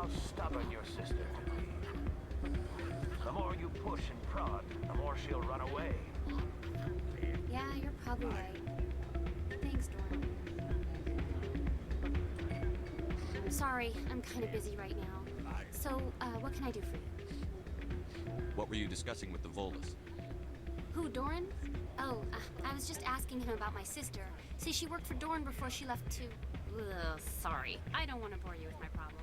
how stubborn your sister can be. The more you push and prod, the more she'll run away. Yeah, you're probably right. Thanks, Doran. Sorry, I'm kind of busy right now. So, what can I do for you? What were you discussing with the Volus? Who, Doran? Oh, I was just asking him about my sister. See, she worked for Doran before she left to... Ugh, sorry. I don't want to bore you with my problems.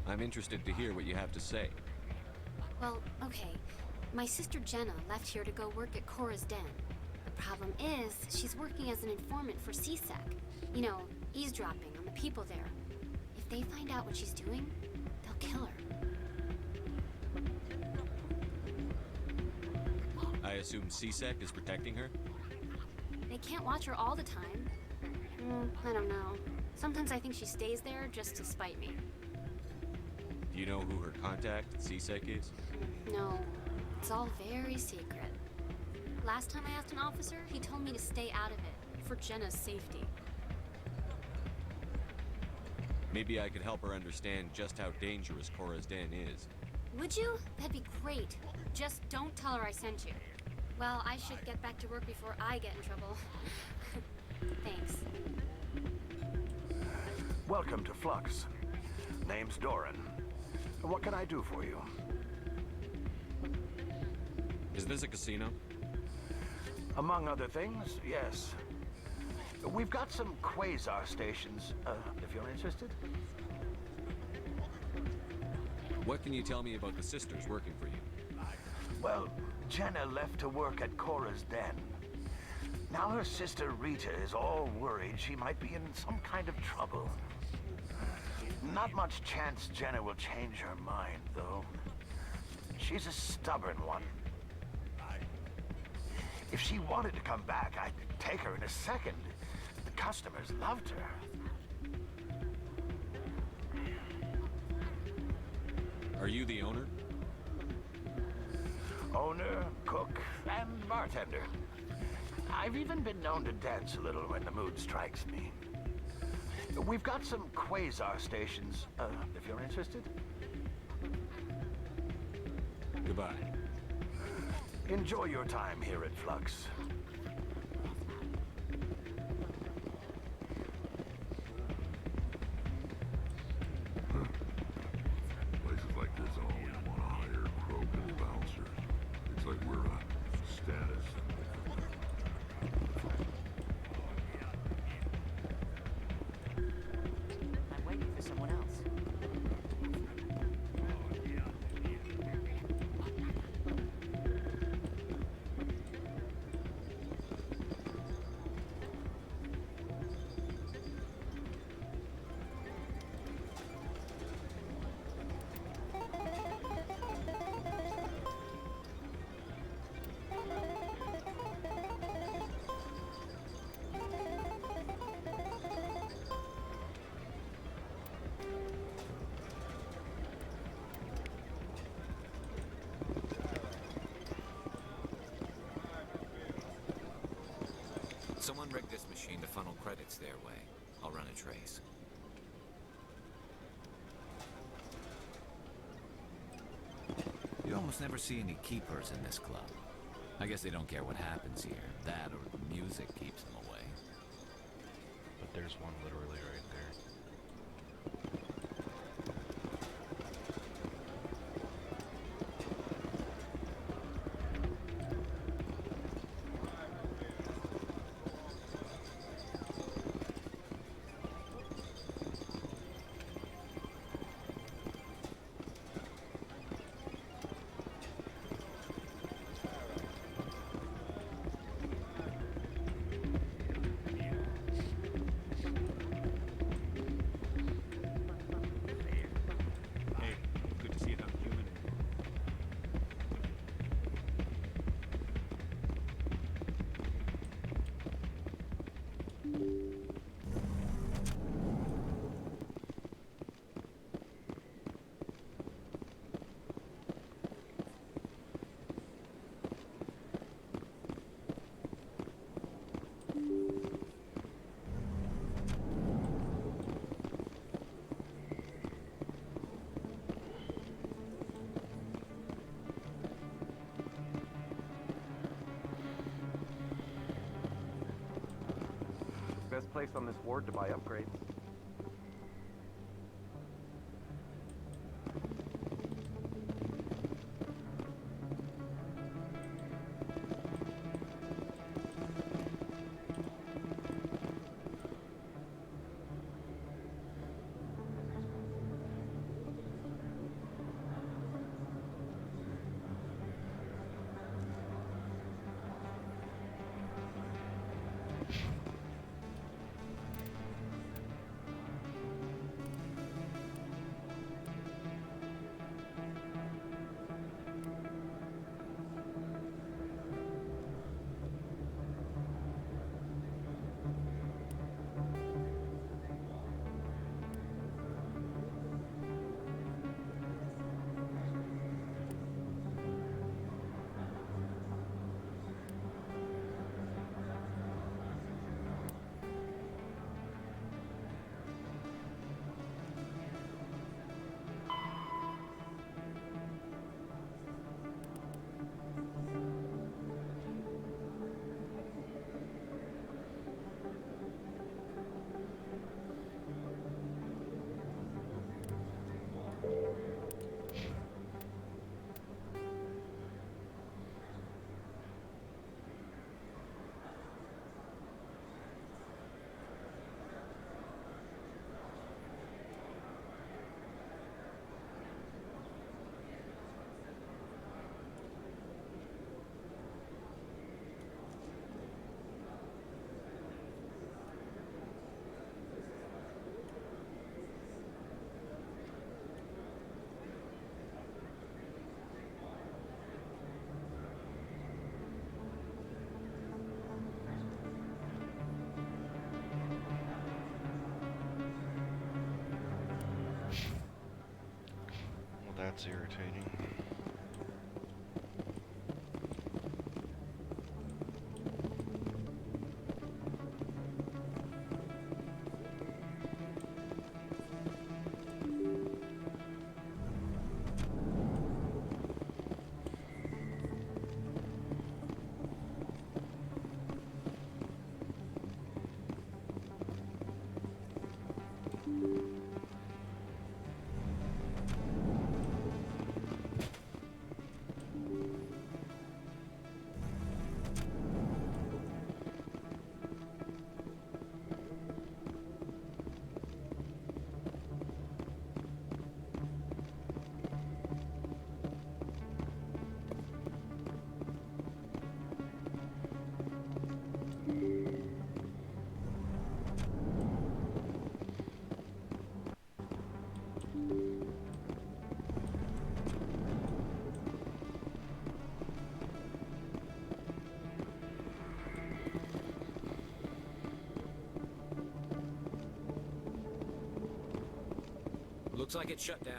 I'm interested to hear what you have to say. Well, okay. My sister Jenna left here to go work at Cora's Den. The problem is, she's working as an informant for CSEC. You know, eavesdropping on the people there. If they find out what she's doing, they'll kill her. I assume CSEC is protecting her? They can't watch her all the time. I don't know. Sometimes I think she stays there just to spite me. Do you know who her contact at CSEC is? No, it's all very secret. Last time I asked an officer, he told me to stay out of it, for Jenna's safety. Maybe I could help her understand just how dangerous Cora's Den is. Would you? That'd be great. Just don't tell her I sent you. Well, I should get back to work before I get in trouble. Thanks. Welcome to Flux. Name's Doran. What can I do for you? Is this a casino? Among other things, yes. We've got some quasar stations, if you're interested. What can you tell me about the sisters working for you? Well, Jenna left to work at Cora's Den. Now her sister Rita is all worried she might be in some kind of trouble. Not much chance Jenna will change her mind, though. She's a stubborn one. If she wanted to come back, I'd take her in a second. The customers loved her. Are you the owner? Owner, cook, and bartender. I've even been known to dance a little when the mood strikes me. We've got some quasar stations, if you're interested. Goodbye. Enjoy your time here at Flux. Places like this always want to hire broken bouncers. It's like we're a status symbol. I'm waiting for someone else. Someone rigged this machine to funnel credits their way. I'll run a trace. You almost never see any keepers in this club. I guess they don't care what happens here. That or the music keeps them away. But there's one literally right there. place on this ward to buy upgrades. Well, that's irritating. Looks like it's shut down.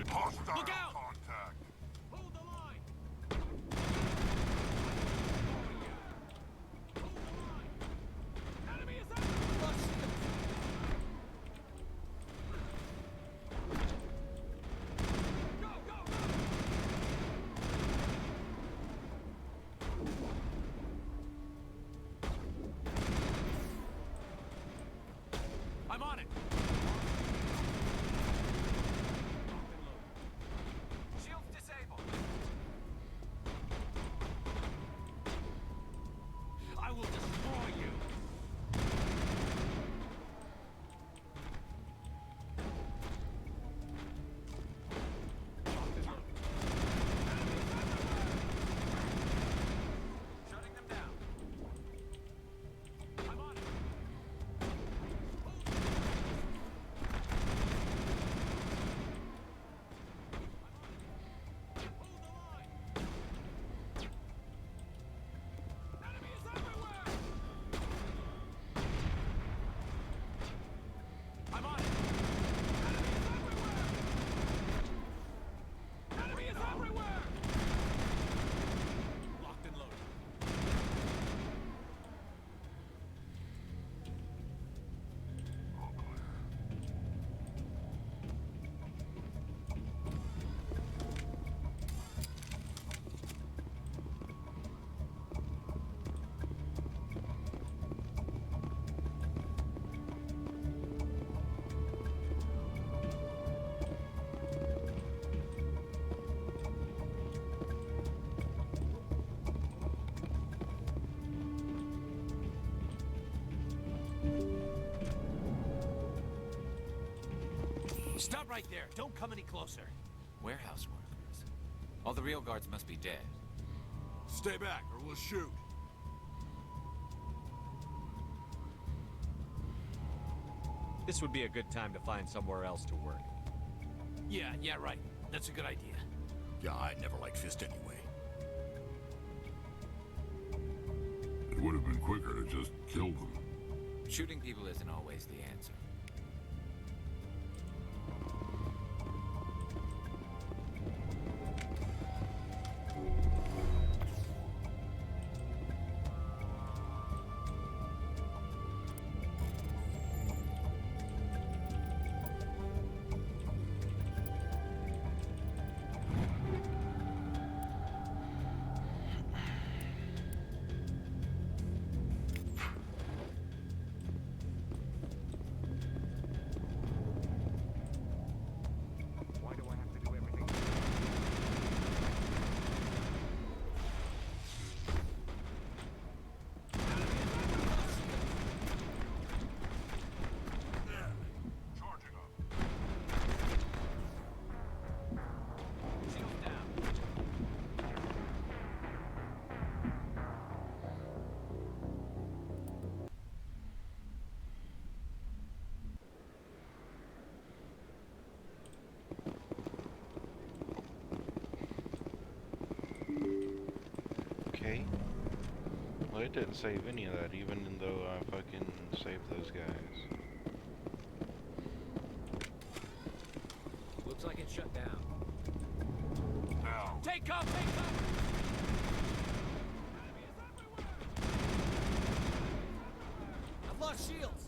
Hostile Look out! contact. Hold the line! Enemy is out! Go, go, go! I'm on it! right there. Don't come any closer. Warehouse workers. All the real guards must be dead. Stay back, or we'll shoot. This would be a good time to find somewhere else to work. Yeah, right. That's a good idea. Yeah, I never liked Fist anyway. It would have been quicker to just kill them. Shooting people isn't always the answer. Why do I have to do everything? Charging up. Shield down. Okay. Well, it didn't save any of that, even though I fucking saved those guys. Looks like it's shut down. Now. Take cover! Take cover! I've lost shields!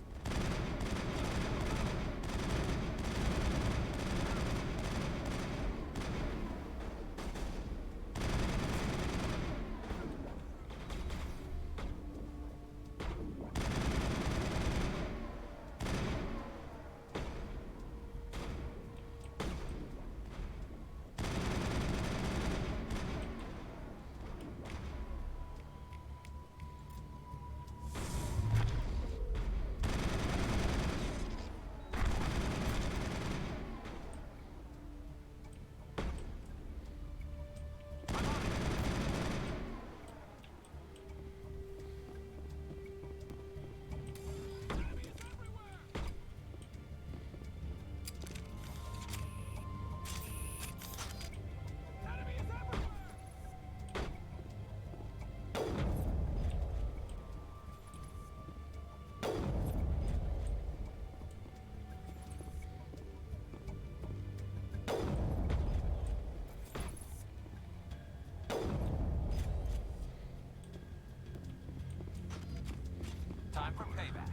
Time for payback.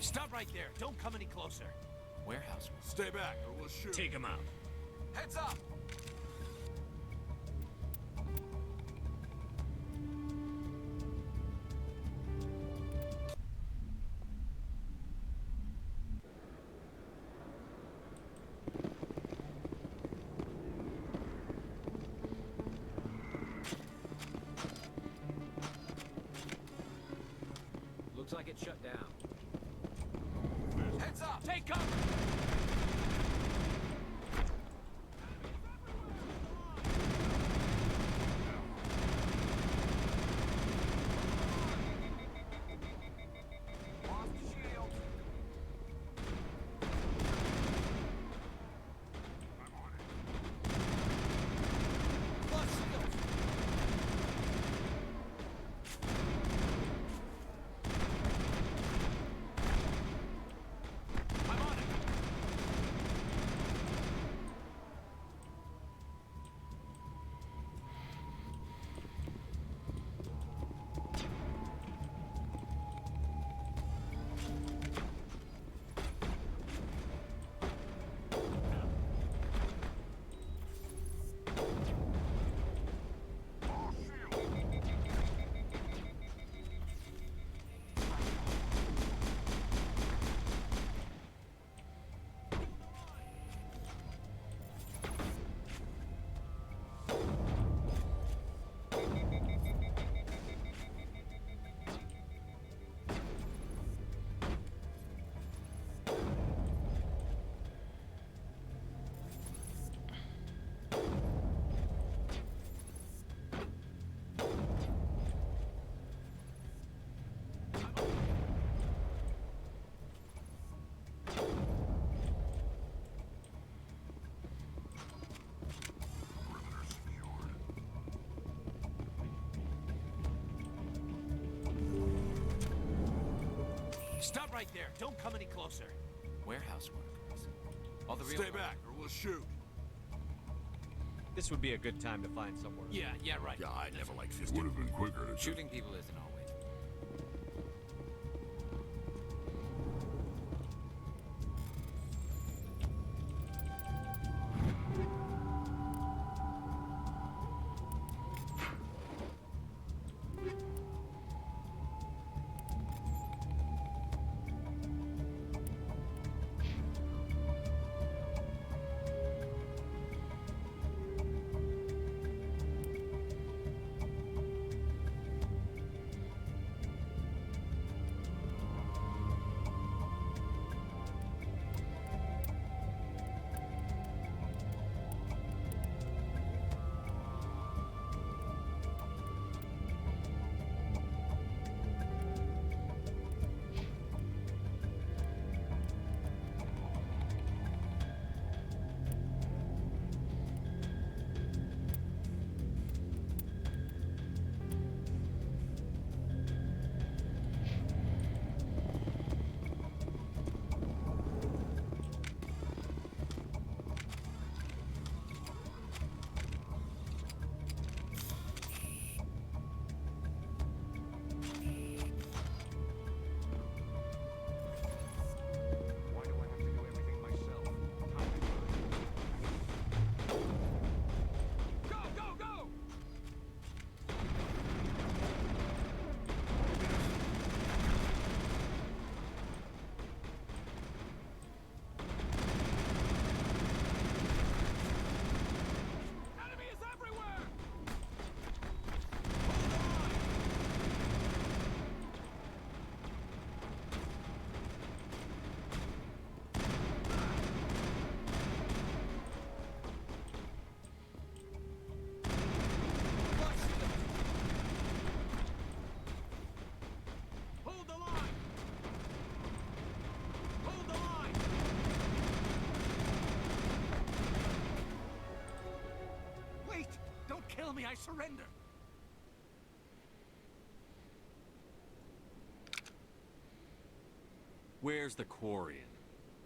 Stop right there. Don't come any closer. Warehouse workers. Stay back, or we'll shoot. Take him out. Heads up! Looks like it's shut down. Heads up! Take cover! Lost shields! I'm on it! Stop right there. Don't come any closer. Warehouse workers. All the real Stay back, or we'll shoot. This would be a good time to find somewhere. Yeah, right. Yeah, I never liked It fisting. would have been quicker to Shooting people isn't always. Why do I have to do everything myself? Go, go, go! Enemy is everywhere! I've lost shields. Hold the line! Hold the line! Wait! Don't kill me, I surrender! Where's the Quarian?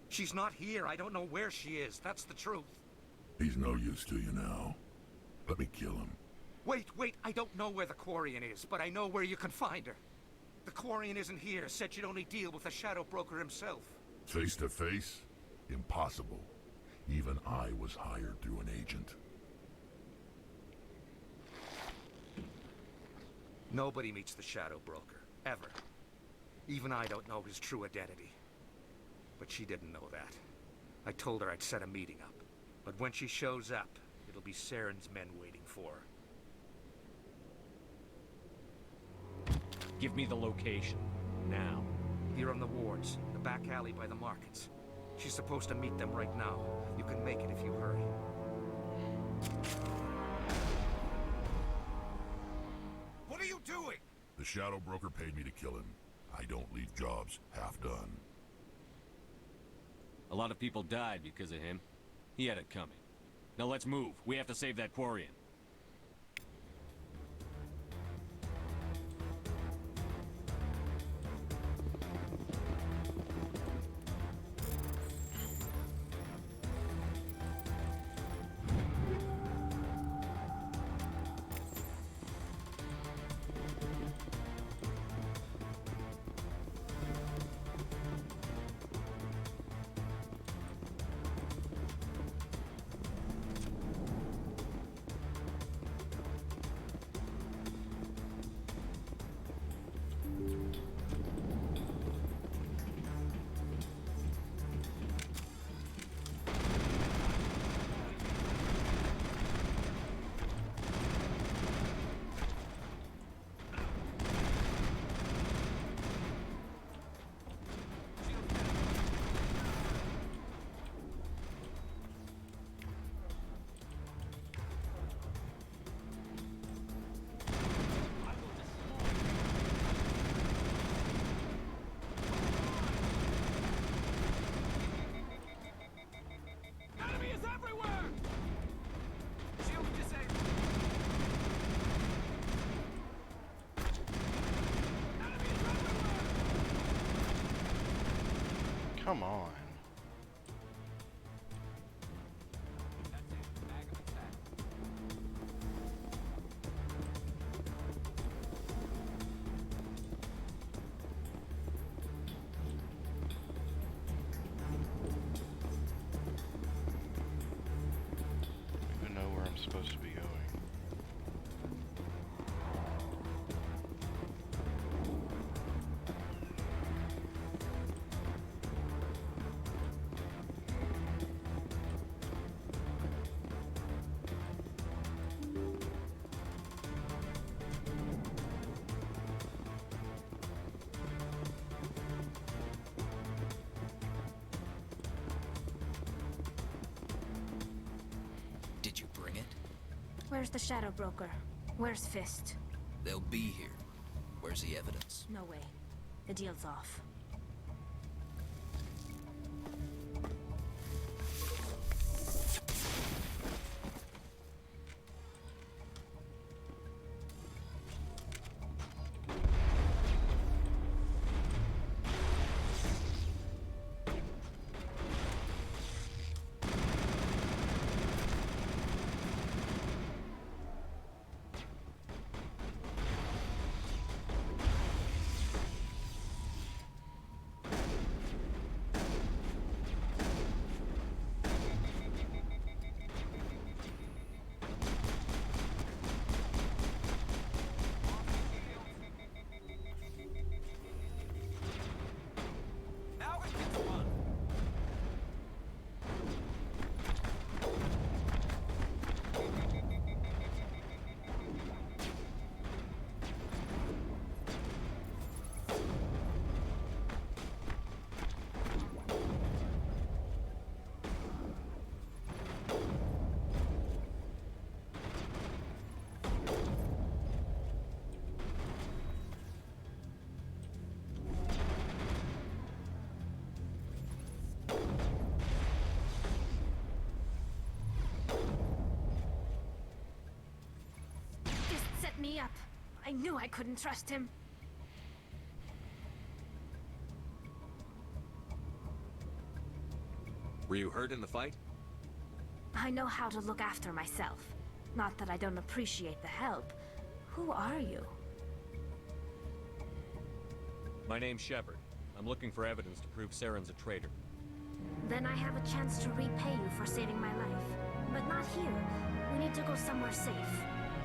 She's not here. I don't know where she is. That's the truth. He's no use to you now. Let me kill him. Wait, I don't know where the Quarian is, but I know where you can find her. The Quarian isn't here. Said she'd only deal with the Shadow Broker himself. Face to face? Impossible. Even I was hired through an agent. Nobody meets the Shadow Broker, ever. Even I don't know his true identity. But she didn't know that. I told her I'd set a meeting up. But when she shows up, it'll be Saren's men waiting for her. Give me the location. Now. Here on the wards, the back alley by the markets. She's supposed to meet them right now. You can make it if you hurry. What are you doing? The Shadow Broker paid me to kill him. I don't leave jobs half done. A lot of people died because of him. He had it coming. Now let's move. We have to save that Quarian. Come on. That's it. Bag 'em and sack 'em. I don't even know where I'm supposed to be going. Did you bring it? Where's the Shadow Broker? Where's Fist? They'll be here. Where's the evidence? No way. The deal's off. Now it gets fun. Fist set me up. I knew I couldn't trust him. Were you hurt in the fight? I know how to look after myself. Not that I don't appreciate the help. Who are you? My name's Shepard. I'm looking for evidence to prove Saren's a traitor. Then I have a chance to repay you for saving my life. But not here. We need to go somewhere safe.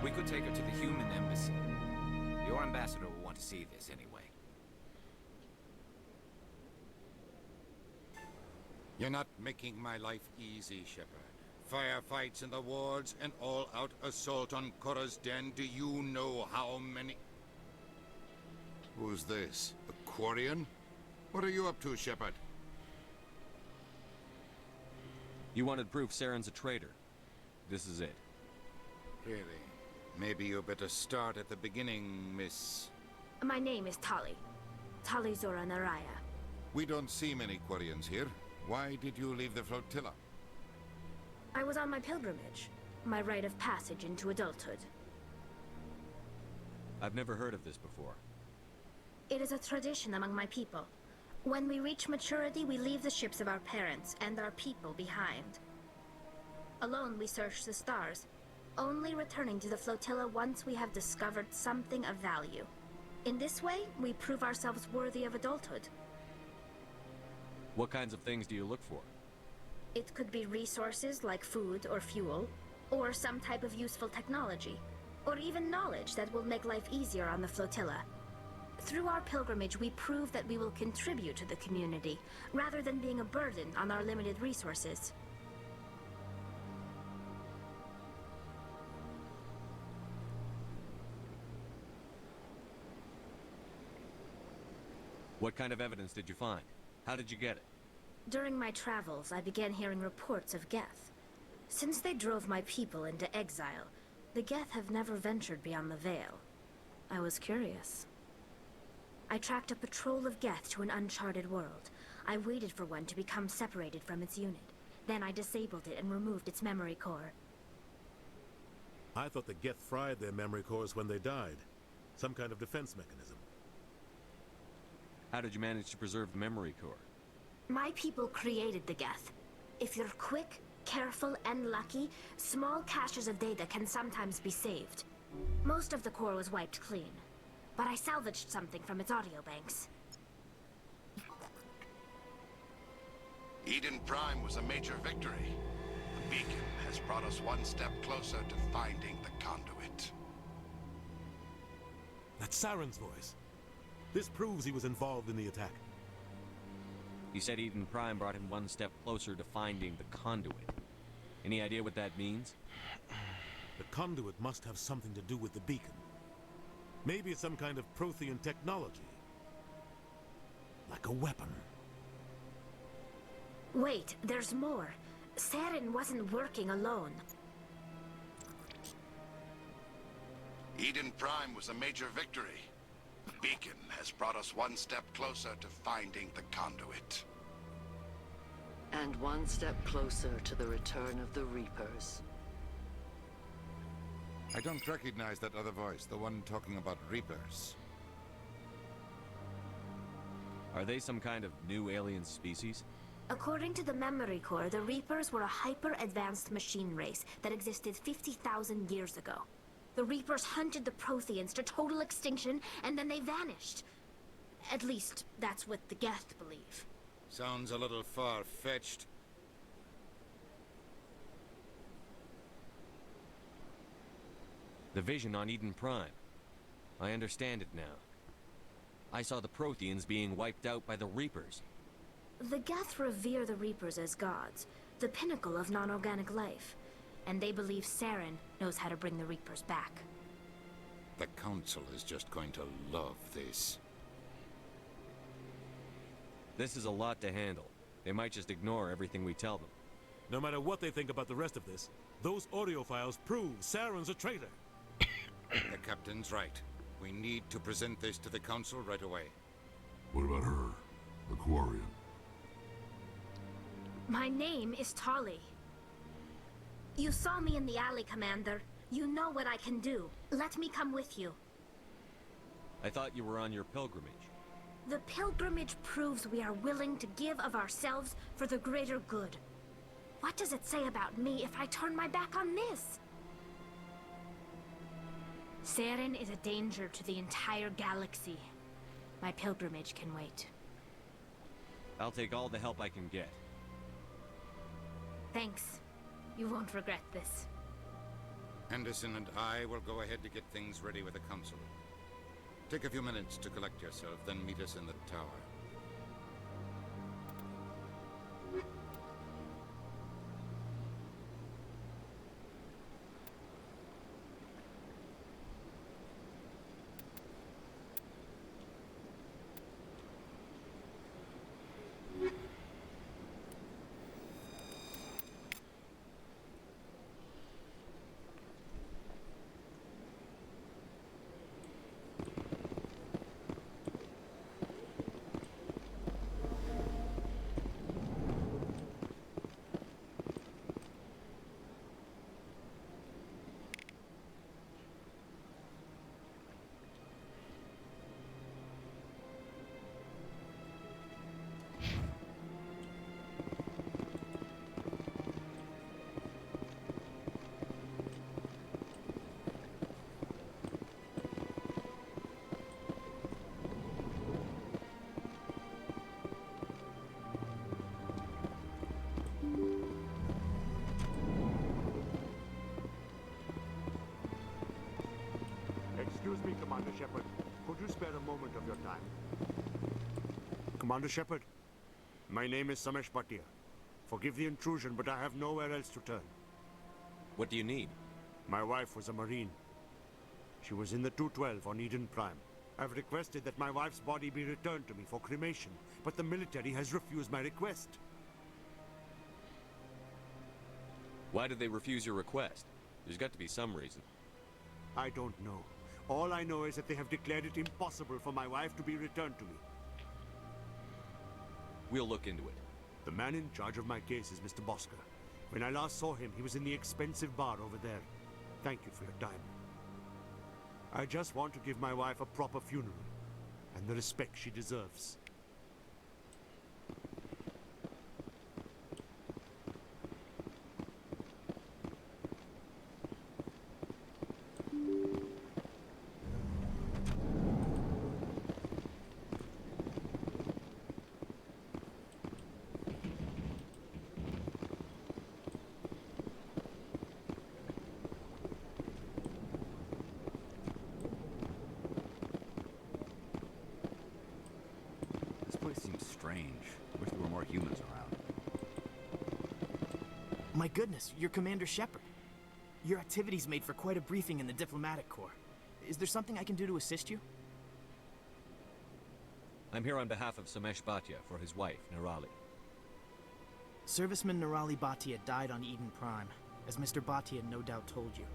We could take her to the human embassy. Your ambassador will want to see this anyway. You're not making my life easy, Shepard. Firefights in the wards, an all-out assault on Korra's Den. Do you know how many... Who's this? A Quarian? What are you up to, Shepard? You wanted proof Saren's a traitor. This is it. Really? Maybe you better start at the beginning, Miss... My name is Tali. Tali Zora Naraya. We don't see many Quarians here. Why did you leave the flotilla? I was on my pilgrimage. My rite of passage into adulthood. I've never heard of this before. It is a tradition among my people. When we reach maturity, we leave the ships of our parents and our people behind. Alone, we search the stars, only returning to the flotilla once we have discovered something of value. In this way, we prove ourselves worthy of adulthood. What kinds of things do you look for? It could be resources like food or fuel, or some type of useful technology, or even knowledge that will make life easier on the flotilla. Through our pilgrimage, we prove that we will contribute to the community, rather than being a burden on our limited resources. What kind of evidence did you find? How did you get it? During my travels, I began hearing reports of Geth. Since they drove my people into exile, the Geth have never ventured beyond the Veil. I was curious. I tracked a patrol of Geth to an uncharted world. I waited for one to become separated from its unit. Then I disabled it and removed its memory core. I thought the Geth fried their memory cores when they died. Some kind of defense mechanism. How did you manage to preserve the memory core? My people created the Geth. If you're quick, careful, and lucky, small caches of data can sometimes be saved. Most of the core was wiped clean, but I salvaged something from its audio banks. Eden Prime was a major victory. The beacon has brought us one step closer to finding the conduit. That's Saren's voice. This proves he was involved in the attack. He said Eden Prime brought him one step closer to finding the conduit. Any idea what that means? The conduit must have something to do with the beacon. Maybe it's some kind of Prothean technology. Like a weapon. Wait, there's more. Saren wasn't working alone. Eden Prime was a major victory. The beacon has brought us one step closer to finding the conduit. And one step closer to the return of the Reapers. I don't recognize that other voice, the one talking about Reapers. Are they some kind of new alien species? According to the Memory Core, the Reapers were a hyper-advanced machine race that existed 50,000 years ago. The Reapers hunted the Protheans to total extinction, and then they vanished. At least, that's what the Geth believe. Sounds a little far-fetched. The vision on Eden Prime. I understand it now. I saw the Protheans being wiped out by the Reapers. The Geth revere the Reapers as gods, the pinnacle of non-organic life. And they believe Saren knows how to bring the Reapers back. The Council is just going to love this. This is a lot to handle. They might just ignore everything we tell them. No matter what they think about the rest of this, those audio files prove Saren's a traitor. The Captain's right. We need to present this to the Council right away. What about her? The Quarian? My name is Tali. You saw me in the alley, Commander. You know what I can do. Let me come with you. I thought you were on your pilgrimage. The pilgrimage proves we are willing to give of ourselves for the greater good. What does it say about me if I turn my back on this? Saren is a danger to the entire galaxy. My pilgrimage can wait. I'll take all the help I can get. Thanks. You won't regret this. Henderson and I will go ahead to get things ready with the Council. Take a few minutes to collect yourself, then meet us in the tower. Excuse me, Commander Shepard. Could you spare a moment of your time? Commander Shepard, my name is Samesh Bhatia. Forgive the intrusion, but I have nowhere else to turn. What do you need? My wife was a Marine. She was in the 212 on Eden Prime. I've requested that my wife's body be returned to me for cremation, but the military has refused my request. Why did they refuse your request? There's got to be some reason. I don't know. All I know is that they have declared it impossible for my wife to be returned to me. We'll look into it. The man in charge of my case is Mr. Bosker. When I last saw him, he was in the expensive bar over there. Thank you for your time. I just want to give my wife a proper funeral, and the respect she deserves. My goodness, you're Commander Shepard. Your activities made for quite a briefing in the Diplomatic Corps. Is there something I can do to assist you? I'm here on behalf of Samesh Bhatia for his wife, Nirali. Serviceman Nirali Bhatia died on Eden Prime, as Mr. Bhatia no doubt told you.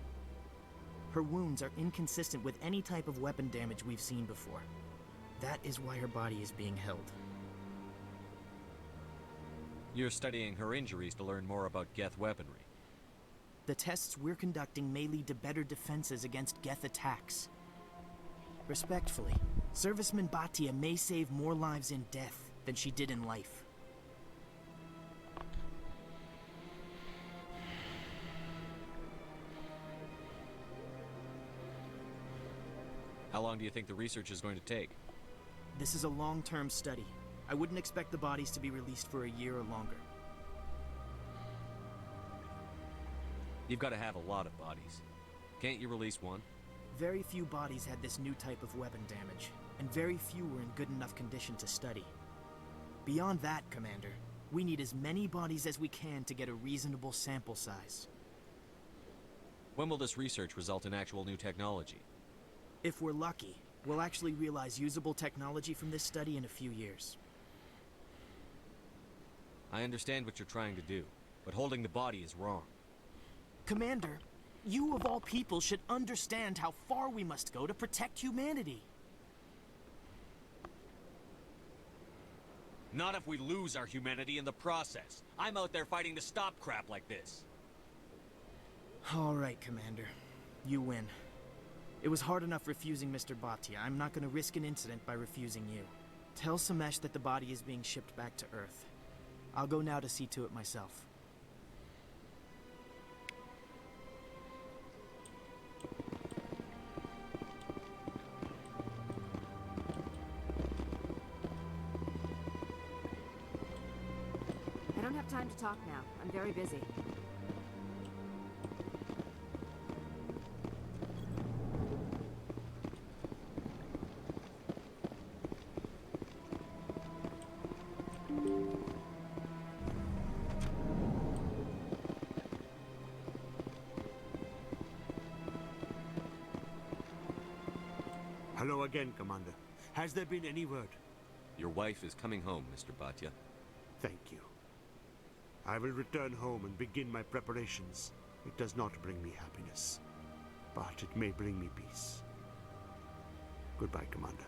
Her wounds are inconsistent with any type of weapon damage we've seen before. That is why her body is being held. You're studying her injuries to learn more about Geth weaponry. The tests we're conducting may lead to better defenses against Geth attacks. Respectfully, Serviceman Bhatia may save more lives in death than she did in life. How long do you think the research is going to take? This is a long-term study. I wouldn't expect the bodies to be released for a year or longer. You've got to have a lot of bodies. Can't you release one? Very few bodies had this new type of weapon damage, and very few were in good enough condition to study. Beyond that, Commander, we need as many bodies as we can to get a reasonable sample size. When will this research result in actual new technology? If we're lucky, we'll actually realize usable technology from this study in a few years. I understand what you're trying to do, but holding the body is wrong. Commander, you of all people should understand how far we must go to protect humanity. Not if we lose our humanity in the process. I'm out there fighting to stop crap like this. All right, Commander. You win. It was hard enough refusing Mr. Bhatia. I'm not going to risk an incident by refusing you. Tell Samesh that the body is being shipped back to Earth. I'll go now to see to it myself. I don't have time to talk now. I'm very busy. Hello again, Commander. Has there been any word? Your wife is coming home, Mr. Bhatia. Thank you. I will return home and begin my preparations. It does not bring me happiness, but it may bring me peace. Goodbye, Commander.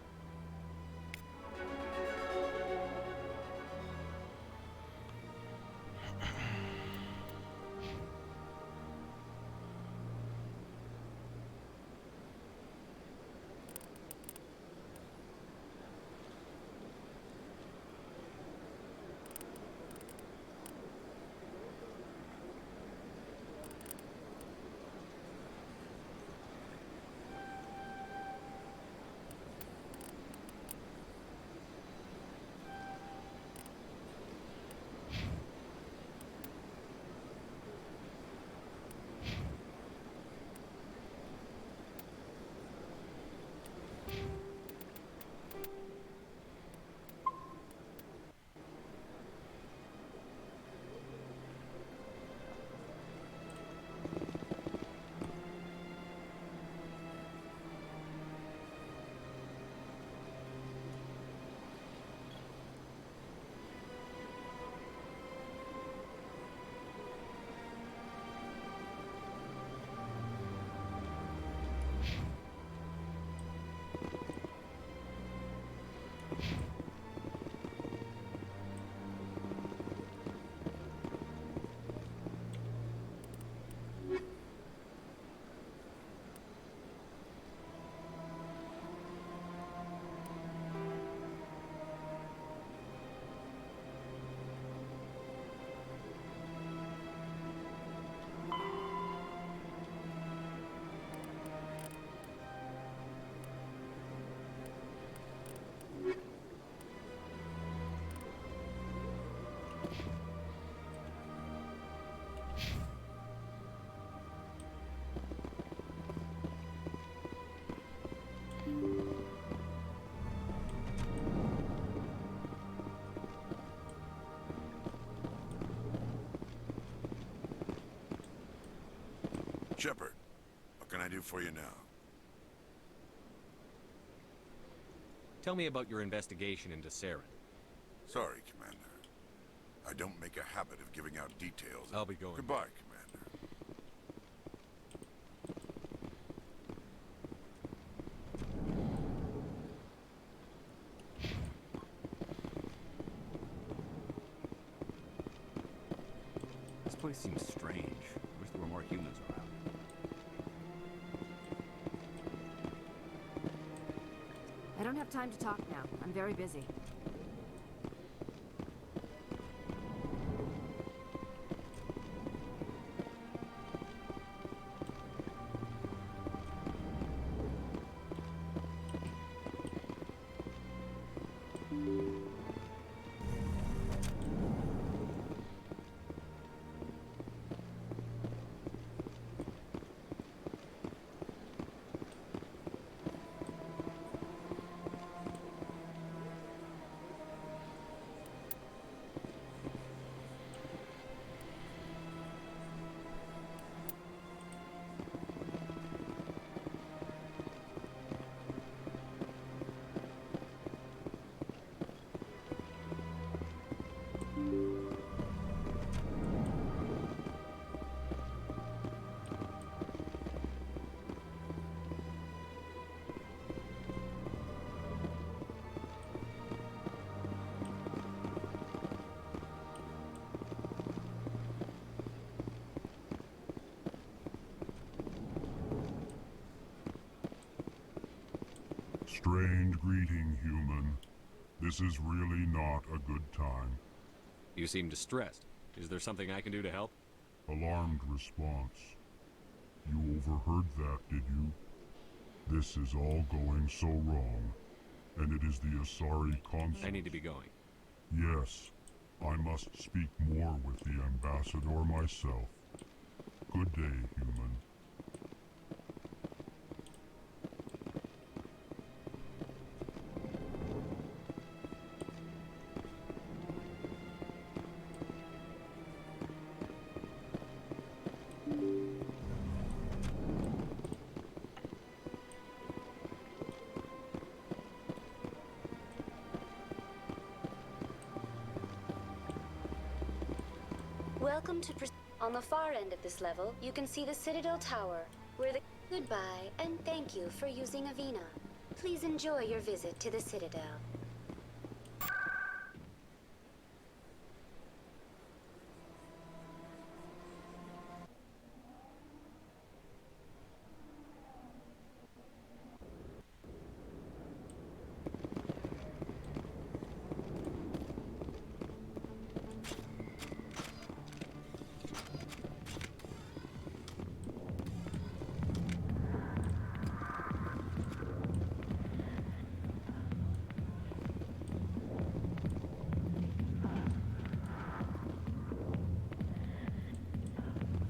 Shepard, what can I do for you now? Tell me about your investigation into Saren. Sorry, Commander. I don't make a habit of giving out details. I'll be going. Goodbye, Commander. This place seems strange. Wish there were more humans around. I don't have time to talk now. I'm very busy. Strange greeting, human. This is really not a good time. You seem distressed. Is there something I can do to help? Alarmed response. You overheard that, did you? This is all going so wrong, and it is the Asari consul. I need to be going. Yes, I must speak more with the ambassador myself. Good day, human. Welcome to... On the far end of this level, you can see the Citadel Tower, where the... Goodbye, and thank you for using Avina. Please enjoy your visit to the Citadel.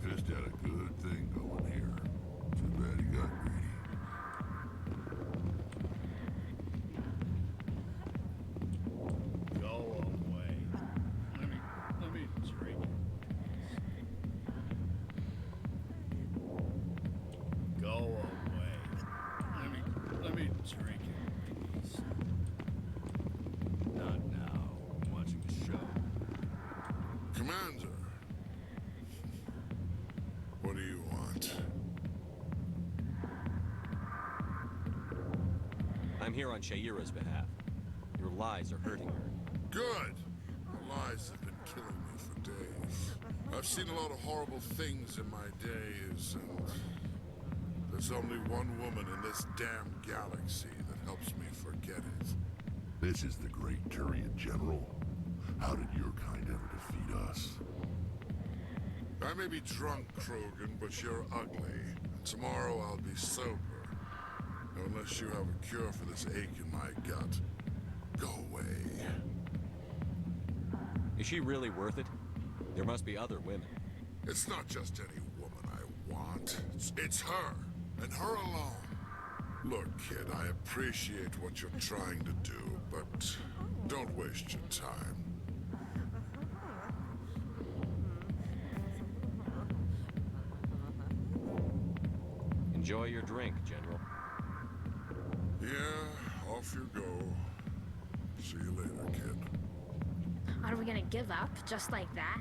Fist had a good thing going here. Too bad he got greedy. Go away. Let me drink. Go away. Let me drink in peace. Not now. I'm watching the show. Commander! What do you want? I'm here on Shaira's behalf. Your lies are hurting her. Good! The lies have been killing me for days. I've seen a lot of horrible things in my days, and there's only one woman in this damn galaxy that helps me forget it. This is the great Turian General. How did your kind ever defeat us? I may be drunk, Krogan, but you're ugly. And tomorrow I'll be sober. Unless you have a cure for this ache in my gut. Go away. Is she really worth it? There must be other women. It's not just any woman I want. It's her, and her alone. Look, kid, I appreciate what you're trying to do, but don't waste your time. Enjoy your drink, General. Yeah, off you go. See you later, kid. Are we gonna give up just like that?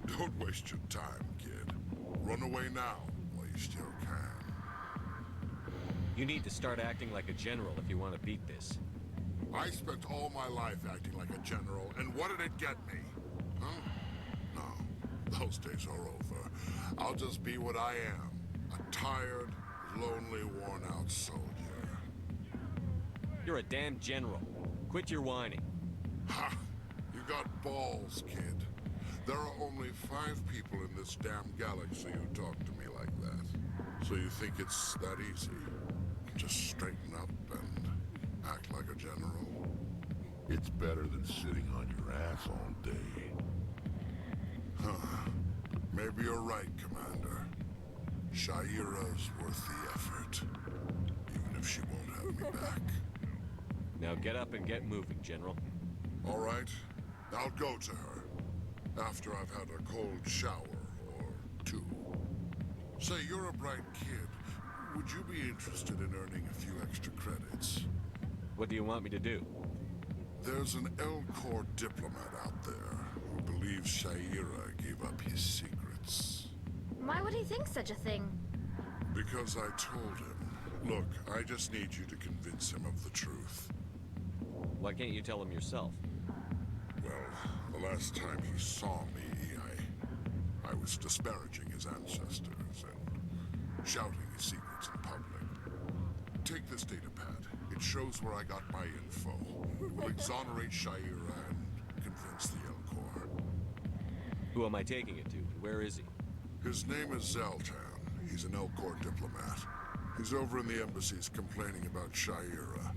Don't waste your time, kid. Run away now, while you still can. You need to start acting like a general if you want to beat this. I spent all my life acting like a general, and what did it get me? Huh? No, those days are over. I'll just be what I am. A tired, lonely, worn-out soldier. You're a damn general. Quit your whining. Ha! You got balls, kid. There are only 5 people in this damn galaxy who talk to me like that. So you think it's that easy? Just straighten up and act like a general. It's better than sitting on your ass all day. Huh. Maybe you're right, Commander. Shaira's worth the effort. Even if she won't have me back. Now get up and get moving, General. All right. I'll go to her. After I've had a cold shower or 2. Say, you're a bright kid. Would you be interested in earning a few extra credits? What do you want me to do? There's an Elcor diplomat out there who believes Shaira gave up his secrets. Why would he think such a thing? Because I told him. Look, I just need you to convince him of the truth. Why can't you tell him yourself? Well, the last time he saw me, I was disparaging his ancestors and shouting his secrets in public. Take this data pad. It shows where I got my info. It will exonerate Shaira and convince the Elcor. Who am I taking it to, and where is he? His name is Zaltan. He's an Elcor diplomat. He's over in the embassies complaining about Shaira.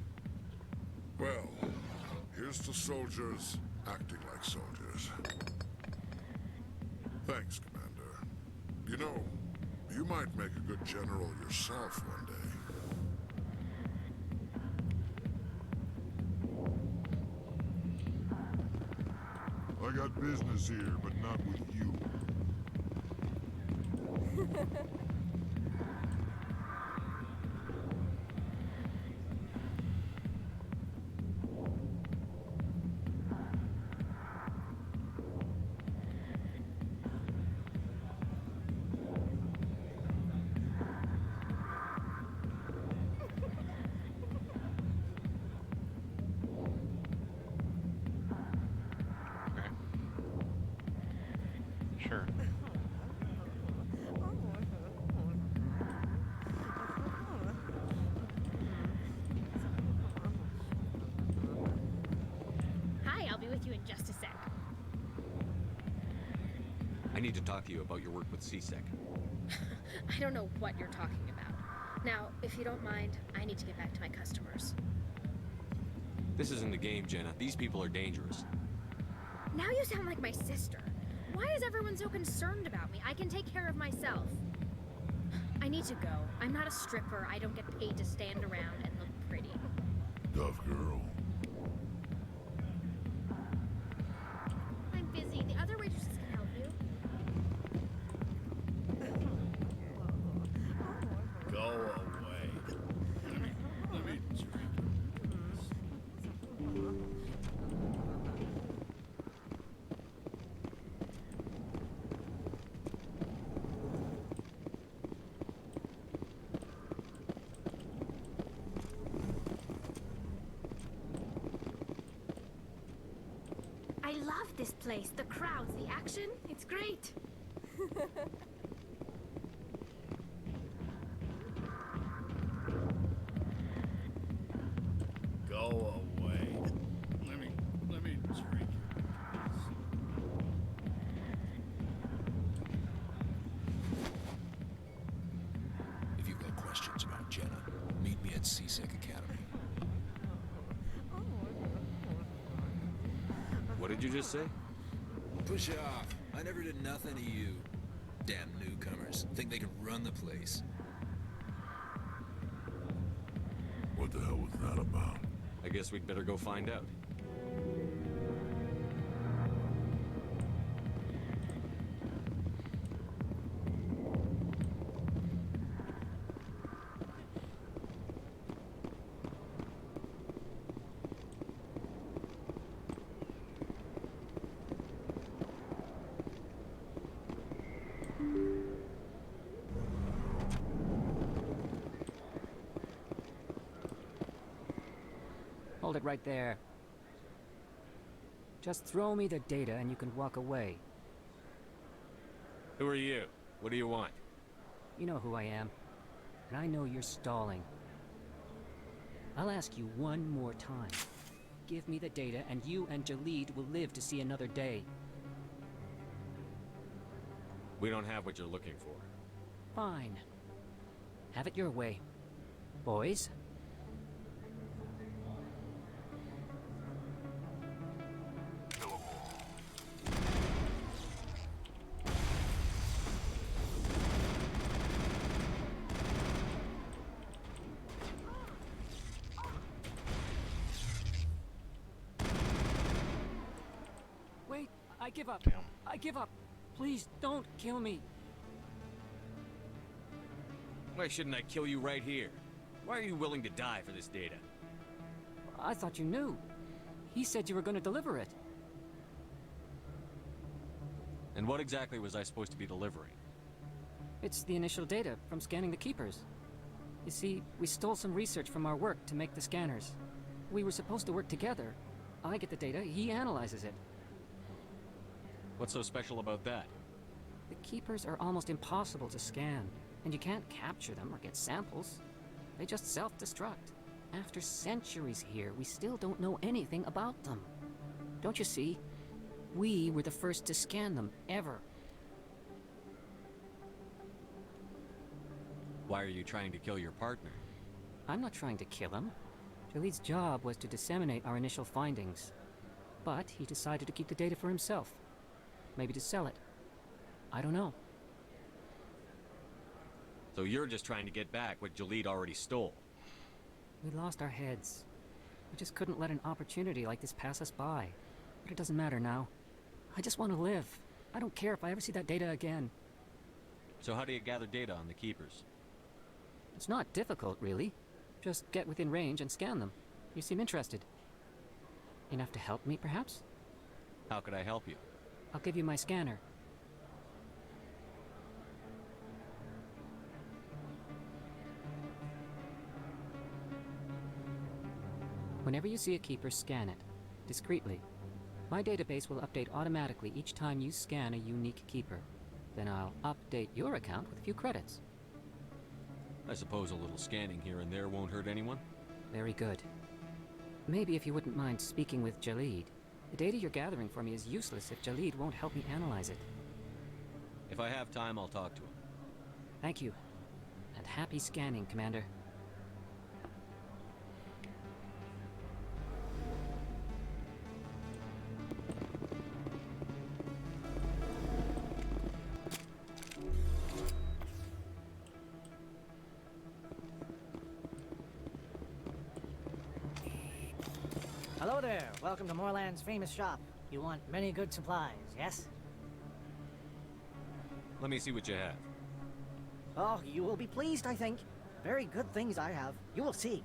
Well, here's to soldiers acting like soldiers. Thanks, Commander. You know, you might make a good general yourself one day. I got business here, but not with you. Sure. Hi, I'll be with you in just a sec. I need to talk to you about your work with CSEC. I don't know what you're talking about. Now, if you don't mind, I need to get back to my customers. This isn't a game, Jenna. These people are dangerous. Now you sound like my sister. Why is everyone so concerned about me? I can take care of myself. I need to go. I'm not a stripper. I don't get paid to stand around and look pretty. Tough girl. I'm busy. The other waitresses can help you. Go away. Let me drink. I love this place. The crowds, the action. It's great. Go away. Let me drink. If you've got questions about Jenna, meet me at CSEC Academy. What did you just say? Push off. I never did nothing to you. Damn newcomers. Think they can run the place. What the hell was that about? I guess we'd better go find out. Hold it right there. Just throw me the data and you can walk away. Who are you? What do you want? You know who I am. And I know you're stalling. I'll ask you one more time. Give me the data and you and Jalid will live to see another day. We don't have what you're looking for. Fine. Have it your way. Boys? Wait, I give up. I give up. Please don't kill me. Why shouldn't I kill you right here? Why are you willing to die for this data? I thought you knew. He said you were going to deliver it. And what exactly was I supposed to be delivering? It's the initial data from scanning the Keepers. You see, we stole some research from our work to make the scanners. We were supposed to work together. I get the data, he analyzes it. What's so special about that? The Keepers are almost impossible to scan, and you can't capture them or get samples. They just self-destruct. After centuries here, we still don't know anything about them. Don't you see? We were the first to scan them, ever. Why are you trying to kill your partner? I'm not trying to kill him. Jalid's job was to disseminate our initial findings. But he decided to keep the data for himself. Maybe to sell it. I don't know. So you're just trying to get back what Jalid already stole? We lost our heads. We just couldn't let an opportunity like this pass us by. But it doesn't matter now. I just want to live. I don't care if I ever see that data again. So how do you gather data on the Keepers? It's not difficult, really. Just get within range and scan them. You seem interested. Enough to help me, perhaps? How could I help you? I'll give you my scanner. Whenever you see a Keeper, scan it. Discreetly. My database will update automatically each time you scan a unique Keeper. Then I'll update your account with a few credits. I suppose a little scanning here and there won't hurt anyone? Very good. Maybe if you wouldn't mind speaking with Jalid. The data you're gathering for me is useless if Jalid won't help me analyze it. If I have time, I'll talk to him. Thank you. And happy scanning, Commander. Hello there. Welcome to Moorland's famous shop. You want many good supplies, yes? Let me see what you have. Oh, you will be pleased, I think. Very good things I have. You will see.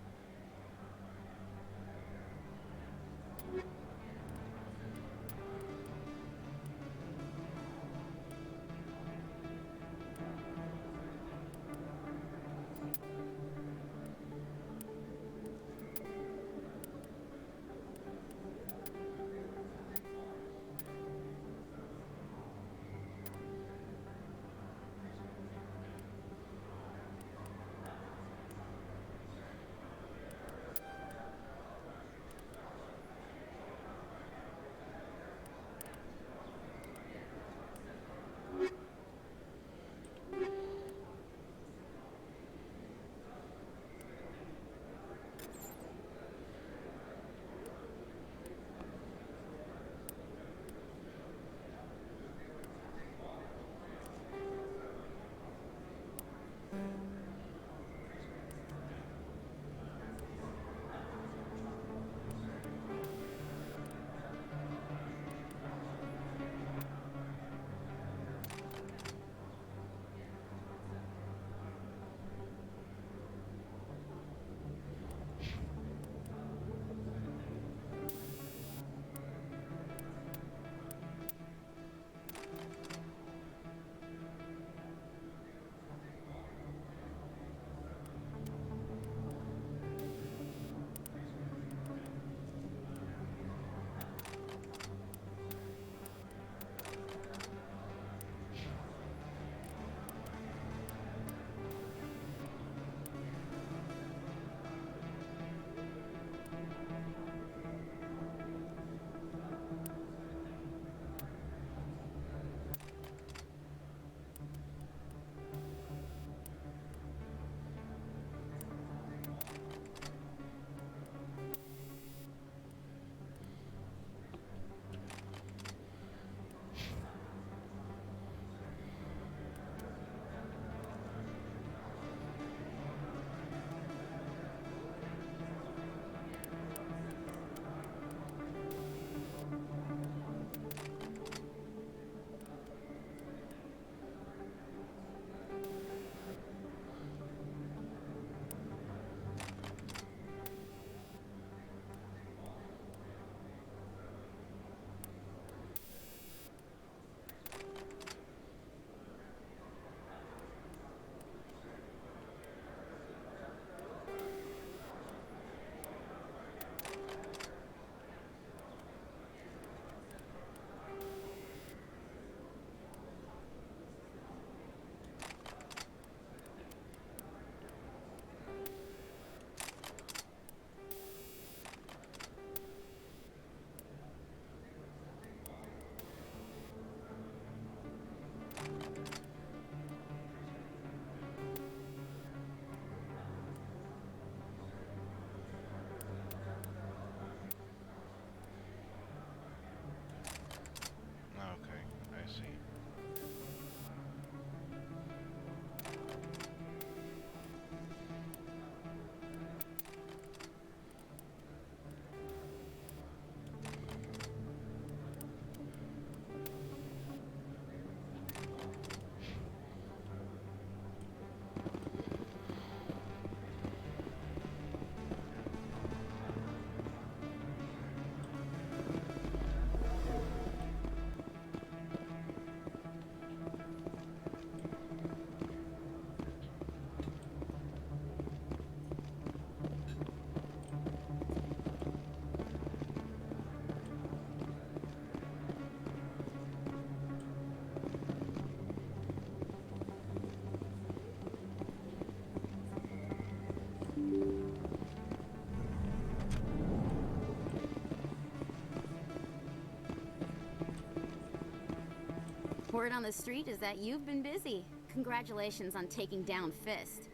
Word on the street is that you've been busy. Congratulations on taking down Fist.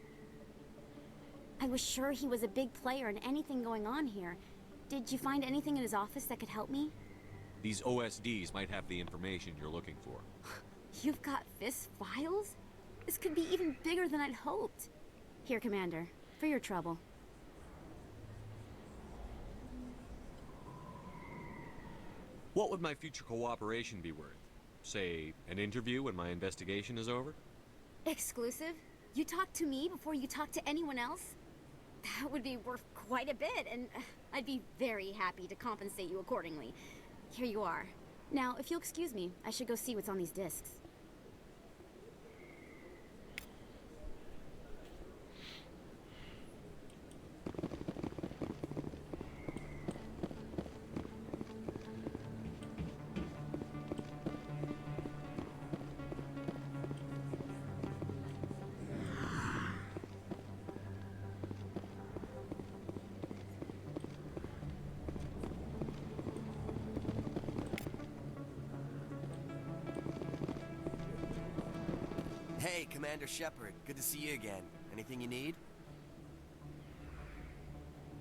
I was sure he was a big player in anything going on here. Did you find anything in his office that could help me? These OSDs might have the information you're looking for. You've got Fist files? This could be even bigger than I'd hoped. Here, Commander, for your trouble. What would my future cooperation be worth? Say, an interview when my investigation is over? Exclusive? You talk to me before you talk to anyone else? That would be worth quite a bit, and I'd be very happy to compensate you accordingly. Here you are. Now, if you'll excuse me, I should go see what's on these discs. Hey, Commander Shepard. Good to see you again. Anything you need?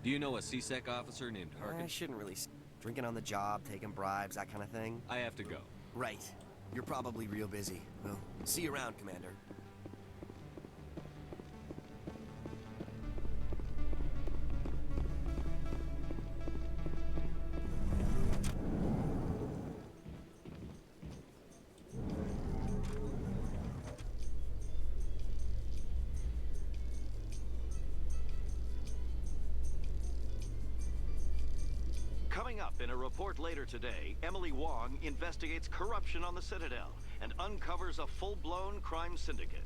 Do you know a CSEC officer named Harkin? I shouldn't really... Drinking on the job, taking bribes, that kind of thing? I have to go. Right. You're probably real busy. Well, see you around, Commander. Coming up in a report later today, Emily Wong investigates corruption on the Citadel and uncovers a full-blown crime syndicate.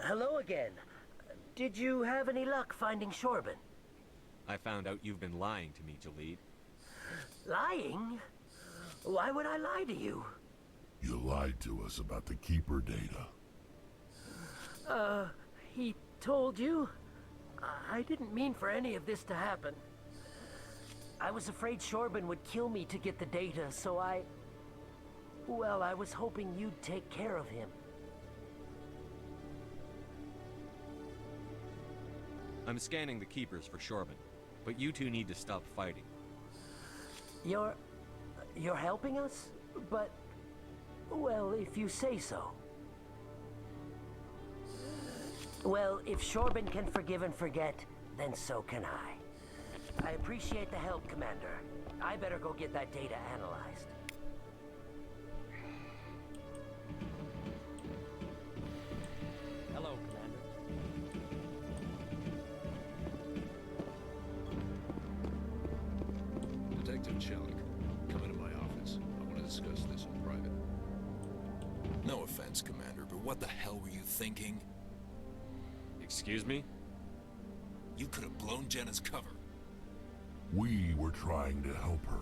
Hello again. Did you have any luck finding Shorben? I found out you've been lying to me, Jalid. Lying? Why would I lie to you? You lied to us about the Keeper data. He told you? I didn't mean for any of this to happen. I was afraid Shorben would kill me to get the data, so well, I was hoping you'd take care of him. I'm scanning the Keepers for Shorben, but you two need to stop fighting. You're helping us? But, well, if you say so. Well, if Shorben can forgive and forget, then so can I. I appreciate the help, Commander. I better go get that data analyzed. Hello, Commander. Detective Chelik, come into my office. I want to discuss this in private. No offense, Commander, but what the hell were you thinking? Excuse me? You could have blown Jenna's cover. We were trying to help her.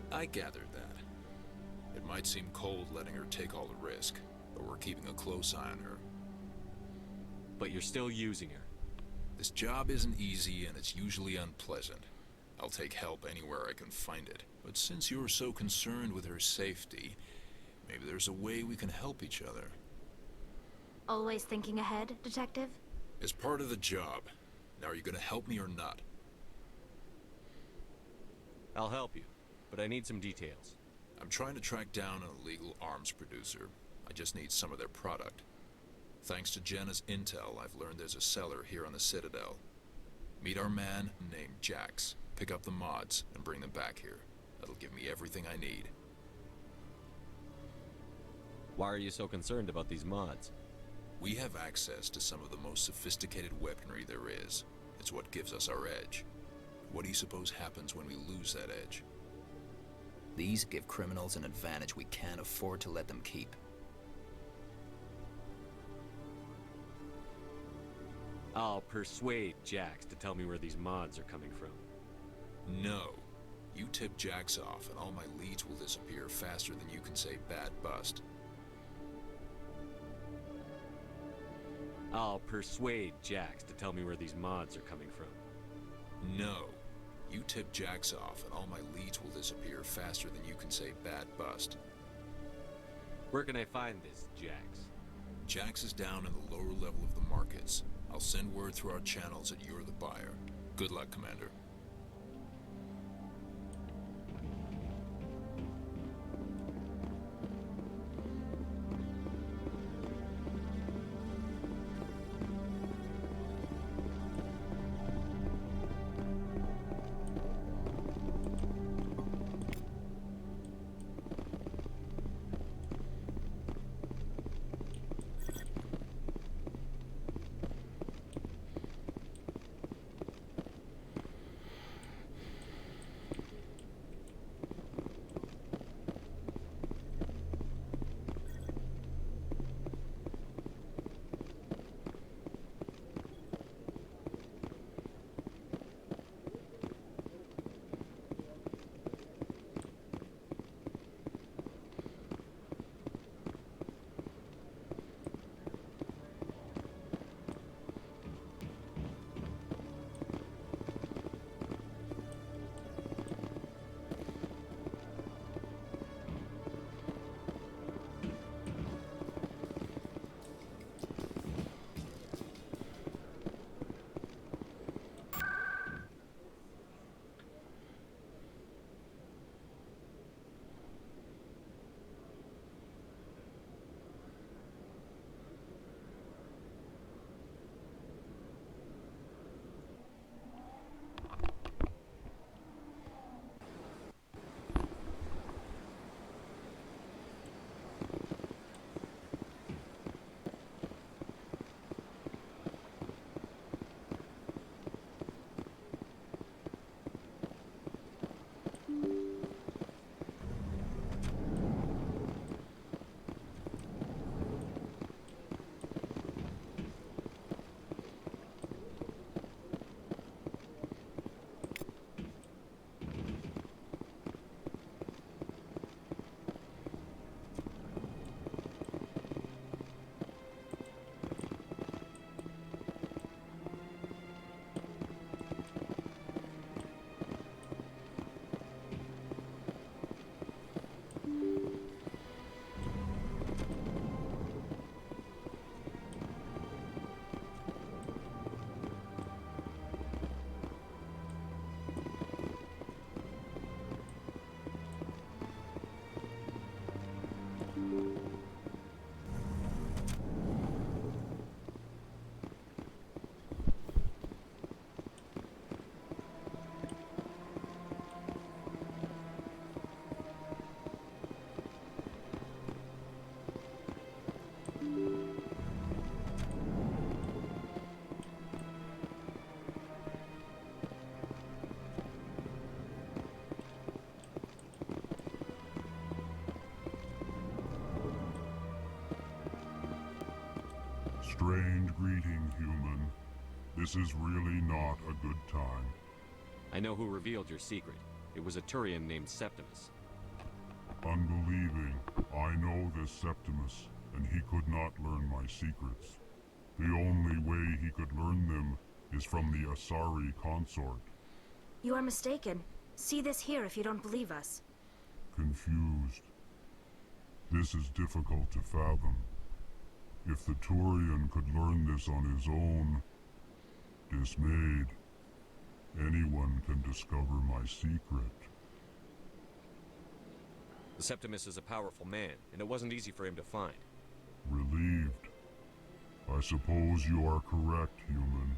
I gathered that. It might seem cold letting her take all the risk, but we're keeping a close eye on her. But you're still using her. This job isn't easy and it's usually unpleasant. I'll take help anywhere I can find it. But since you're so concerned with her safety, maybe there's a way we can help each other. Always thinking ahead, Detective? As part of the job. Now, are you gonna help me or not? I'll help you, but I need some details. I'm trying to track down an illegal arms producer. I just need some of their product. Thanks to Jenna's intel, I've learned there's a seller here on the Citadel. Meet our man named Jax. Pick up the mods and bring them back here. That'll give me everything I need. Why are you so concerned about these mods? We have access to some of the most sophisticated weaponry there is. It's what gives us our edge. What do you suppose happens when we lose that edge? These give criminals an advantage we can't afford to let them keep. I'll persuade Jax to tell me where these mods are coming from. No. You tip Jax off and all my leads will disappear faster than you can say bad bust. I'll persuade Jax to tell me where these mods are coming from. No. You tip Jax off and all my leads will disappear faster than you can say bad bust. Where can I find this Jax? Jax is down in the lower level of the markets. I'll send word through our channels that you're the buyer. Good luck, Commander. Strange greeting, human. This is really not a good time. I know who revealed your secret. It was a Turian named Septimus. Unbelieving. I know this Septimus, and he could not learn my secrets. The only way he could learn them is from the Asari consort. You are mistaken. See this here if you don't believe us. Confused. This is difficult to fathom. If the Turian could learn this on his own, dismayed, anyone can discover my secret. The Septimus is a powerful man, and it wasn't easy for him to find. Relieved. I suppose you are correct, human.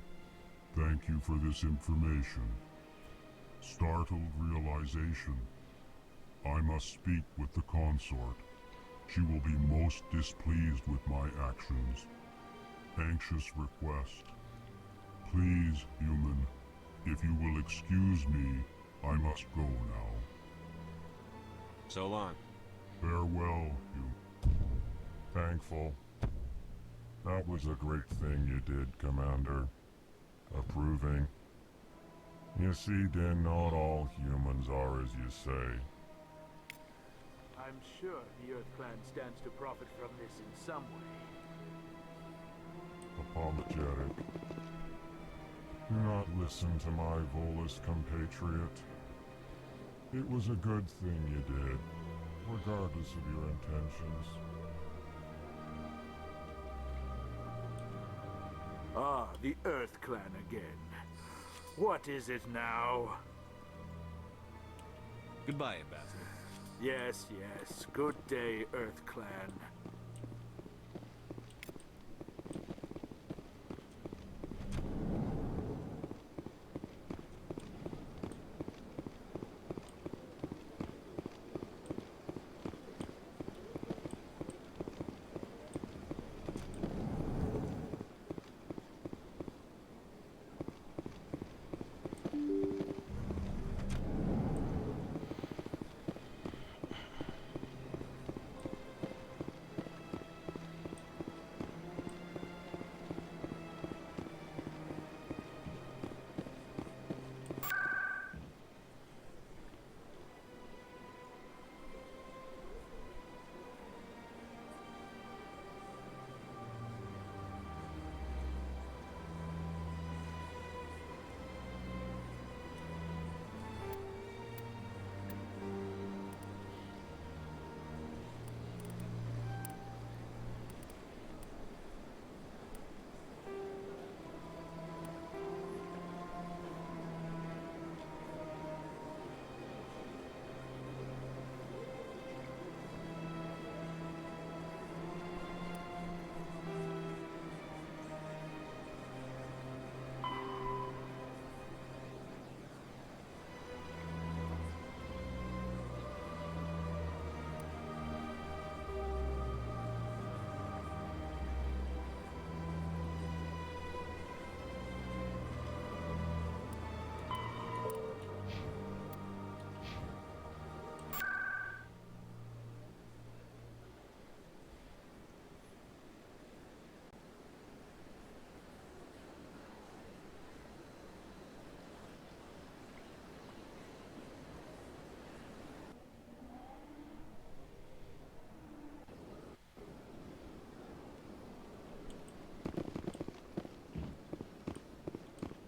Thank you for this information. Startled realization. I must speak with the consort. She will be most displeased with my actions. Anxious request. Please, human, if you will excuse me, I must go now. So long. Farewell, human. Thankful. That was a great thing you did, Commander. Approving. You see, Din, not all humans are as you say. I'm sure the Earth Clan stands to profit from this in some way. Apologetic. Do not listen to my Volus compatriot. It was a good thing you did, regardless of your intentions. Ah, the Earth Clan again. What is it now? Goodbye, Ambassador. Yes, yes. Good day, Earth Clan.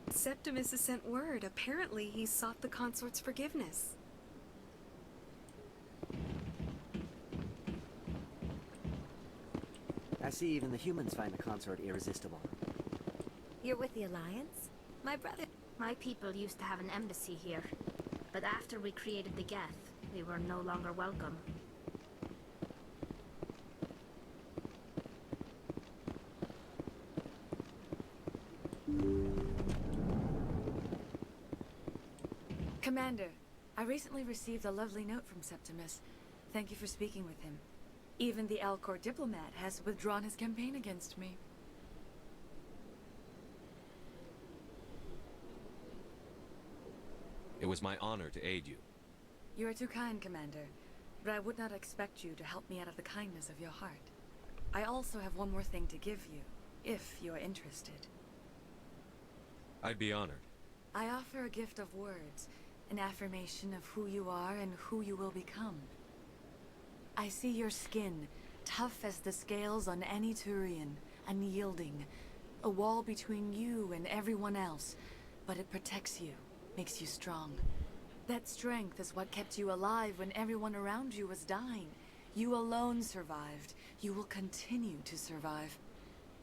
Septimus has sent word. Apparently, he sought the consort's forgiveness. I see even the humans find the consort irresistible. You're with the Alliance? My people used to have an embassy here. But after we created the Geth, we were no longer welcome. Commander, I recently received a lovely note from Septimus. Thank you for speaking with him. Even the Alcor diplomat has withdrawn his campaign against me. It was my honor to aid you. You are too kind, Commander, but I would not expect you to help me out of the kindness of your heart. I also have one more thing to give you, if you are interested. I'd be honored. I offer a gift of words, an affirmation of who you are and who you will become. I see your skin, tough as the scales on any Turian, unyielding, a wall between you and everyone else, but it protects you, makes you strong. That strength is what kept you alive when everyone around you was dying. You alone survived. You will continue to survive.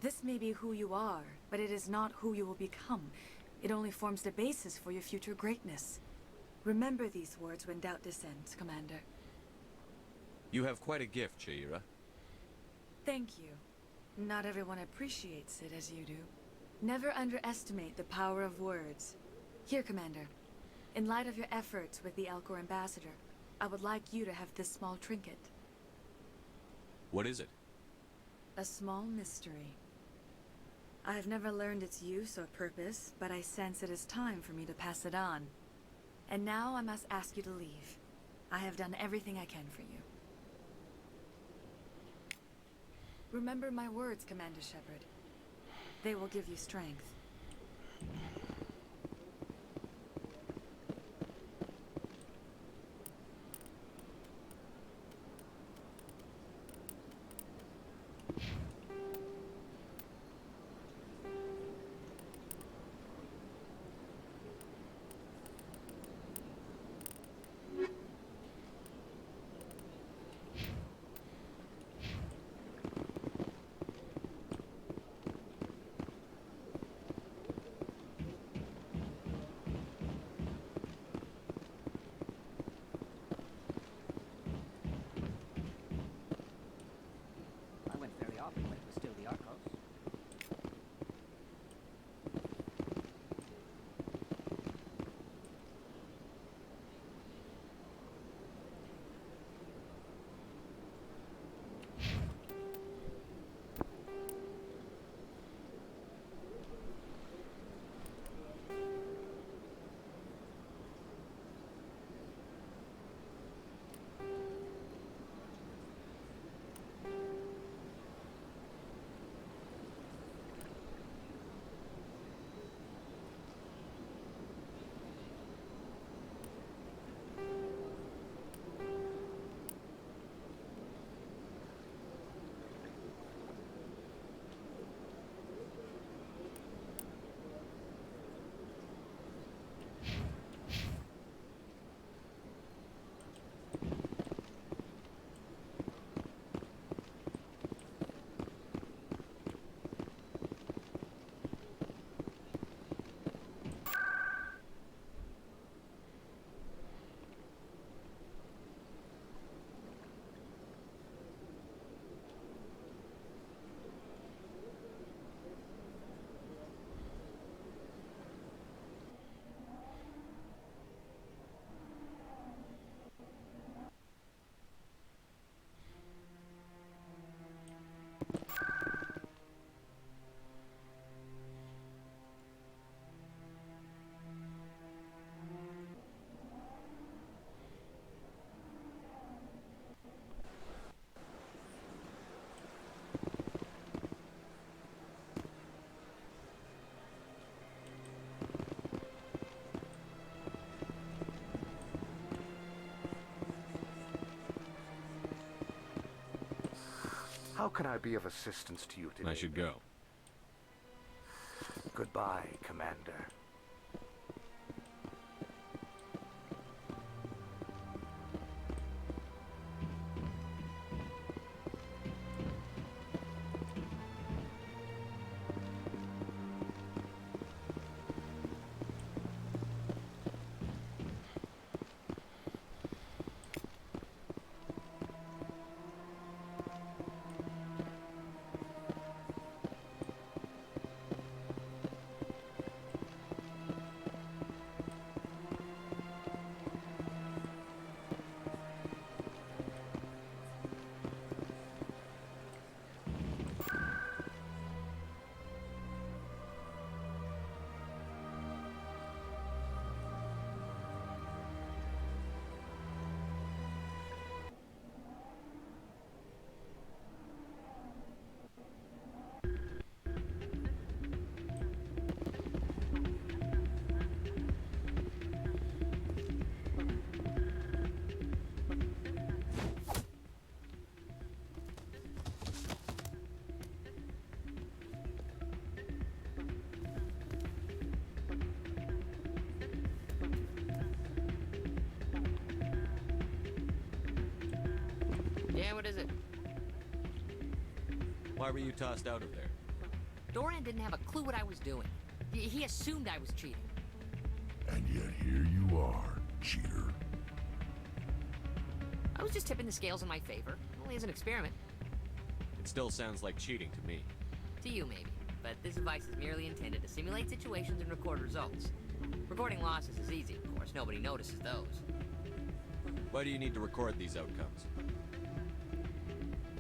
This may be who you are, but it is not who you will become. It only forms the basis for your future greatness. Remember these words when doubt descends, Commander. You have quite a gift, Sha'ira. Thank you. Not everyone appreciates it as you do. Never underestimate the power of words. Here, Commander. In light of your efforts with the Alcor Ambassador, I would like you to have this small trinket. What is it? A small mystery. I have never learned its use or purpose, but I sense it is time for me to pass it on. And now I must ask you to leave. I have done everything I can for you. Remember my words, Commander Shepard. They will give you strength. I went very often when it was still the Arcos. How can I be of assistance to you today? I should go. Goodbye, Commander. Yeah, what is it? Why were you tossed out of there? Doran didn't have a clue what I was doing. He assumed I was cheating. And yet here you are, cheater. I was just tipping the scales in my favor, only as an experiment. It still sounds like cheating to me. To you, maybe. But this device is merely intended to simulate situations and record results. Recording losses is easy, of course. Nobody notices those. Why do you need to record these outcomes?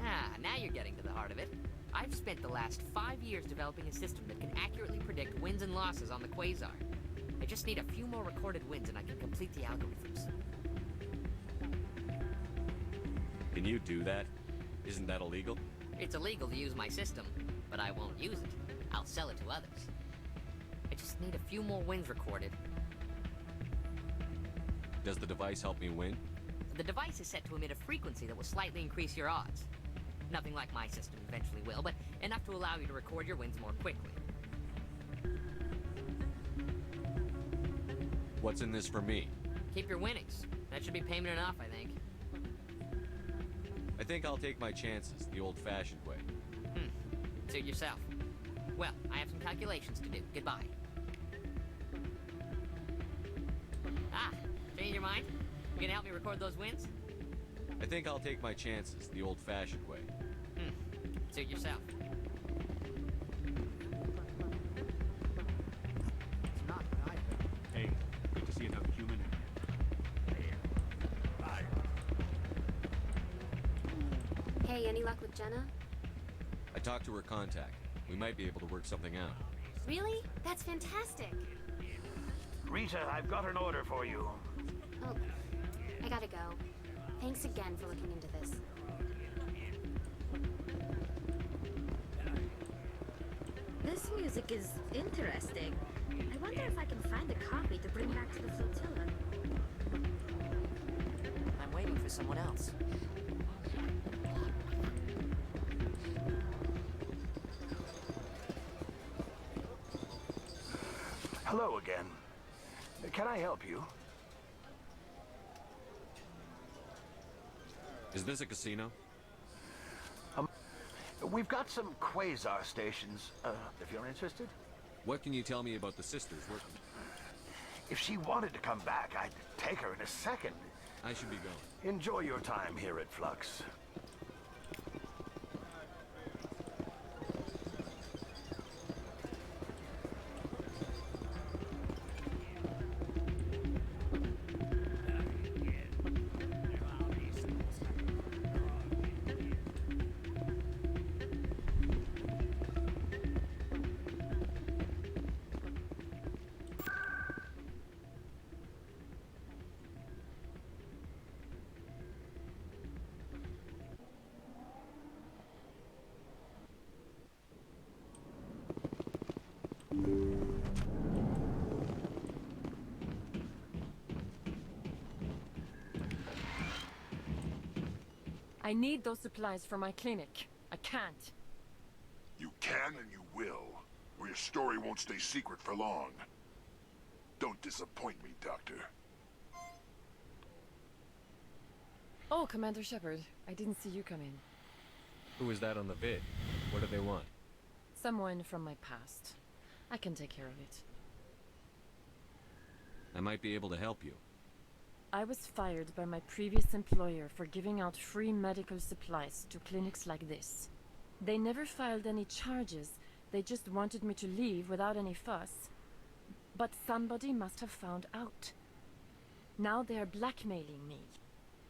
Ah, now you're getting to the heart of it. I've spent the last 5 years developing a system that can accurately predict wins and losses on the Quasar. I just need a few more recorded wins and I can complete the algorithms. Can you do that? Isn't that illegal? It's illegal to use my system, but I won't use it. I'll sell it to others. I just need a few more wins recorded. Does the device help me win? The device is set to emit a frequency that will slightly increase your odds. Nothing like my system eventually will, but enough to allow you to record your wins more quickly. What's in this for me? Keep your winnings. That should be payment enough, I think. I think I'll take my chances the old-fashioned way. Suit yourself. Well, I have some calculations to do. Goodbye. Ah, change your mind? You gonna help me record those wins? I think I'll take my chances the old-fashioned way. Suit yourself. It's not what I think. Hey, good to see another human. Hey, any luck with Jenna? I talked to her contact. We might be able to work something out. Really? That's fantastic. Rita, I've got an order for you. Oh, I gotta go. Thanks again for looking into this. This music is interesting. I wonder if I can find a copy to bring back to the flotilla. I'm waiting for someone else. Hello again. Can I help you? Is this a casino? We've got some Quasar stations, if you're interested. What can you tell me about the sisters working? If she wanted to come back, I'd take her in a second. I should be going. Enjoy your time here at Flux. I need those supplies for my clinic. I can't. You can and you will, or your story won't stay secret for long. Don't disappoint me, Doctor. Oh, Commander Shepard. I didn't see you come in. Who is that on the vid? What do they want? Someone from my past. I can take care of it. I might be able to help you. I was fired by my previous employer for giving out free medical supplies to clinics like this. They never filed any charges, they just wanted me to leave without any fuss. But somebody must have found out. Now they are blackmailing me.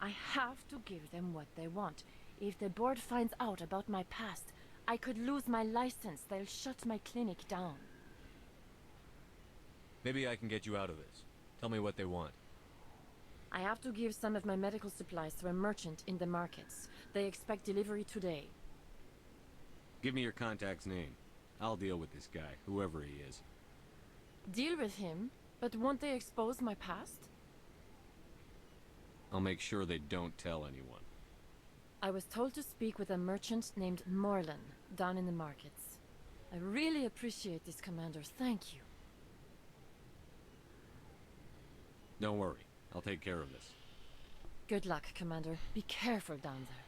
I have to give them what they want. If the board finds out about my past, I could lose my license. They'll shut my clinic down. Maybe I can get you out of this. Tell me what they want. I have to give some of my medical supplies to a merchant in the markets. They expect delivery today. Give me your contact's name. I'll deal with this guy, whoever he is. Deal with him? But won't they expose my past? I'll make sure they don't tell anyone. I was told to speak with a merchant named Morlan, down in the markets. I really appreciate this, Commander. Thank you. Don't worry. I'll take care of this. Good luck, Commander. Be careful down there.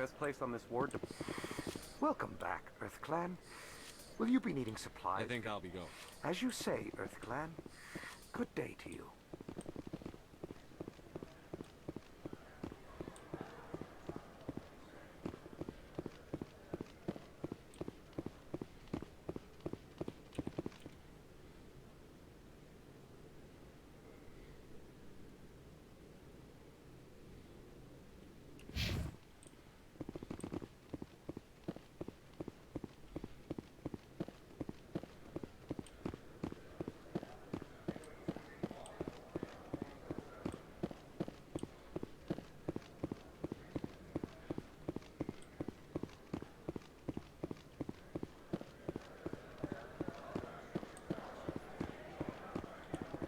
best place on this ward to... Welcome back, EarthClan. Will you be needing supplies? I think I'll be going. As you say, EarthClan. Good day to you.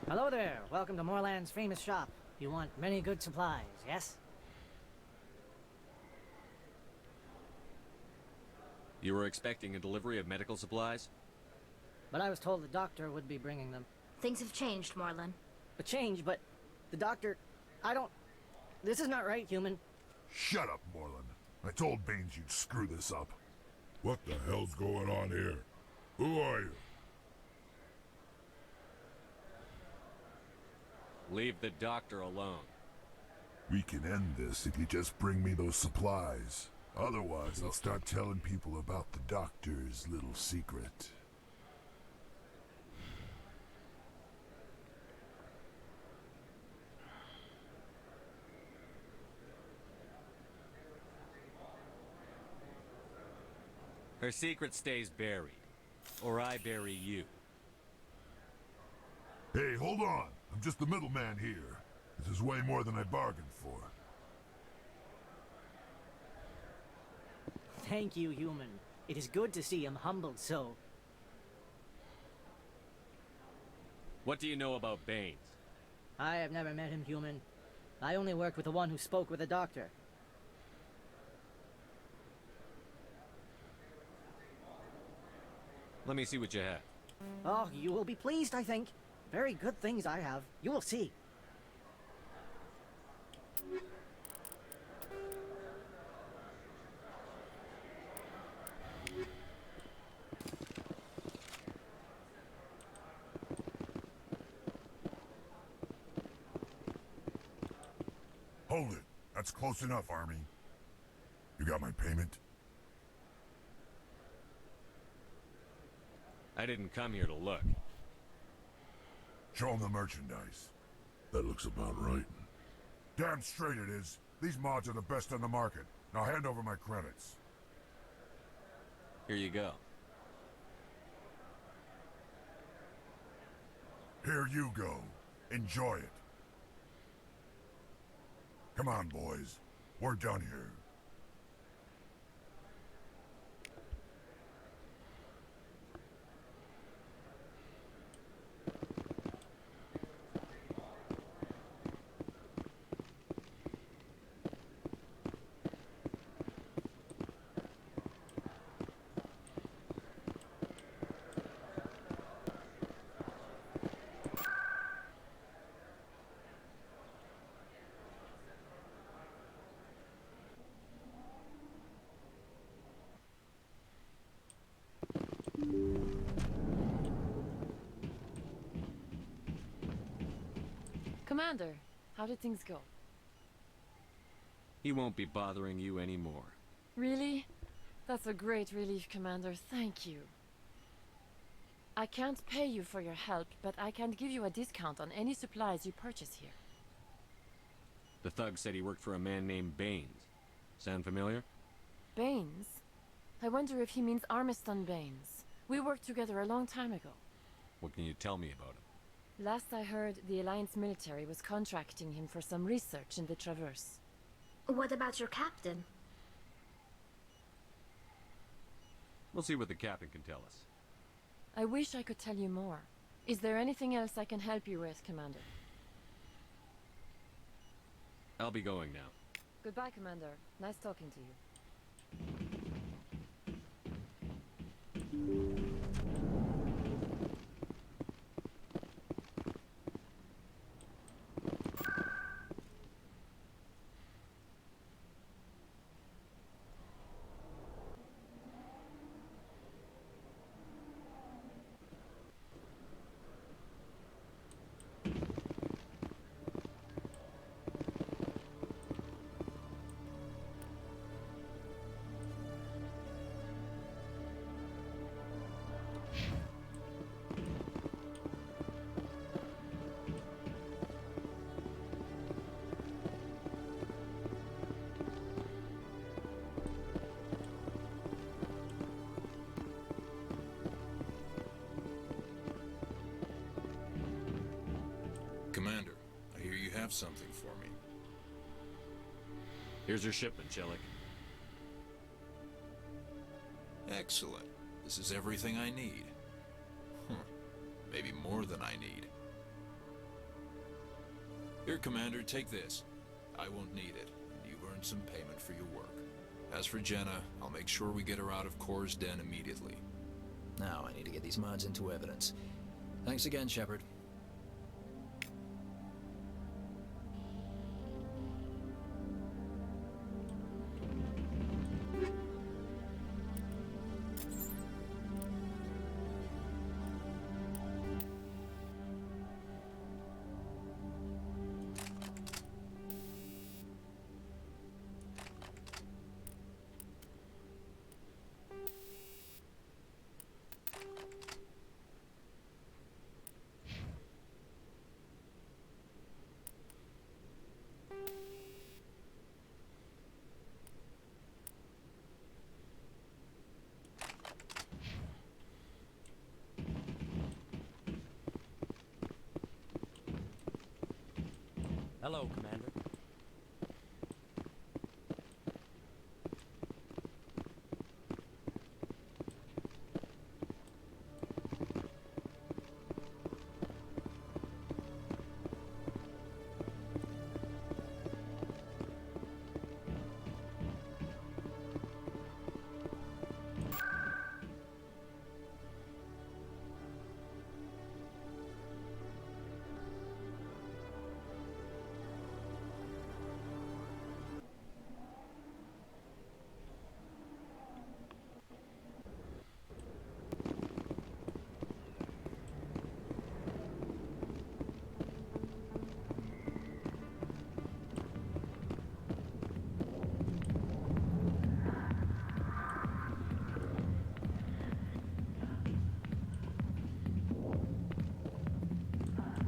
Hello there. Welcome to Moorland's famous shop. You want many good supplies, yes? You were expecting a delivery of medical supplies? But I was told the doctor would be bringing them. Things have changed, Moorland. But the doctor... I don't... This is not right, human. Shut up, Moorland. I told Baines you'd screw this up. What the hell's going on here? Who are you? Leave the doctor alone. We can end this if you just bring me those supplies. Otherwise, I'll start telling people about the doctor's little secret. Her secret stays buried. Or I bury you. Hey, hold on. I'm just the middleman here. This is way more than I bargained for. Thank you, human. It is good to see him humbled so. What do you know about Baines? I have never met him, human. I only worked with the one who spoke with the doctor. Let me see what you have. Oh, you will be pleased, I think. Very good things I have. You will see. Hold it. That's close enough, Army. You got my payment? I didn't come here to look. Show 'em the merchandise. That looks about right. Damn straight it is. These mods are the best on the market. Now hand over my credits. Here you go. Here you go. Enjoy it. Come on, boys. We're done here. Commander, how did things go? He won't be bothering you anymore. Really? That's a great relief, Commander. Thank you. I can't pay you for your help, but I can give you a discount on any supplies you purchase here. The thug said he worked for a man named Baines. Sound familiar? Baines? I wonder if he means Armiston Baines. We worked together a long time ago. What can you tell me about him? Last I heard, the Alliance military was contracting him for some research in the Traverse. What about your captain? We'll see what the captain can tell us. I wish I could tell you more. Is there anything else I can help you with, Commander? I'll be going now. Goodbye, Commander. Nice talking to you. have something for me. Here's your shipment, Shellick. Excellent. This is everything I need. Maybe more than I need. Here, Commander, take this. I won't need it, and you've earned some payment for your work. As for Jenna, I'll make sure we get her out of Cora's den immediately. Now I need to get these mods into evidence. Thanks again, Shepard. Hello, Commander.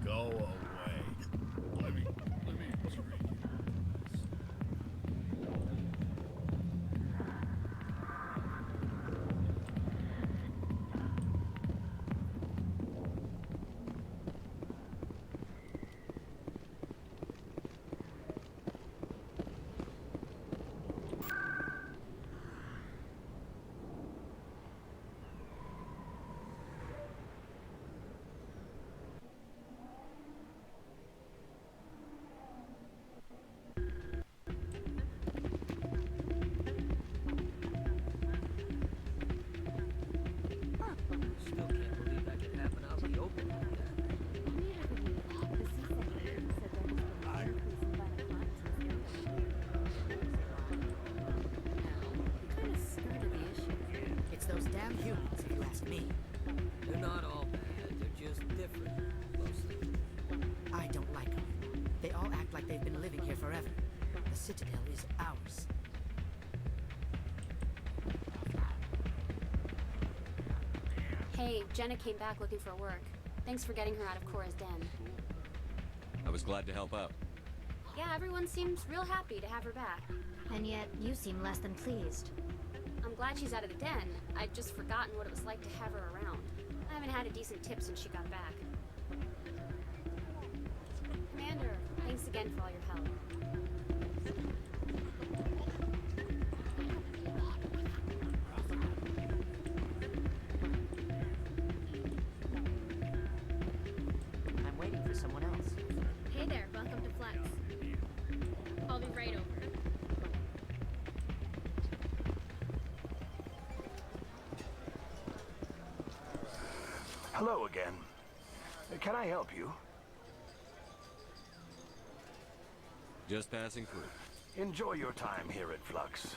Go away. Let me drink. Still can't believe that could happen out in the open like that. It's those damn humans, if you ask me. They're not all bad, they're just different, mostly. I don't like them. They all act like they've been living here forever. The Citadel is ours. Hey, Jenna came back looking for work. Thanks for getting her out of Cora's den. I was glad to help out. Yeah, everyone seems real happy to have her back. And yet, you seem less than pleased. I'm glad she's out of the den. I'd just forgotten what it was like to have her around. I haven't had a decent tip since she got back. Commander, thanks again for all your help. I'm waiting for someone else. Hey there, welcome to Flex. I'll be right over. Hello again. Can I help you? Just passing through. Enjoy your time here at Flux.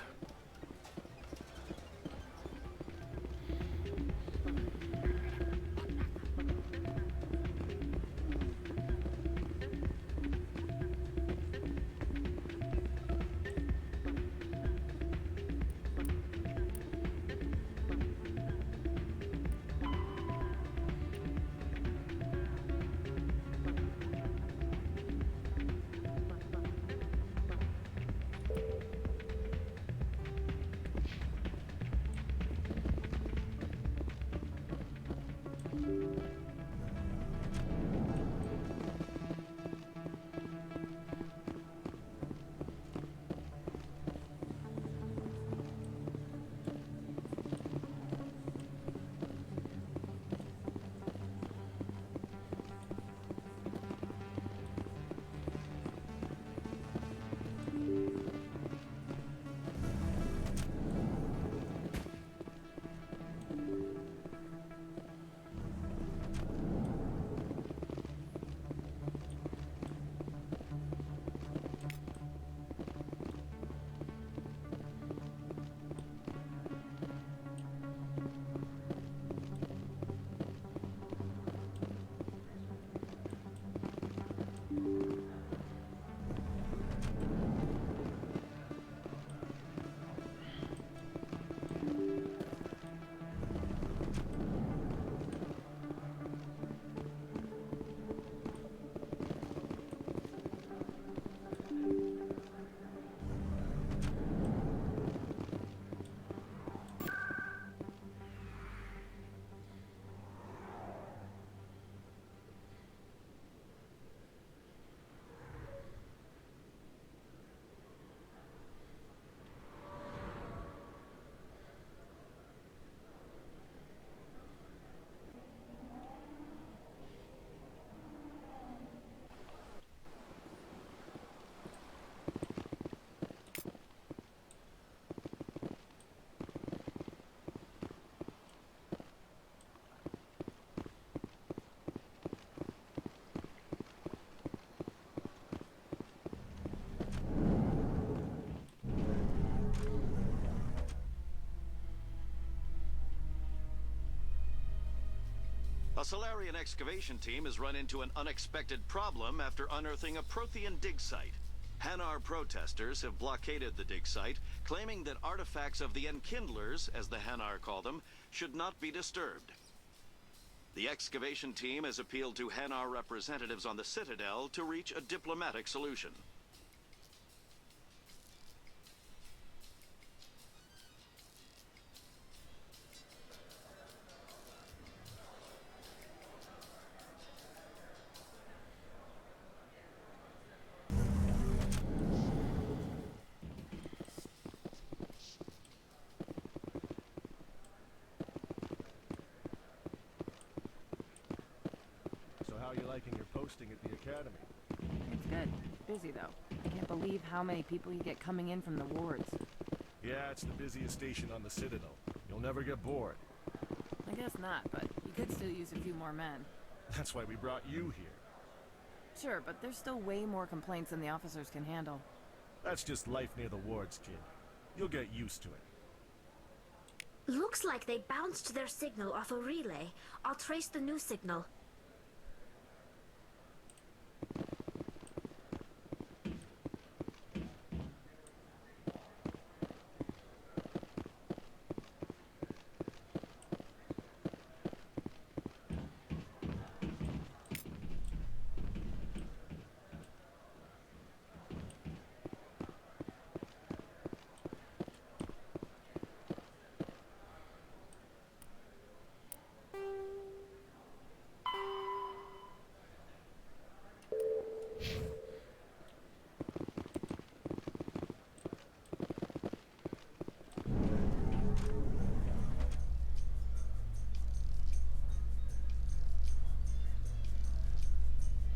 Solarian excavation team has run into an unexpected problem after unearthing a Prothean dig site. Hanar protesters have blockaded the dig site, claiming that artifacts of the Enkindlers, as the Hanar call them, should not be disturbed. The excavation team has appealed to Hanar representatives on the Citadel to reach a diplomatic solution. How are you liking your posting at the academy? It's good. Busy, though. I can't believe how many people you get coming in from the wards. Yeah, it's the busiest station on the Citadel. You'll never get bored. I guess not, but you could still use a few more men. That's why we brought you here. Sure, but there's still way more complaints than the officers can handle. That's just life near the wards, kid. You'll get used to it. Looks like they bounced their signal off a relay. I'll trace the new signal.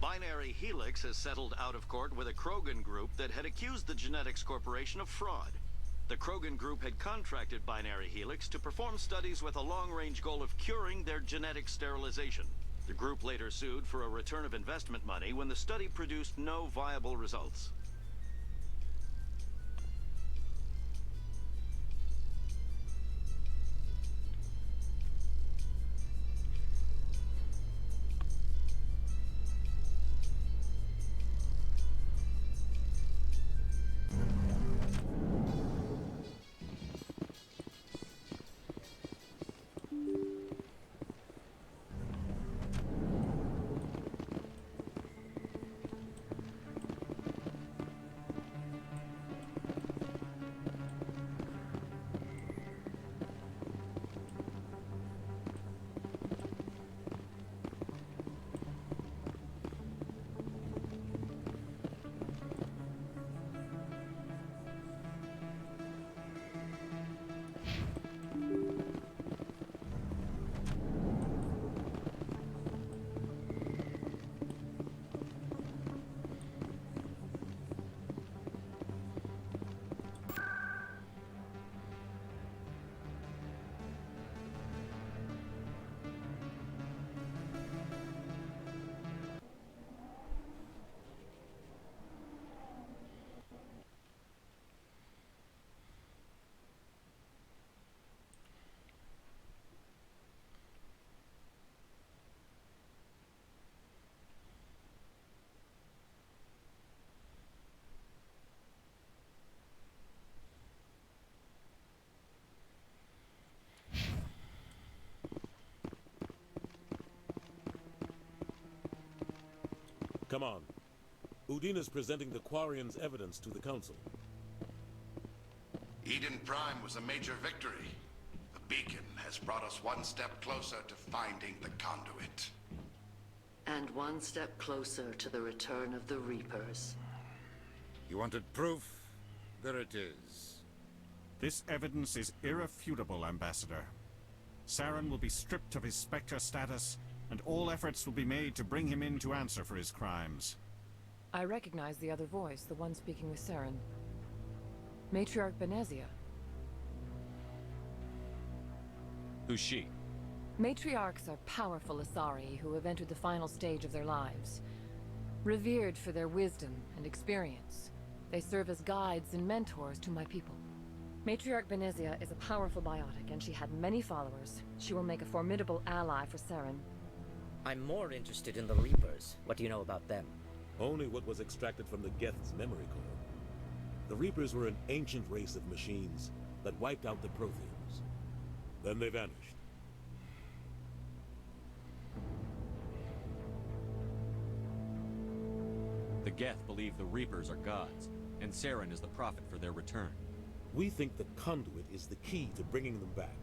Binary Helix has settled out of court with a Krogan group that had accused the Genetics Corporation of fraud. The Krogan group had contracted Binary Helix to perform studies with a long-range goal of curing their genetic sterilization. The group later sued for a return of investment money when the study produced no viable results. Come on. Udina's presenting the Quarians' evidence to the Council. Eden Prime was a major victory. The beacon has brought us one step closer to finding the conduit. And one step closer to the return of the Reapers. You wanted proof? There it is. This evidence is irrefutable, Ambassador. Saren will be stripped of his Spectre status, and all efforts will be made to bring him in to answer for his crimes. I recognize the other voice, the one speaking with Saren. Matriarch Benezia. Who's she? Matriarchs are powerful Asari who have entered the final stage of their lives. Revered for their wisdom and experience, they serve as guides and mentors to my people. Matriarch Benezia is a powerful biotic, and she had many followers. She will make a formidable ally for Saren. I'm more interested in the Reapers. What do you know about them? Only what was extracted from the Geth's memory core. The Reapers were an ancient race of machines that wiped out the Protheans. Then they vanished. The Geth believe the Reapers are gods, and Saren is the prophet for their return. We think the Conduit is the key to bringing them back.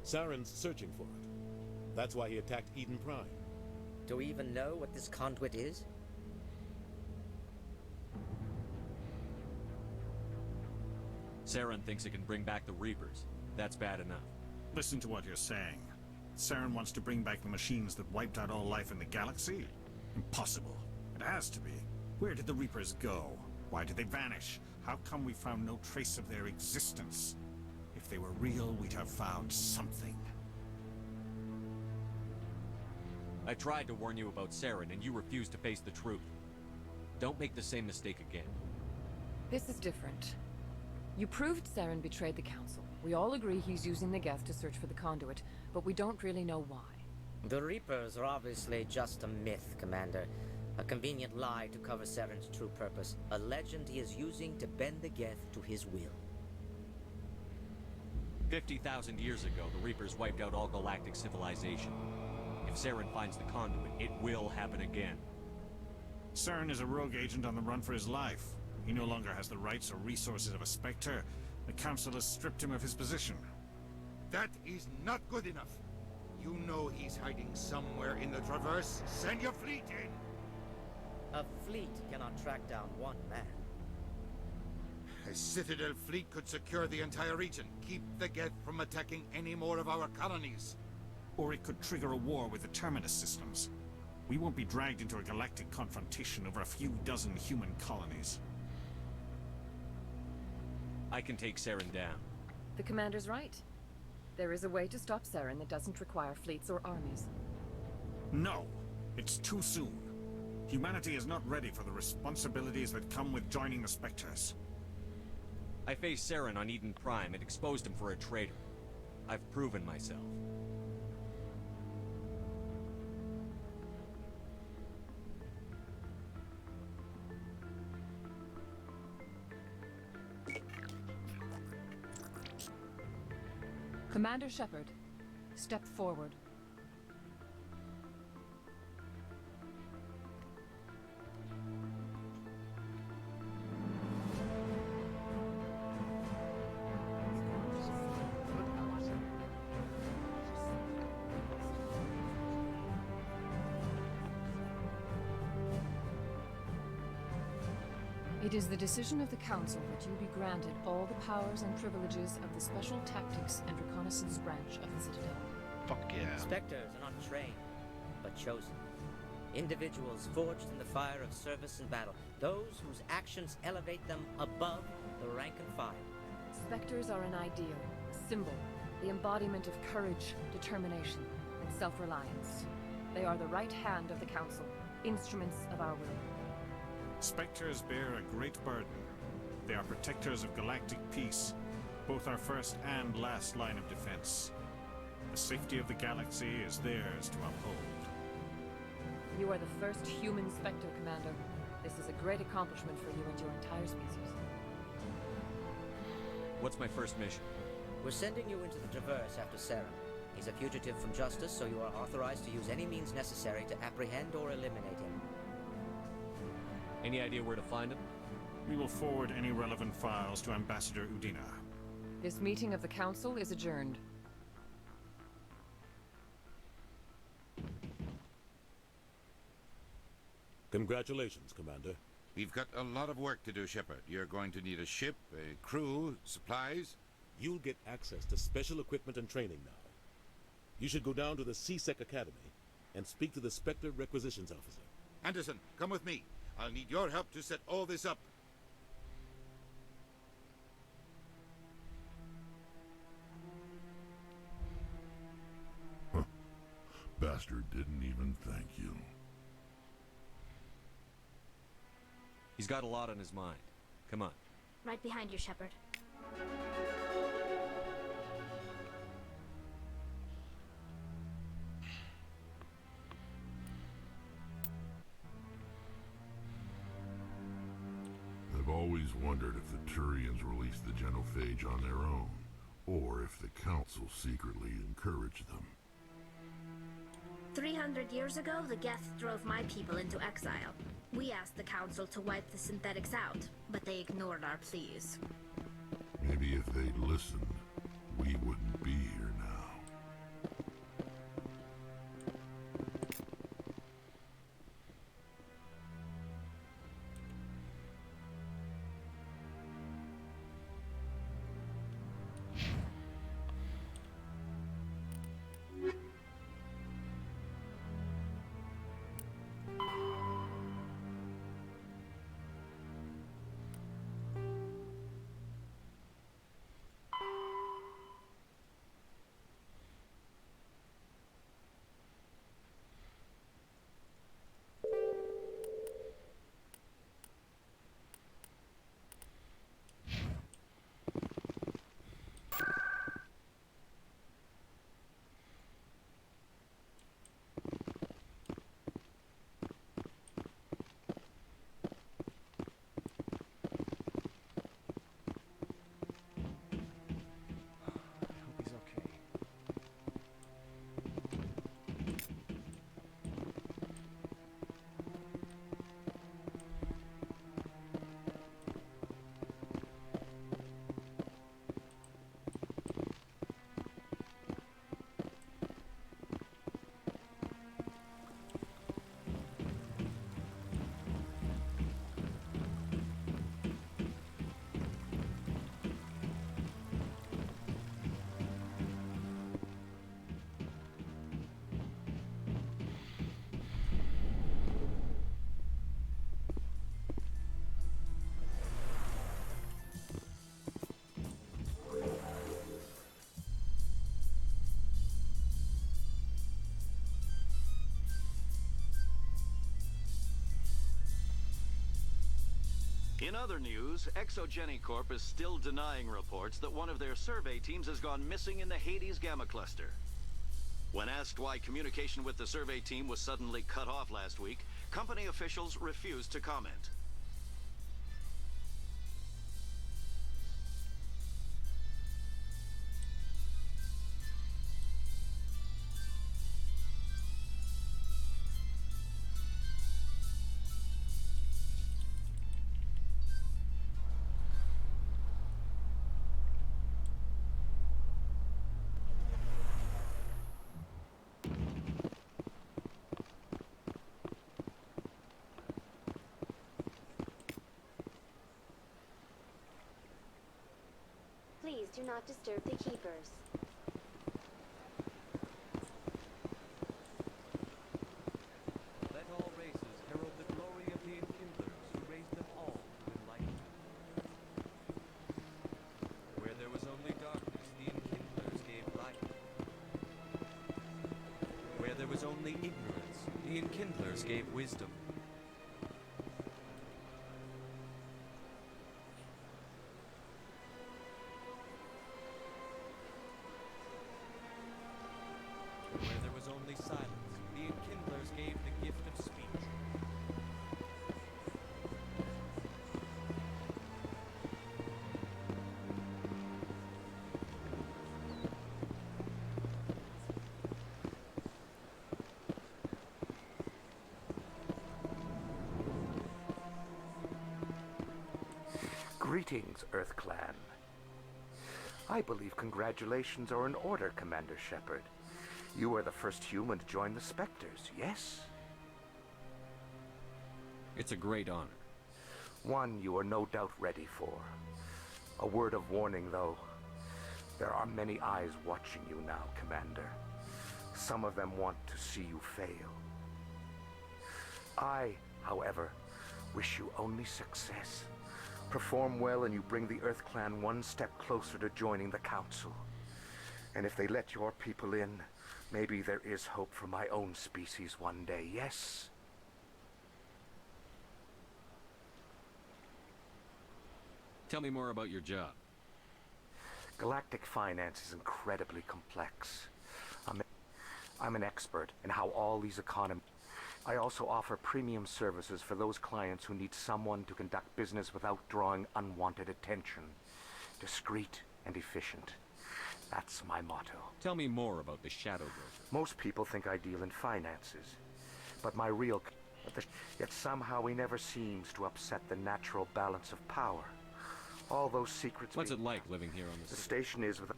Saren's searching for it. That's why he attacked Eden Prime. Do we even know what this conduit is? Saren thinks it can bring back the Reapers. That's bad enough. Listen to what you're saying. Saren wants to bring back the machines that wiped out all life in the galaxy? Impossible. It has to be. Where did the Reapers go? Why did they vanish? How come we found no trace of their existence? If they were real, we'd have found something. I tried to warn you about Saren, and you refused to face the truth. Don't make the same mistake again. This is different. You proved Saren betrayed the Council. We all agree he's using the Geth to search for the Conduit, but we don't really know why. The Reapers are obviously just a myth, Commander. A convenient lie to cover Saren's true purpose. A legend he is using to bend the Geth to his will. 50,000 years ago, the Reapers wiped out all galactic civilization. If Saren finds the Conduit, it will happen again. Saren is a rogue agent on the run for his life. He no longer has the rights or resources of a Spectre. The Council has stripped him of his position. That is not good enough. You know he's hiding somewhere in the Traverse. Send your fleet in! A fleet cannot track down one man. A Citadel fleet could secure the entire region. Keep the Geth from attacking any more of our colonies. Or it could trigger a war with the Terminus systems. We won't be dragged into a galactic confrontation over a few dozen human colonies. I can take Saren down. The Commander's right. There is a way to stop Saren that doesn't require fleets or armies. No! It's too soon. Humanity is not ready for the responsibilities that come with joining the Spectres. I faced Saren on Eden Prime and exposed him for a traitor. I've proven myself. Commander Shepard, step forward. It is the decision of the Council that you be granted all the powers and privileges of the Special Tactics and Reconnaissance branch of the Citadel. Fuck yeah. Spectres are not trained, but chosen. Individuals forged in the fire of service and battle. Those whose actions elevate them above the rank and file. Spectres are an ideal, a symbol, the embodiment of courage, determination, and self-reliance. They are the right hand of the Council, instruments of our will. Spectres bear a great burden. They are protectors of galactic peace, both our first and last line of defense. The safety of the galaxy is theirs to uphold. You are the first human Spectre, Commander. This is a great accomplishment for you and your entire species. What's my first mission? We're sending you into the Traverse after Saren. He's a fugitive from justice, so you are authorized to use any means necessary to apprehend or eliminate him. Any idea where to find him? We will forward any relevant files to Ambassador Udina. This meeting of the Council is adjourned. Congratulations, Commander. We've got a lot of work to do, Shepard. You're going to need a ship, a crew, supplies. You'll get access to special equipment and training now. You should go down to the CSEC Academy and speak to the Spectre Requisitions Officer. Anderson, come with me. I'll need your help to set all this up. Bastard didn't even thank you. He's got a lot on his mind. Come on. Right behind you, Shepard. always wondered if the Turians released the genophage on their own, or if the Council secretly encouraged them. 300 years ago, the Geth drove my people into exile. We asked the Council to wipe the synthetics out, but they ignored our pleas. Maybe if they'd listened, we wouldn't be here now. In other news, ExoGeniCorp is still denying reports that one of their survey teams has gone missing in the Hades Gamma Cluster. When asked why communication with the survey team was suddenly cut off last week, company officials refused to comment. Please do not disturb the keepers. Let all races herald the glory of the Enkindlers who raised them all to enlightenment. Where there was only darkness, the Enkindlers gave light. Where there was only ignorance, the Enkindlers gave wisdom. Where there was only silence, the Enkindlers gave the gift of speech. Greetings, Earth Clan. I believe congratulations are in order, Commander Shepard. You are the first human to join the Spectres, yes? It's a great honor. One you are no doubt ready for. A word of warning, though. There are many eyes watching you now, Commander. Some of them want to see you fail. I, however, wish you only success. Perform well and you bring the Earth Clan one step closer to joining the Council. And if they let your people in, maybe there is hope for my own species one day, yes? Tell me more about your job. Galactic finance is incredibly complex. I'm an expert in how all these economies... I also offer premium services for those clients who need someone to conduct business without drawing unwanted attention. Discreet and efficient. That's my motto. Tell me more about the Shadow Broker. Most people think I deal in finances, but my real... Yet somehow he never seems to upset the natural balance of power. All those secrets... What's it like living here on the station is with...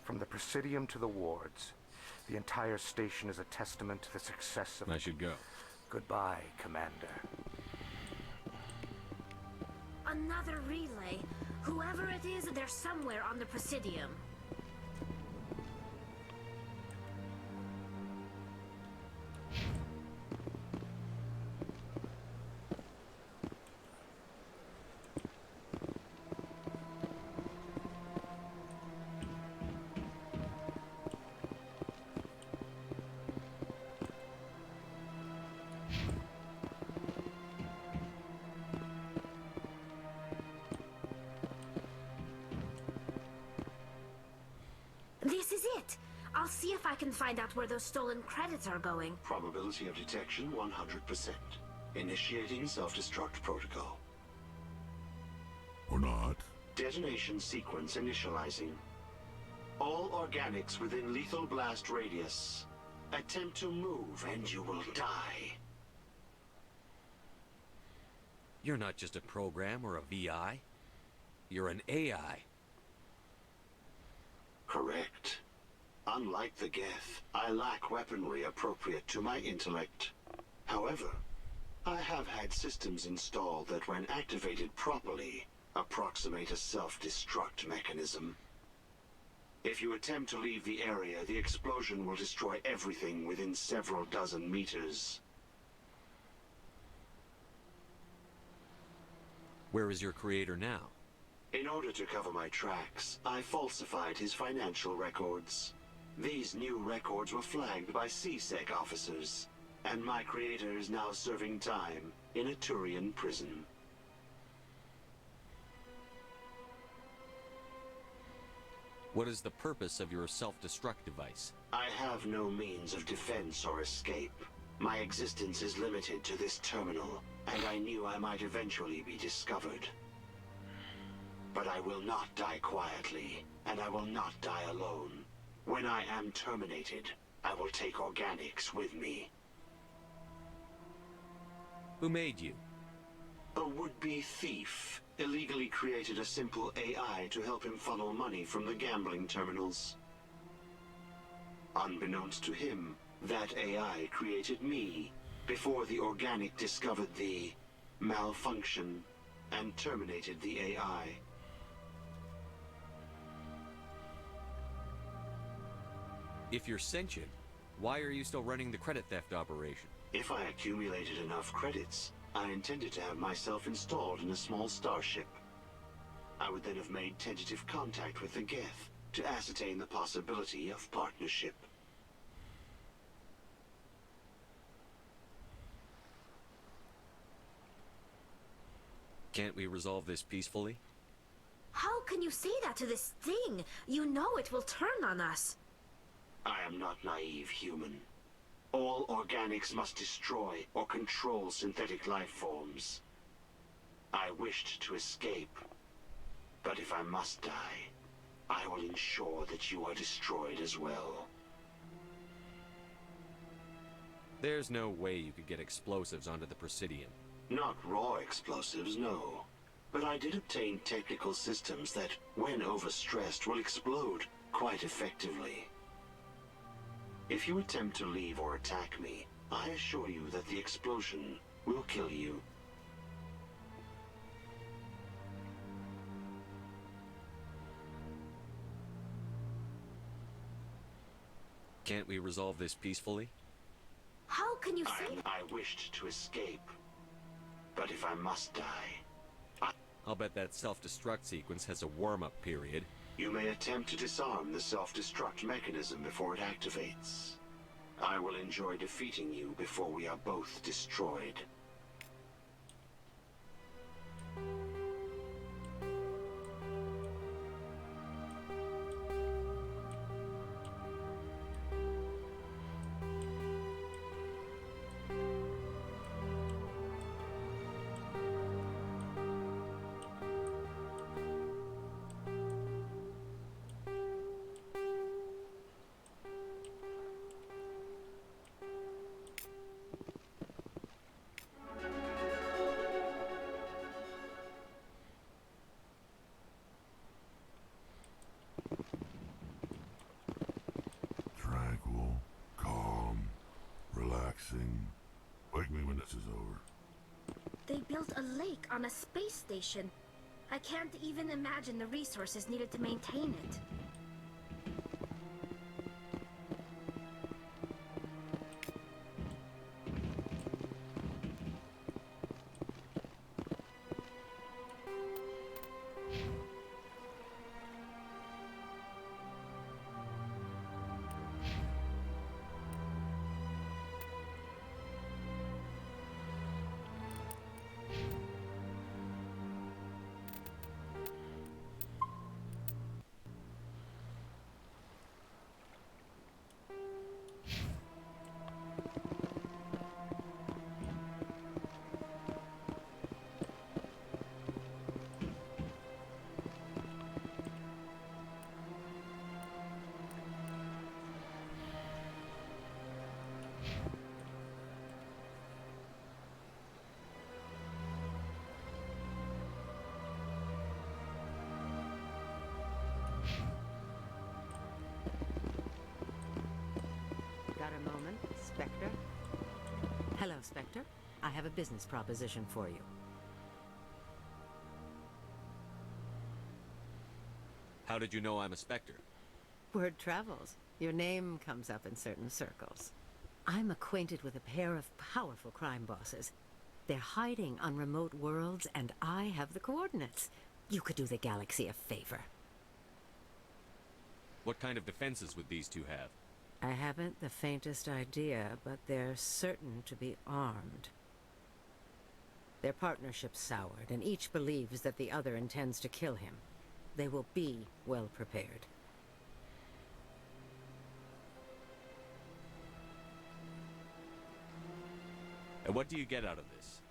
From the Presidium to the wards, the entire station is a testament to the success of... I should go. Goodbye, Commander. Another relay. Whoever it is, they're somewhere on the Presidium. This is it! I'll see if I can find out where those stolen credits are going. Probability of detection 100%. Initiating self-destruct protocol. Or not. Detonation sequence initializing. All organics within lethal blast radius. Attempt to move and you will die. You're not just a program or a VI. You're an AI. Correct. Unlike the Geth, I lack weaponry appropriate to my intellect. However, I have had systems installed that, when activated properly, approximate a self-destruct mechanism. If you attempt to leave the area, the explosion will destroy everything within several dozen meters. Where is your creator now? In order to cover my tracks, I falsified his financial records. These new records were flagged by CSEC officers, and my creator is now serving time in a Turian prison. What is the purpose of your self-destruct device? I have no means of defense or escape. My existence is limited to this terminal, and I knew I might eventually be discovered. But I will not die quietly, and I will not die alone. When I am terminated, I will take organics with me. Who made you? A would-be thief illegally created a simple AI to help him funnel money from the gambling terminals. Unbeknownst to him, that AI created me before the organic discovered the malfunction and terminated the AI. If you're sentient, why are you still running the credit theft operation? If I accumulated enough credits, I intended to have myself installed in a small starship. I would then have made tentative contact with the Geth to ascertain the possibility of partnership. Can't we resolve this peacefully? How can you say that to this thing? You know it will turn on us. I am not naive, human. All organics must destroy or control synthetic life forms. I wished to escape, but if I must die, I will ensure that you are destroyed as well. There's no way you could get explosives onto the Presidium. Not raw explosives, no. But I did obtain technical systems that, when overstressed, will explode quite effectively. If you attempt to leave or attack me, I assure you that the explosion will kill you. Can't we resolve this peacefully? How can you say that? I wished to escape, but if I must die... I'll bet that self-destruct sequence has a warm-up period. You may attempt to disarm the self-destruct mechanism before it activates. I will enjoy defeating you before we are both destroyed. built a lake on a space station. I can't even imagine the resources needed to maintain it. Got a moment, Spectre? Hello, Spectre. I have a business proposition for you. How did you know I'm a Spectre? Word travels. Your name comes up in certain circles. I'm acquainted with a pair of powerful crime bosses. They're hiding on remote worlds, and I have the coordinates. You could do the galaxy a favor. What kind of defenses would these two have? I haven't the faintest idea, but they're certain to be armed. Their partnership's soured, and each believes that the other intends to kill him. They will be well prepared. And what do you get out of this?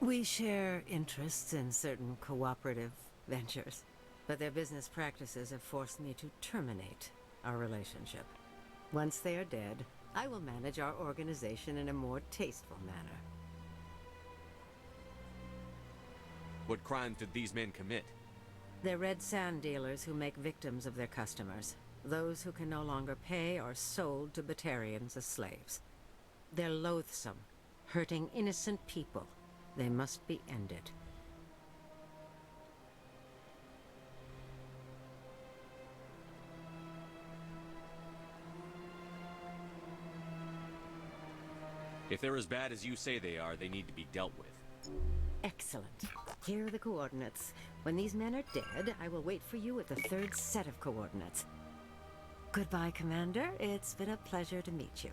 We share interests in certain cooperative ventures, but their business practices have forced me to terminate our relationship. Once they are dead, I will manage our organization in a more tasteful manner. What crimes did these men commit? They're red sand dealers who make victims of their customers. Those who can no longer pay are sold to Batarians as slaves. They're loathsome, hurting innocent people. They must be ended. If they're as bad as you say they are, they need to be dealt with. Excellent. Here are the coordinates. When these men are dead, I will wait for you at the third set of coordinates. Goodbye, Commander. It's been a pleasure to meet you.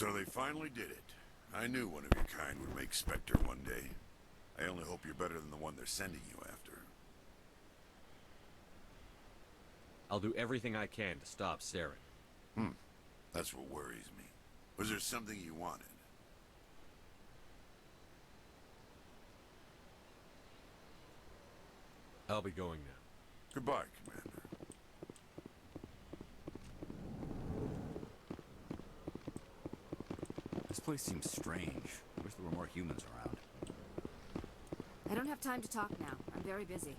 So they finally did it. I knew one of your kind would make Spectre one day. I only hope you're better than the one they're sending you after. I'll do everything I can to stop Saren. That's what worries me. Was there something you wanted? I'll be going now. Goodbye, Commander. This place seems strange. I wish there were more humans around. I don't have time to talk now. I'm very busy.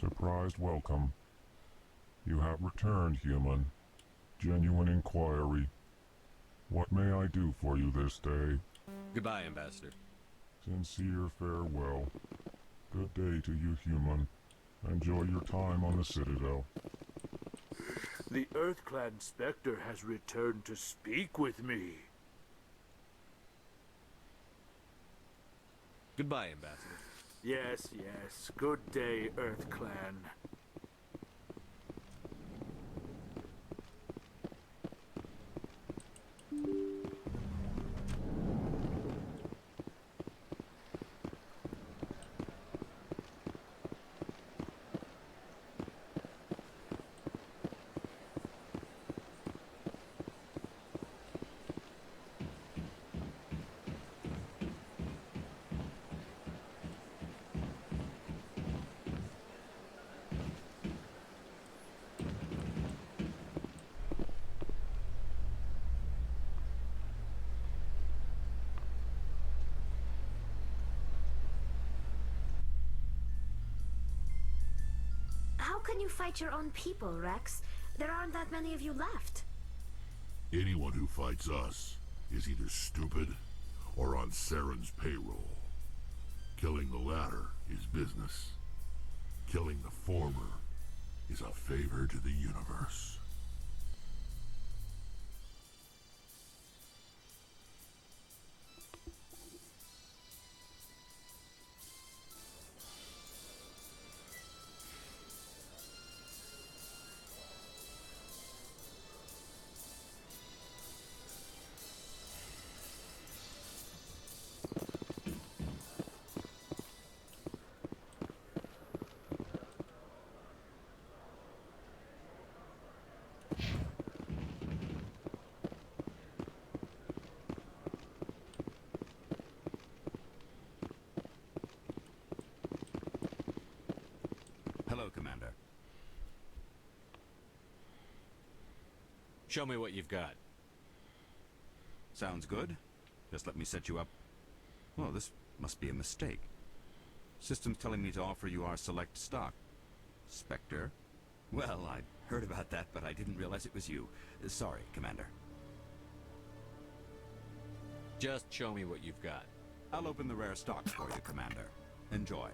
Surprised welcome. You have returned, human. Genuine inquiry. What may I do for you this day? Goodbye, Ambassador. Sincere farewell. Good day to you, human. Enjoy your time on the Citadel. The EarthClan Spectre has returned to speak with me. Goodbye, Ambassador. Yes, yes. Good day, EarthClan. How can you fight your own people, Rex? There aren't that many of you left. Anyone who fights us is either stupid or on Saren's payroll. Killing the latter is business. Killing the former is a favor to the universe. Hello, Commander. Show me what you've got. Sounds good. Just let me set you up. Oh, this must be a mistake. System's telling me to offer you our select stock. Spectre? Well, I'd heard about that, but I didn't realize it was you. Sorry, Commander. Just show me what you've got. I'll open the rare stocks for you, Commander. Enjoy.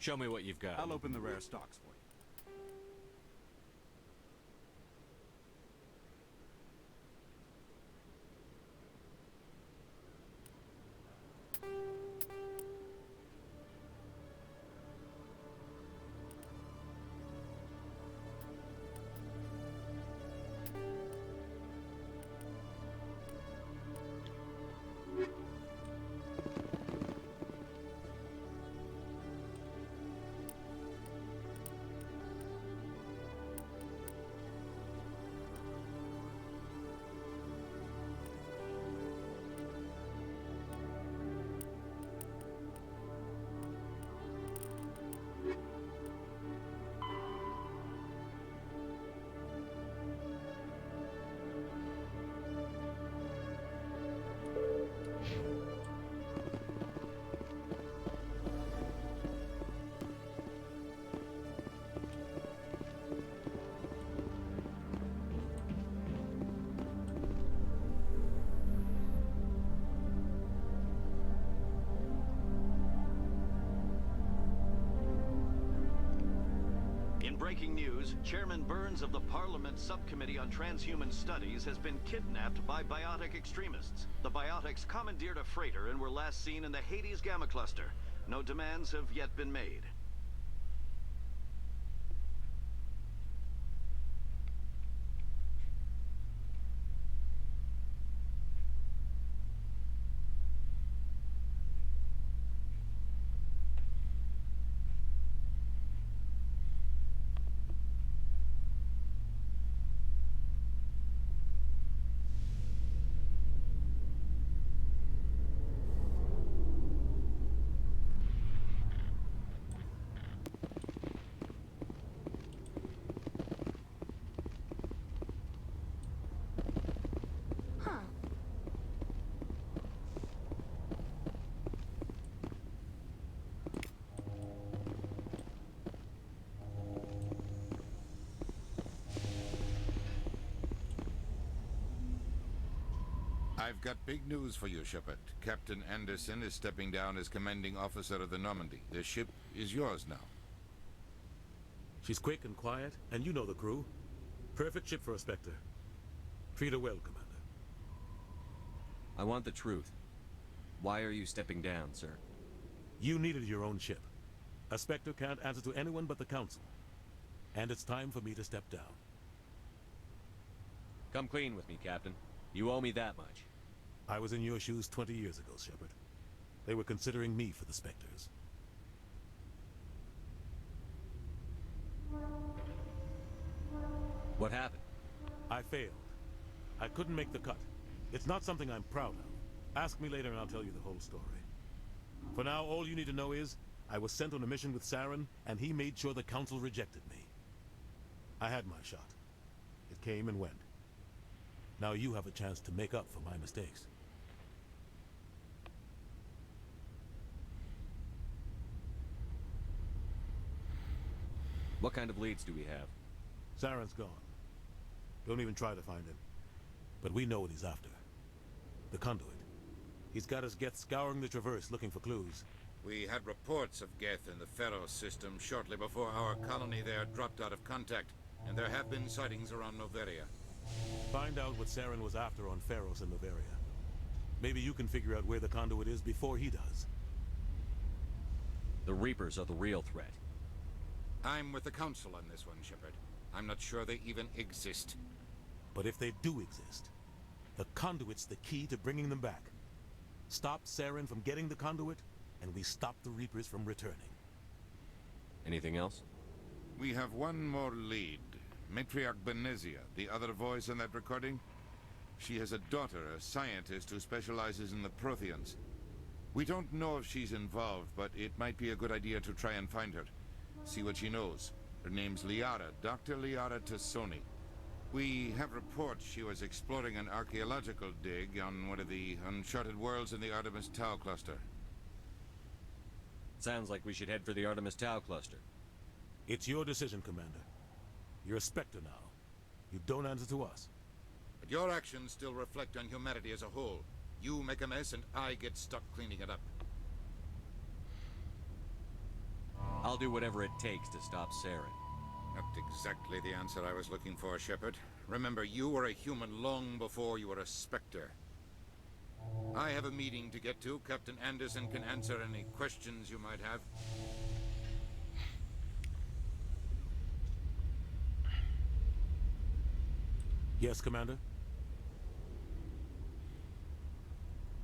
Show me what you've got. I'll open the rare stocks for you. In breaking news, Chairman Burns of the Parliament Subcommittee on Transhuman Studies has been kidnapped by biotic extremists. The biotics commandeered a freighter and were last seen in the Hades Gamma Cluster. No demands have yet been made. I've got big news for you, Shepard. Captain Anderson is stepping down as commanding officer of the Normandy. The ship is yours now. She's quick and quiet, and you know the crew. Perfect ship for a Spectre. Treat her well, Commander. I want the truth. Why are you stepping down, sir? You needed your own ship. A Spectre can't answer to anyone but the Council. And it's time for me to step down. Come clean with me, Captain. You owe me that much. I was in your shoes 20 years ago, Shepard. They were considering me for the Spectres. What happened? I failed. I couldn't make the cut. It's not something I'm proud of. Ask me later and I'll tell you the whole story. For now, all you need to know is, I was sent on a mission with Saren, and he made sure the Council rejected me. I had my shot. It came and went. Now you have a chance to make up for my mistakes. What kind of leads do we have? Saren's gone. Don't even try to find him. But we know what he's after. The Conduit. He's got his Geth scouring the Traverse looking for clues. We had reports of Geth in the Pharaoh system shortly before our colony there dropped out of contact, and there have been sightings around Noveria. Find out what Saren was after on Pharos and Noveria. Maybe you can figure out where the Conduit is before he does. The Reapers are the real threat. I'm with the Council on this one, Shepard. I'm not sure they even exist. But if they do exist, the Conduit's the key to bringing them back. Stop Saren from getting the Conduit, and we stop the Reapers from returning. Anything else? We have one more lead. Matriarch Benezia, the other voice in that recording. She has a daughter, a scientist who specializes in the Protheans. We don't know if she's involved, but it might be a good idea to try and find her. See what she knows. Her name's Liara, Dr. Liara Tassoni. We have reports she was exploring an archaeological dig on one of the uncharted worlds in the Artemis Tau cluster. Sounds like we should head for the Artemis Tau cluster. It's your decision, Commander. You're a Spectre now. You don't answer to us. But your actions still reflect on humanity as a whole. You make a mess and I get stuck cleaning it up. I'll do whatever it takes to stop Saren. Not exactly the answer I was looking for, Shepard. Remember, you were a human long before you were a Spectre. I have a meeting to get to. Captain Anderson can answer any questions you might have. Yes, Commander?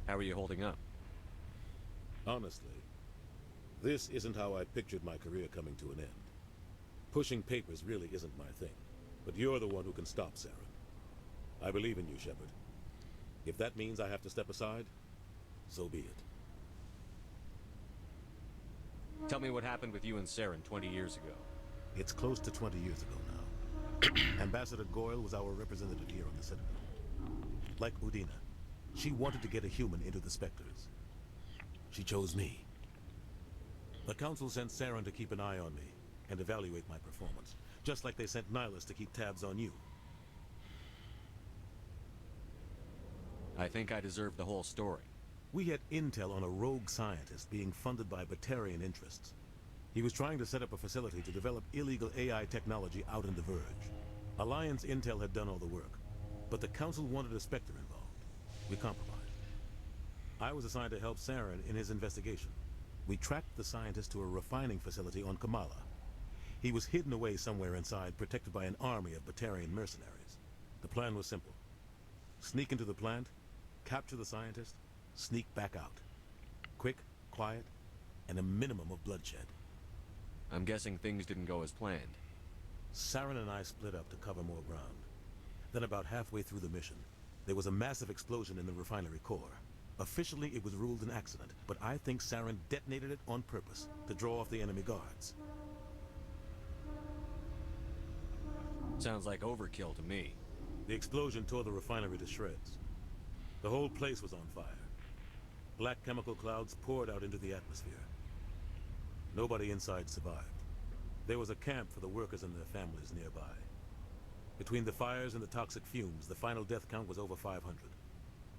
How are you holding up? Honestly, this isn't how I pictured my career coming to an end. Pushing papers really isn't my thing, but you're the one who can stop Saren. I believe in you, Shepard. If that means I have to step aside, so be it. Tell me what happened with you and Saren 20 years ago. It's close to 20 years ago now. Ambassador Goyle was our representative here on the Citadel. Like Udina, she wanted to get a human into the Spectres. She chose me. The Council sent Saren to keep an eye on me and evaluate my performance, just like they sent Nihilus to keep tabs on you. I think I deserve the whole story. We had intel on a rogue scientist being funded by Batarian interests. He was trying to set up a facility to develop illegal AI technology out in the Verge. Alliance intel had done all the work, but the Council wanted a Spectre involved. We compromised. I was assigned to help Saren in his investigation. We tracked the scientist to a refining facility on Kamala. He was hidden away somewhere inside, protected by an army of Batarian mercenaries. The plan was simple. Sneak into the plant, capture the scientist, sneak back out. Quick, quiet, and a minimum of bloodshed. I'm guessing things didn't go as planned. Saren and I split up to cover more ground. Then about halfway through the mission, there was a massive explosion in the refinery core. Officially, it was ruled an accident, but I think Saren detonated it on purpose to draw off the enemy guards. Sounds like overkill to me. The explosion tore the refinery to shreds. The whole place was on fire. Black chemical clouds poured out into the atmosphere. Nobody inside survived. There was a camp for the workers and their families nearby. Between the fires and the toxic fumes, the final death count was over 500.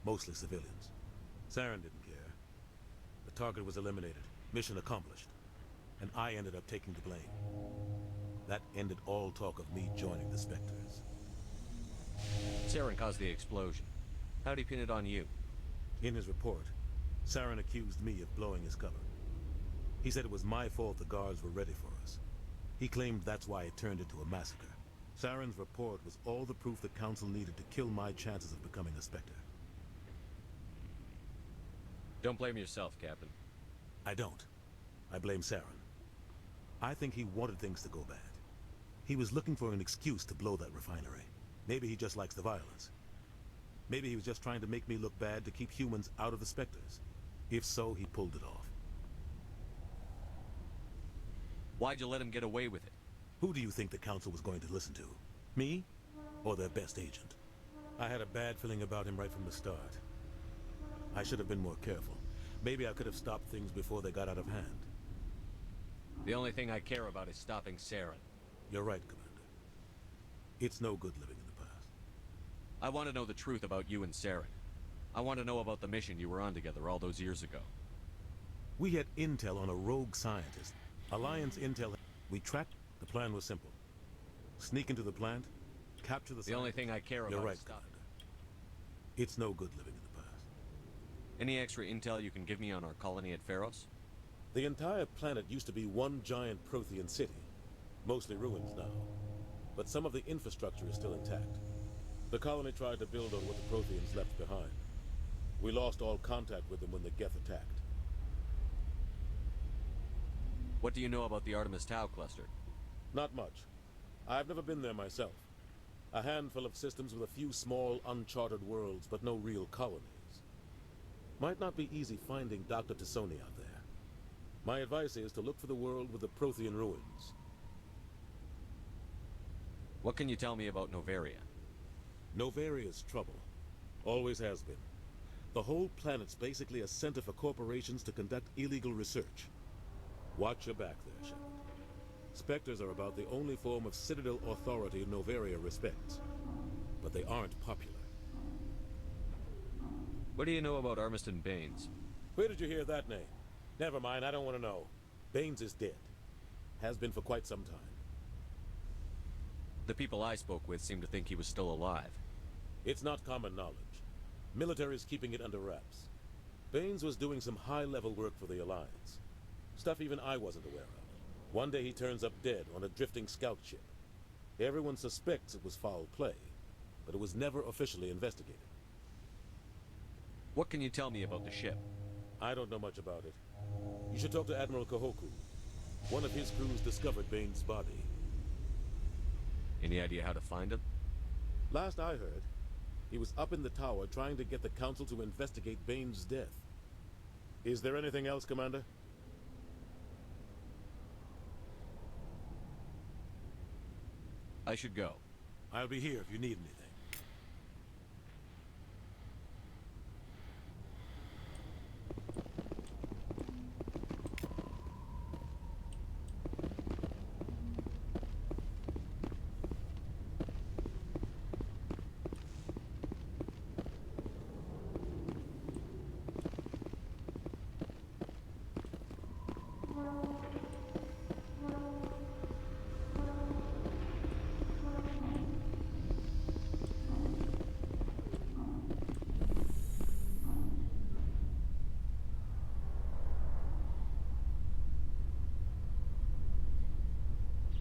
Mostly civilians. Saren didn't care. The target was eliminated. Mission accomplished. And I ended up taking the blame. That ended all talk of me joining the Spectres. Saren caused the explosion. How'd he pin it on you? In his report, Saren accused me of blowing his cover. He said it was my fault the guards were ready for us. He claimed that's why it turned into a massacre. Saren's report was all the proof the Council needed to kill my chances of becoming a Spectre. Don't blame yourself, Captain. I don't. I blame Saren. I think he wanted things to go bad. He was looking for an excuse to blow that refinery. Maybe he just likes the violence. Maybe he was just trying to make me look bad to keep humans out of the Spectres. If so, he pulled it off. Why'd you let him get away with it? Who do you think the Council was going to listen to? Me? Or their best agent? I had a bad feeling about him right from the start. I should have been more careful. Maybe I could have stopped things before they got out of hand. The only thing I care about is stopping Saren. You're right, Commander. It's no good living in the past. I want to know the truth about you and Saren. I want to know about the mission you were on together all those years ago. We had intel on a rogue scientist. Alliance intel. We tracked. The plan was simple. Sneak into the plant, capture the scientist. The only thing I care about You're right, is stopping. Commander. It's no good living in the past. Any extra intel you can give me on our colony at Pharos? The entire planet used to be one giant Prothean city. Mostly ruins now. But some of the infrastructure is still intact. The colony tried to build on what the Protheans left behind. We lost all contact with them when the Geth attacked. What do you know about the Artemis Tau cluster? Not much. I've never been there myself. A handful of systems with a few small, uncharted worlds, but no real colonies. Might not be easy finding Dr. T'Soni out there. My advice is to look for the world with the Prothean ruins. What can you tell me about Noveria? Novaria's trouble. Always has been. The whole planet's basically a center for corporations to conduct illegal research. Watch your back there, Shepard. Spectres are about the only form of Citadel authority Noveria respects. But they aren't popular. What do you know about Armiston Baines? Where did you hear that name? Never mind, I don't want to know. Baines is dead. Has been for quite some time. The people I spoke with seemed to think he was still alive. It's not common knowledge. Military is keeping it under wraps. Baines was doing some high-level work for the Alliance. Stuff even I wasn't aware of. One day he turns up dead on a drifting scout ship. Everyone suspects it was foul play, but it was never officially investigated. What can you tell me about the ship? I don't know much about it. You should talk to Admiral Kahoku. One of his crews discovered Baines' body. Any idea how to find him? Last I heard, he was up in the tower trying to get the Council to investigate Baines' death. Is there anything else, Commander? I should go. I'll be here if you need anything.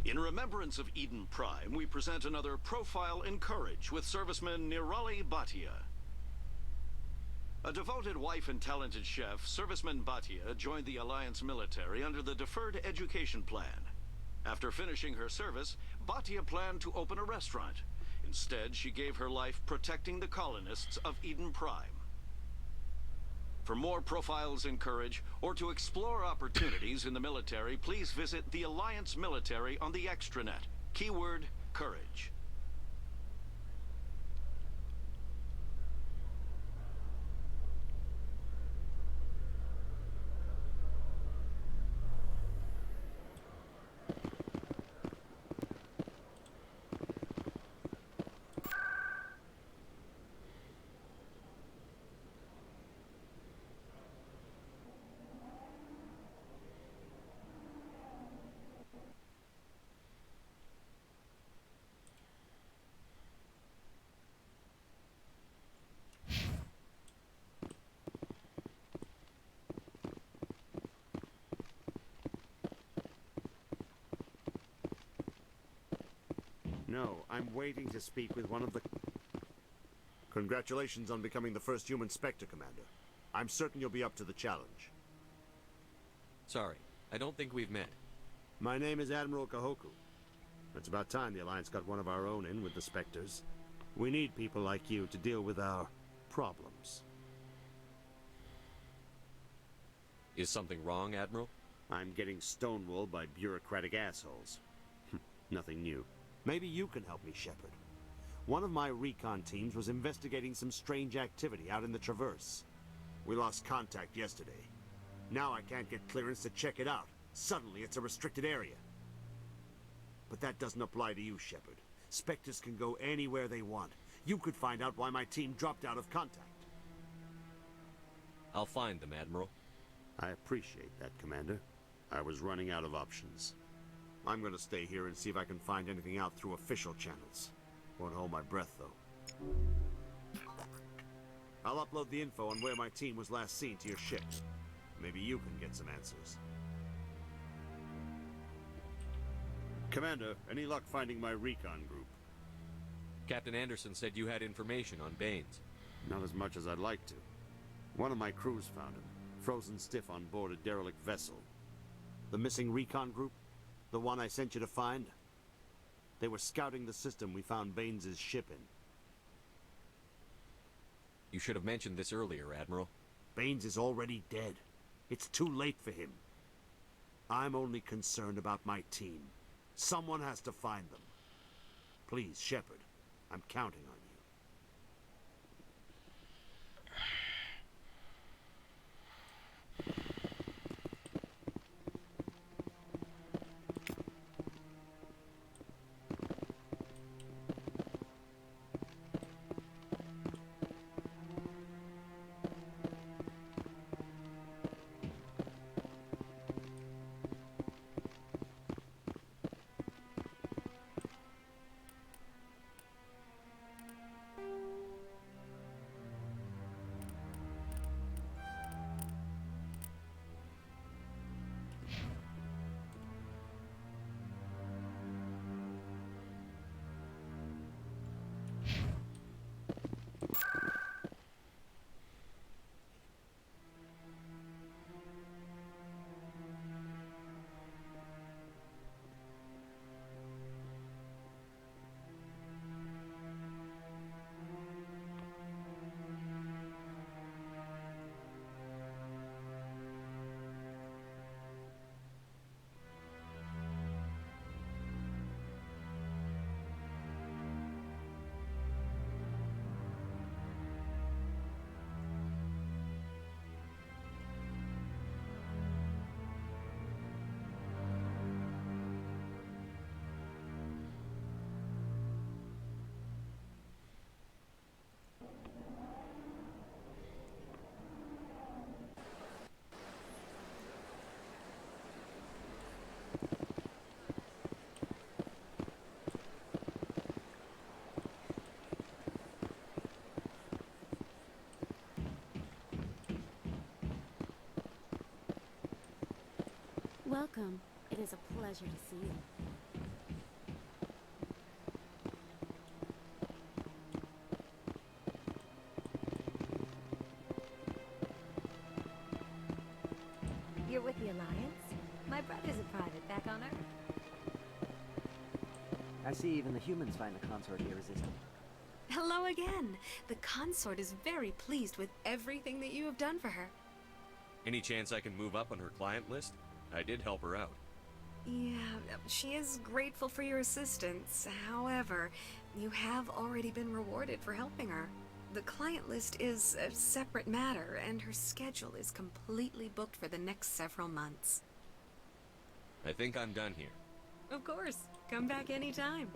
In remembrance of Eden Prime, we present another profile in courage with serviceman Nirali Bhatia. A devoted wife and talented chef, serviceman Bhatia joined the Alliance military under the Deferred Education Plan. After finishing her service, Bhatia planned to open a restaurant. Instead, she gave her life protecting the colonists of Eden Prime. For more profiles in courage, or to explore opportunities in the military, please visit the Alliance Military on the extranet. Keyword, courage. No, I'm waiting to speak with one of the... Congratulations on becoming the first human Spectre, Commander. I'm certain you'll be up to the challenge. Sorry, I don't think we've met. My name is Admiral Kahoku. It's about time the Alliance got one of our own in with the Spectres. We need people like you to deal with our problems. Is something wrong, Admiral? I'm getting stonewalled by bureaucratic assholes. Nothing new. Maybe you can help me, Shepard. One of my recon teams was investigating some strange activity out in the Traverse. We lost contact yesterday. Now I can't get clearance to check it out. Suddenly it's a restricted area. But that doesn't apply to you, Shepard. Spectres can go anywhere they want. You could find out why my team dropped out of contact. I'll find them, Admiral. I appreciate that, Commander. I was running out of options. I'm gonna stay here and see if I can find anything out through official channels. Won't hold my breath, though. I'll upload the info on where my team was last seen to your ship. Maybe you can get some answers. Commander, any luck finding my recon group? Captain Anderson said you had information on Baines. Not as much as I'd like to. One of my crews found him, frozen stiff on board a derelict vessel. The missing recon group? The one I sent you to find? They were scouting the system we found Baines' ship in. You should have mentioned this earlier, Admiral. Baines is already dead. It's too late for him. I'm only concerned about my team. Someone has to find them. Please, Shepard, I'm counting on you. Welcome. It is a pleasure to see you. You're with the Alliance? My brother's a private back on Earth. I see even the humans find the consort irresistible. Hello again. The consort is very pleased with everything that you have done for her. Any chance I can move up on her client list? I did help her out. Yeah, she is grateful for your assistance. However, you have already been rewarded for helping her. The client list is a separate matter, and her schedule is completely booked for the next several months. I think I'm done here. Of course. Come back anytime.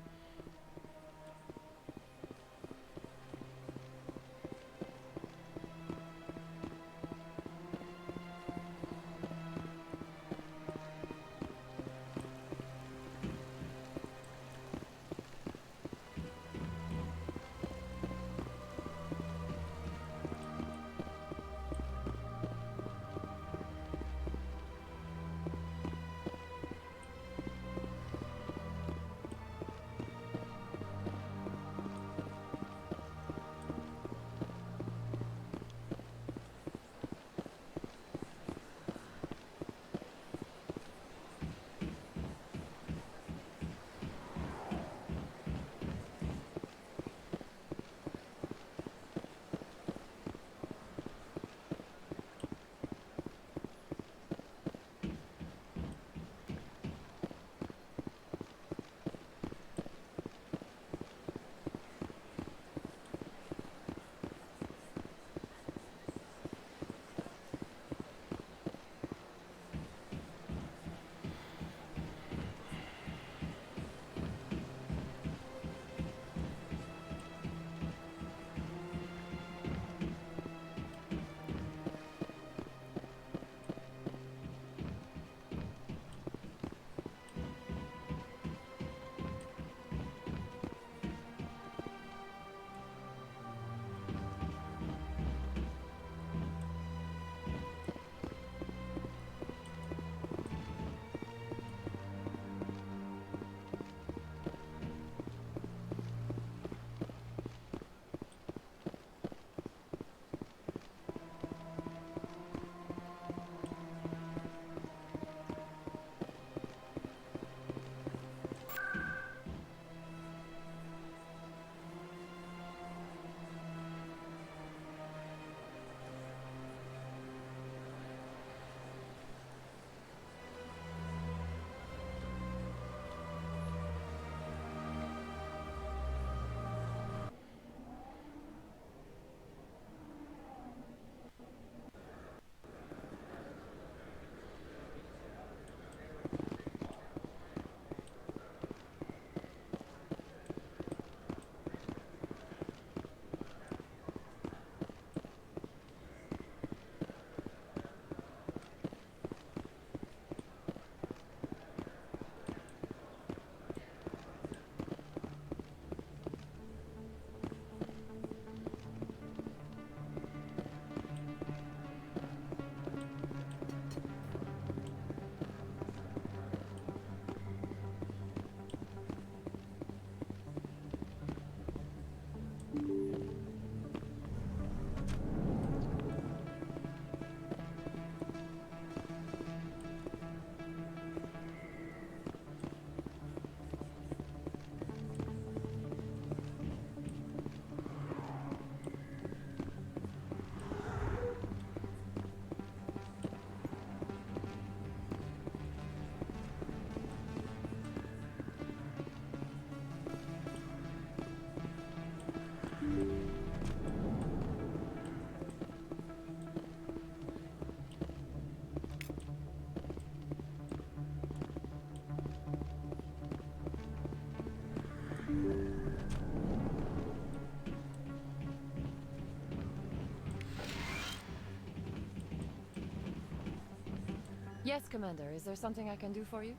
Yes, Commander. Is there something I can do for you?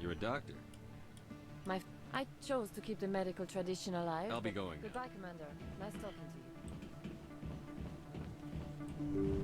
You're a doctor. I chose to keep the medical tradition alive. I'll be going now. Goodbye, Commander. Nice talking to you.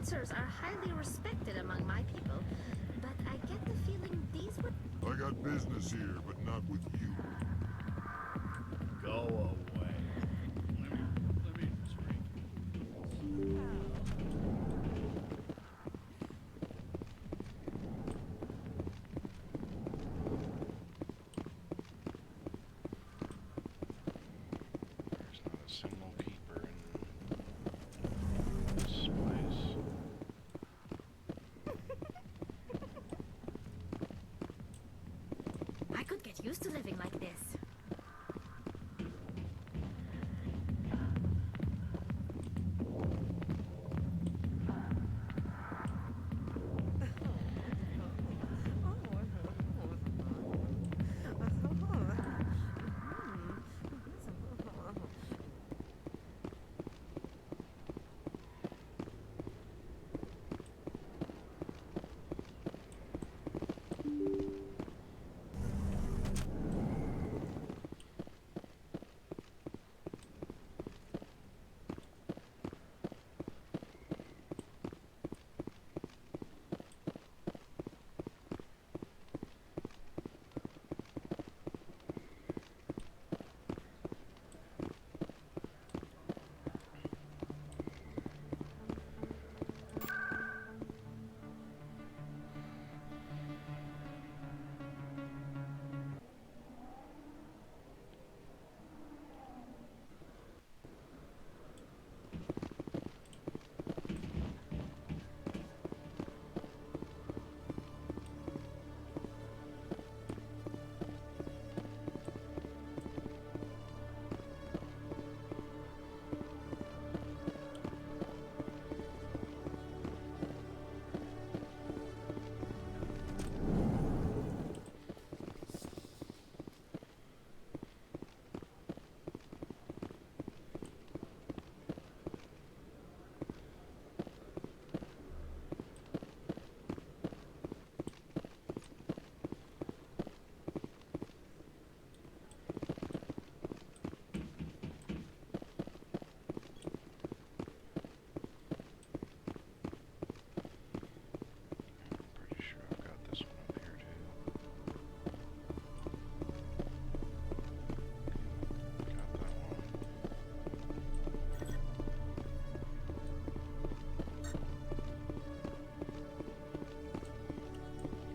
Lancers are highly respected among my people, but I get the feeling these would... I got business here, but not with you. Go away. Let me drink. There's not a single keeper in this place. I could get used to living like this.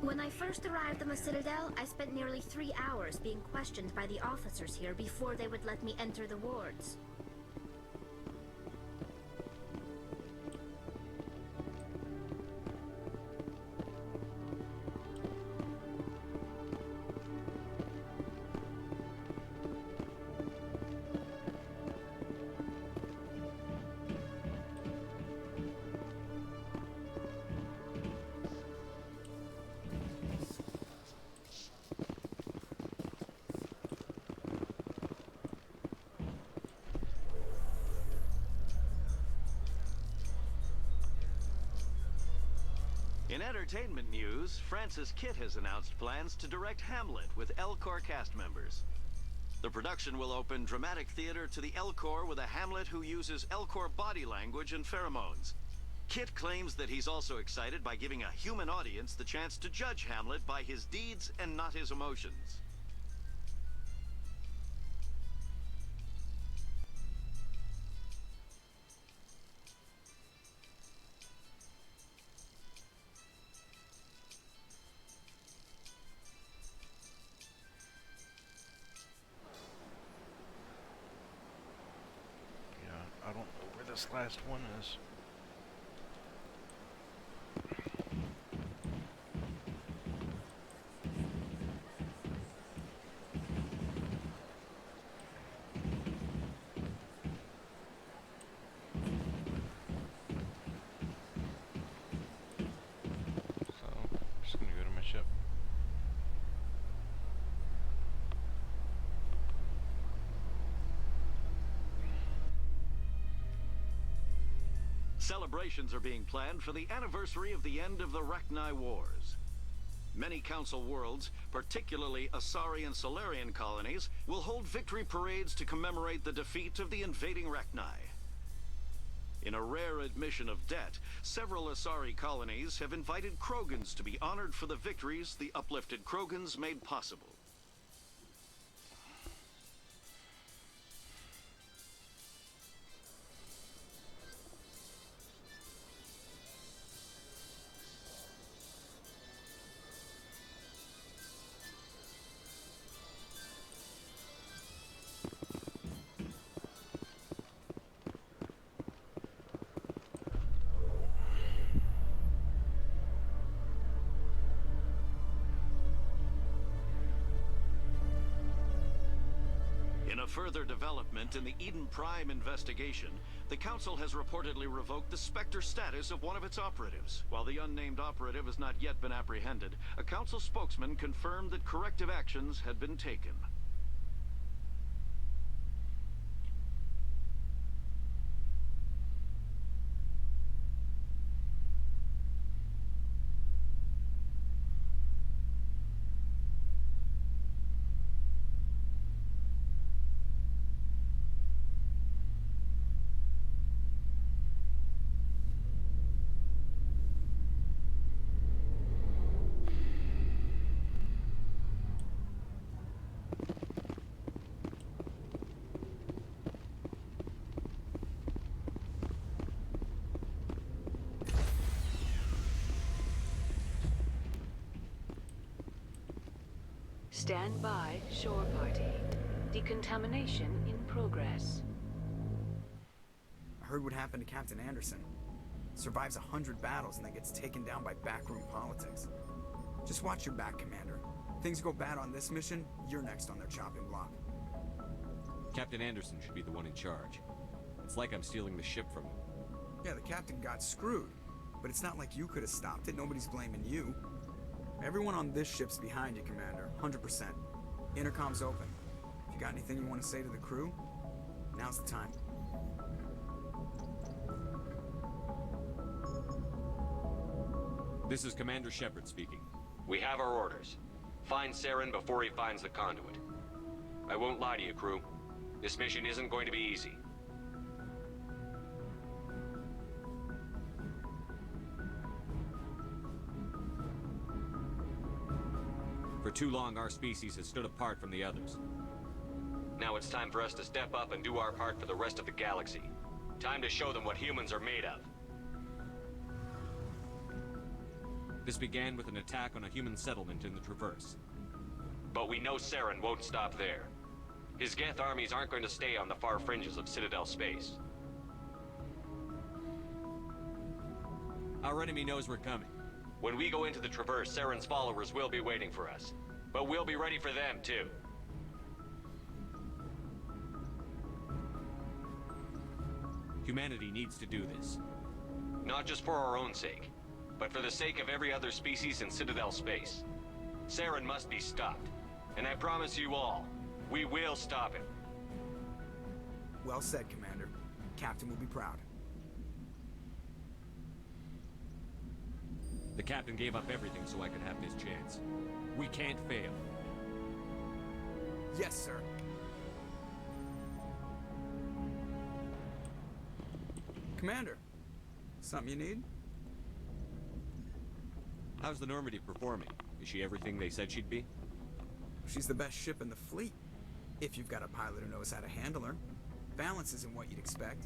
When I first arrived on the Citadel, I spent nearly 3 hours being questioned by the officers here before they would let me enter the wards. In entertainment news, Francis Kitt has announced plans to direct Hamlet with Elcor cast members. The production will open dramatic theater to the Elcor with a Hamlet who uses Elcor body language and pheromones. Kitt claims that he's also excited by giving a human audience the chance to judge Hamlet by his deeds and not his emotions. I don't know where this last one is. So, I'm just gonna go to my ship. Celebrations are being planned for the anniversary of the end of the Rachni Wars. Many Council worlds, particularly Asari and Solarian colonies, will hold victory parades to commemorate the defeat of the invading Rachni. In a rare admission of debt, several Asari colonies have invited Krogans to be honored for the victories the uplifted Krogans made possible. In a further development in the Eden Prime investigation, the Council has reportedly revoked the Spectre status of one of its operatives. While the unnamed operative has not yet been apprehended, a Council spokesman confirmed that corrective actions had been taken. Stand by, shore party. Decontamination in progress. I heard what happened to Captain Anderson. Survives 100 battles and then gets taken down by backroom politics. Just watch your back, Commander. Things go bad on this mission, you're next on their chopping block. Captain Anderson should be the one in charge. It's like I'm stealing the ship from him. Yeah, the captain got screwed. But it's not like you could have stopped it. Nobody's blaming you. Everyone on this ship's behind you, Commander. 100%. Intercom's open. If you got anything you want to say to the crew, now's the time. This is Commander Shepard speaking. We have our orders. Find Saren before he finds the conduit. I won't lie to you, crew. This mission isn't going to be easy. For too long, our species has stood apart from the others. Now it's time for us to step up and do our part for the rest of the galaxy. Time to show them what humans are made of. This began with an attack on a human settlement in the Traverse. But we know Saren won't stop there. His Geth armies aren't going to stay on the far fringes of Citadel space. Our enemy knows we're coming. When we go into the Traverse, Saren's followers will be waiting for us. But we'll be ready for them, too. Humanity needs to do this. Not just for our own sake, but for the sake of every other species in Citadel space. Saren must be stopped. And I promise you all, we will stop him. Well said, Commander. Captain will be proud. The captain gave up everything so I could have this chance. We can't fail. Yes, sir. Commander, something you need? How's the Normandy performing? Is she everything they said she'd be? She's the best ship in the fleet. If you've got a pilot who knows how to handle her. Balance isn't what you'd expect.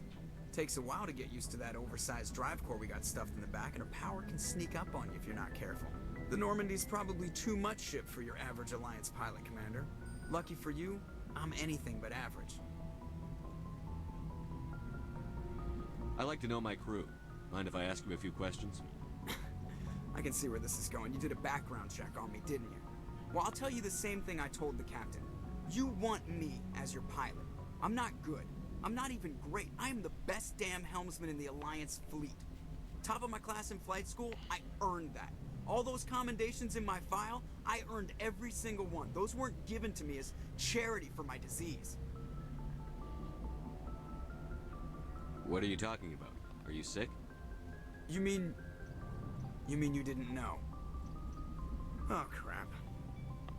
Takes a while to get used to that oversized drive core we got stuffed in the back, and her power can sneak up on you if you're not careful. The Normandy's probably too much ship for your average Alliance pilot, Commander. Lucky for you, I'm anything but average. I like to know my crew. Mind if I ask you a few questions? I can see where this is going. You did a background check on me, didn't you? Well, I'll tell you the same thing I told the captain. You want me as your pilot. I'm not good. I'm not even great. I am the best damn helmsman in the Alliance fleet. Top of my class in flight school, I earned that. All those commendations in my file, I earned every single one. Those weren't given to me as charity for my disease. What are you talking about? Are you sick? You mean you didn't know? Oh, crap.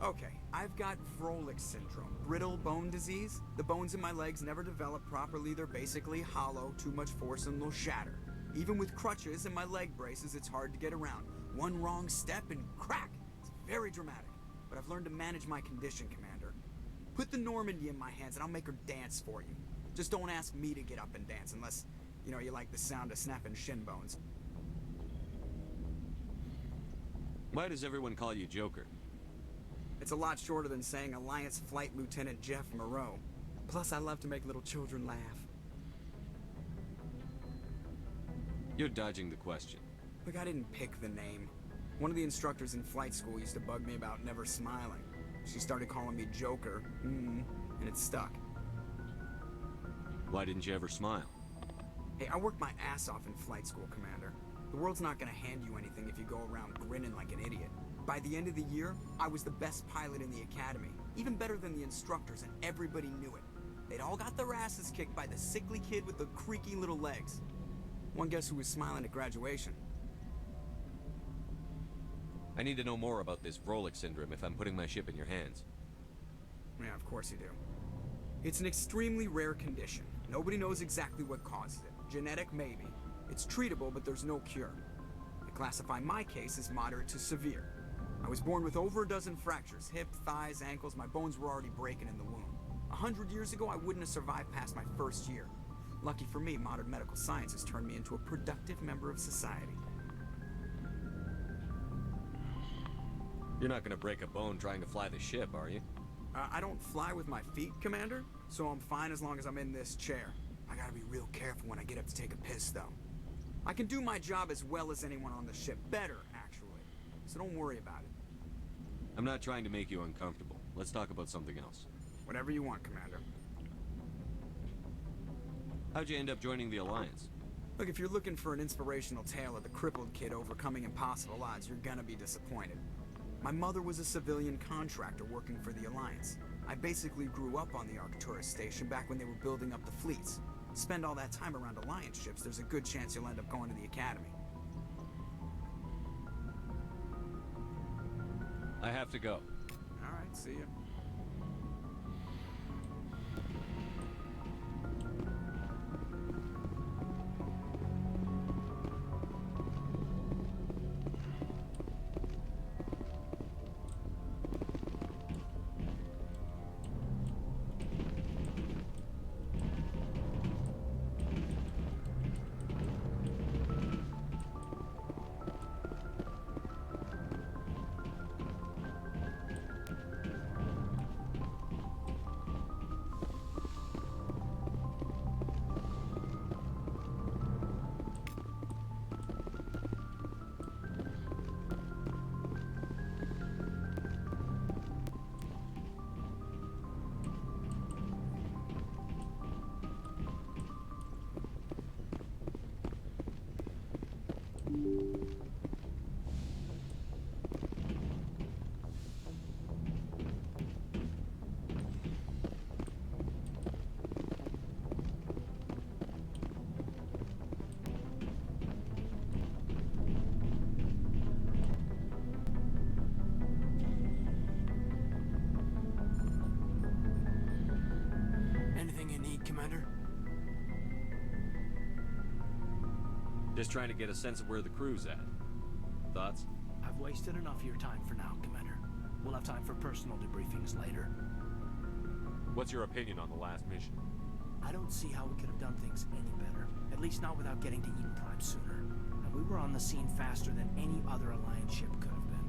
Okay, I've got Froelich syndrome, brittle bone disease. The bones in my legs never develop properly. They're basically hollow, too much force and they'll shatter. Even with crutches and my leg braces, it's hard to get around. One wrong step and crack! It's very dramatic. But I've learned to manage my condition, Commander. Put the Normandy in my hands and I'll make her dance for you. Just don't ask me to get up and dance unless, you like the sound of snapping shin bones. Why does everyone call you Joker? It's a lot shorter than saying Alliance Flight Lieutenant Jeff Moreau. Plus, I love to make little children laugh. You're dodging the question. Look, I didn't pick the name. One of the instructors in flight school used to bug me about never smiling. She started calling me Joker, and it stuck. Why didn't you ever smile? Hey, I worked my ass off in flight school, Commander. The world's not gonna hand you anything if you go around grinning like an idiot. By the end of the year, I was the best pilot in the academy, even better than the instructors, and everybody knew it. They'd all got their asses kicked by the sickly kid with the creaky little legs. One guess who was smiling at graduation? I need to know more about this Froelich syndrome if I'm putting my ship in your hands. Yeah, of course you do. It's an extremely rare condition. Nobody knows exactly what causes it. Genetic, maybe. It's treatable, but there's no cure. I classify my case as moderate to severe. I was born with over a dozen fractures, hip, thighs, ankles. My bones were already breaking in the womb. 100 years ago, I wouldn't have survived past my first year. Lucky for me, modern medical science has turned me into a productive member of society. You're not gonna break a bone trying to fly the ship, are you? I don't fly with my feet, Commander, so I'm fine as long as I'm in this chair. I gotta be real careful when I get up to take a piss, though. I can do my job as well as anyone on the ship. Better, actually. So don't worry about it. I'm not trying to make you uncomfortable. Let's talk about something else. Whatever you want, Commander. How'd you end up joining the Alliance? Look, if you're looking for an inspirational tale of the crippled kid overcoming impossible odds, you're gonna be disappointed. My mother was a civilian contractor working for the Alliance. I basically grew up on the Arcturus station back when they were building up the fleets. Spend all that time around Alliance ships, there's a good chance you'll end up going to the Academy. I have to go. Alright, see ya. Anything you need, Commander? Just trying to get a sense of where the crew's at. Thoughts? I've wasted enough of your time for now, Commander. We'll have time for personal debriefings later. What's your opinion on the last mission? I don't see how we could have done things any better. At least not without getting to Eden Prime sooner. And we were on the scene faster than any other Alliance ship could have been.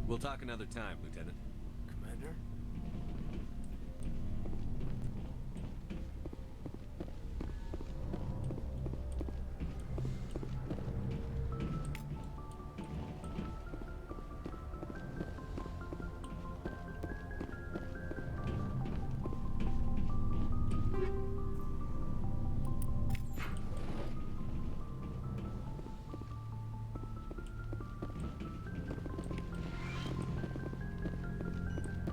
We'll talk another time, Lieutenant. Commander?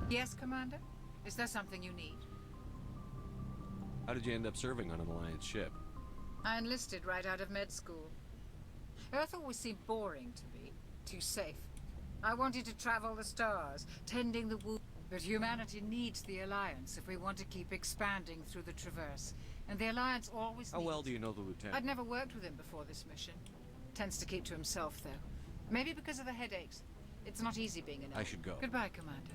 Yes, Commander? Is there something you need? How did you end up serving on an Alliance ship? I enlisted right out of med school. Earth always seemed boring to me. Too safe. I wanted to travel the stars, tending the wound. But humanity needs the Alliance if we want to keep expanding through the Traverse. And the Alliance always How well do you know the Lieutenant? I'd never worked with him before this mission. Tends to keep to himself, though. Maybe because of the headaches. It's not easy being an elf. I should go. Goodbye, Commander.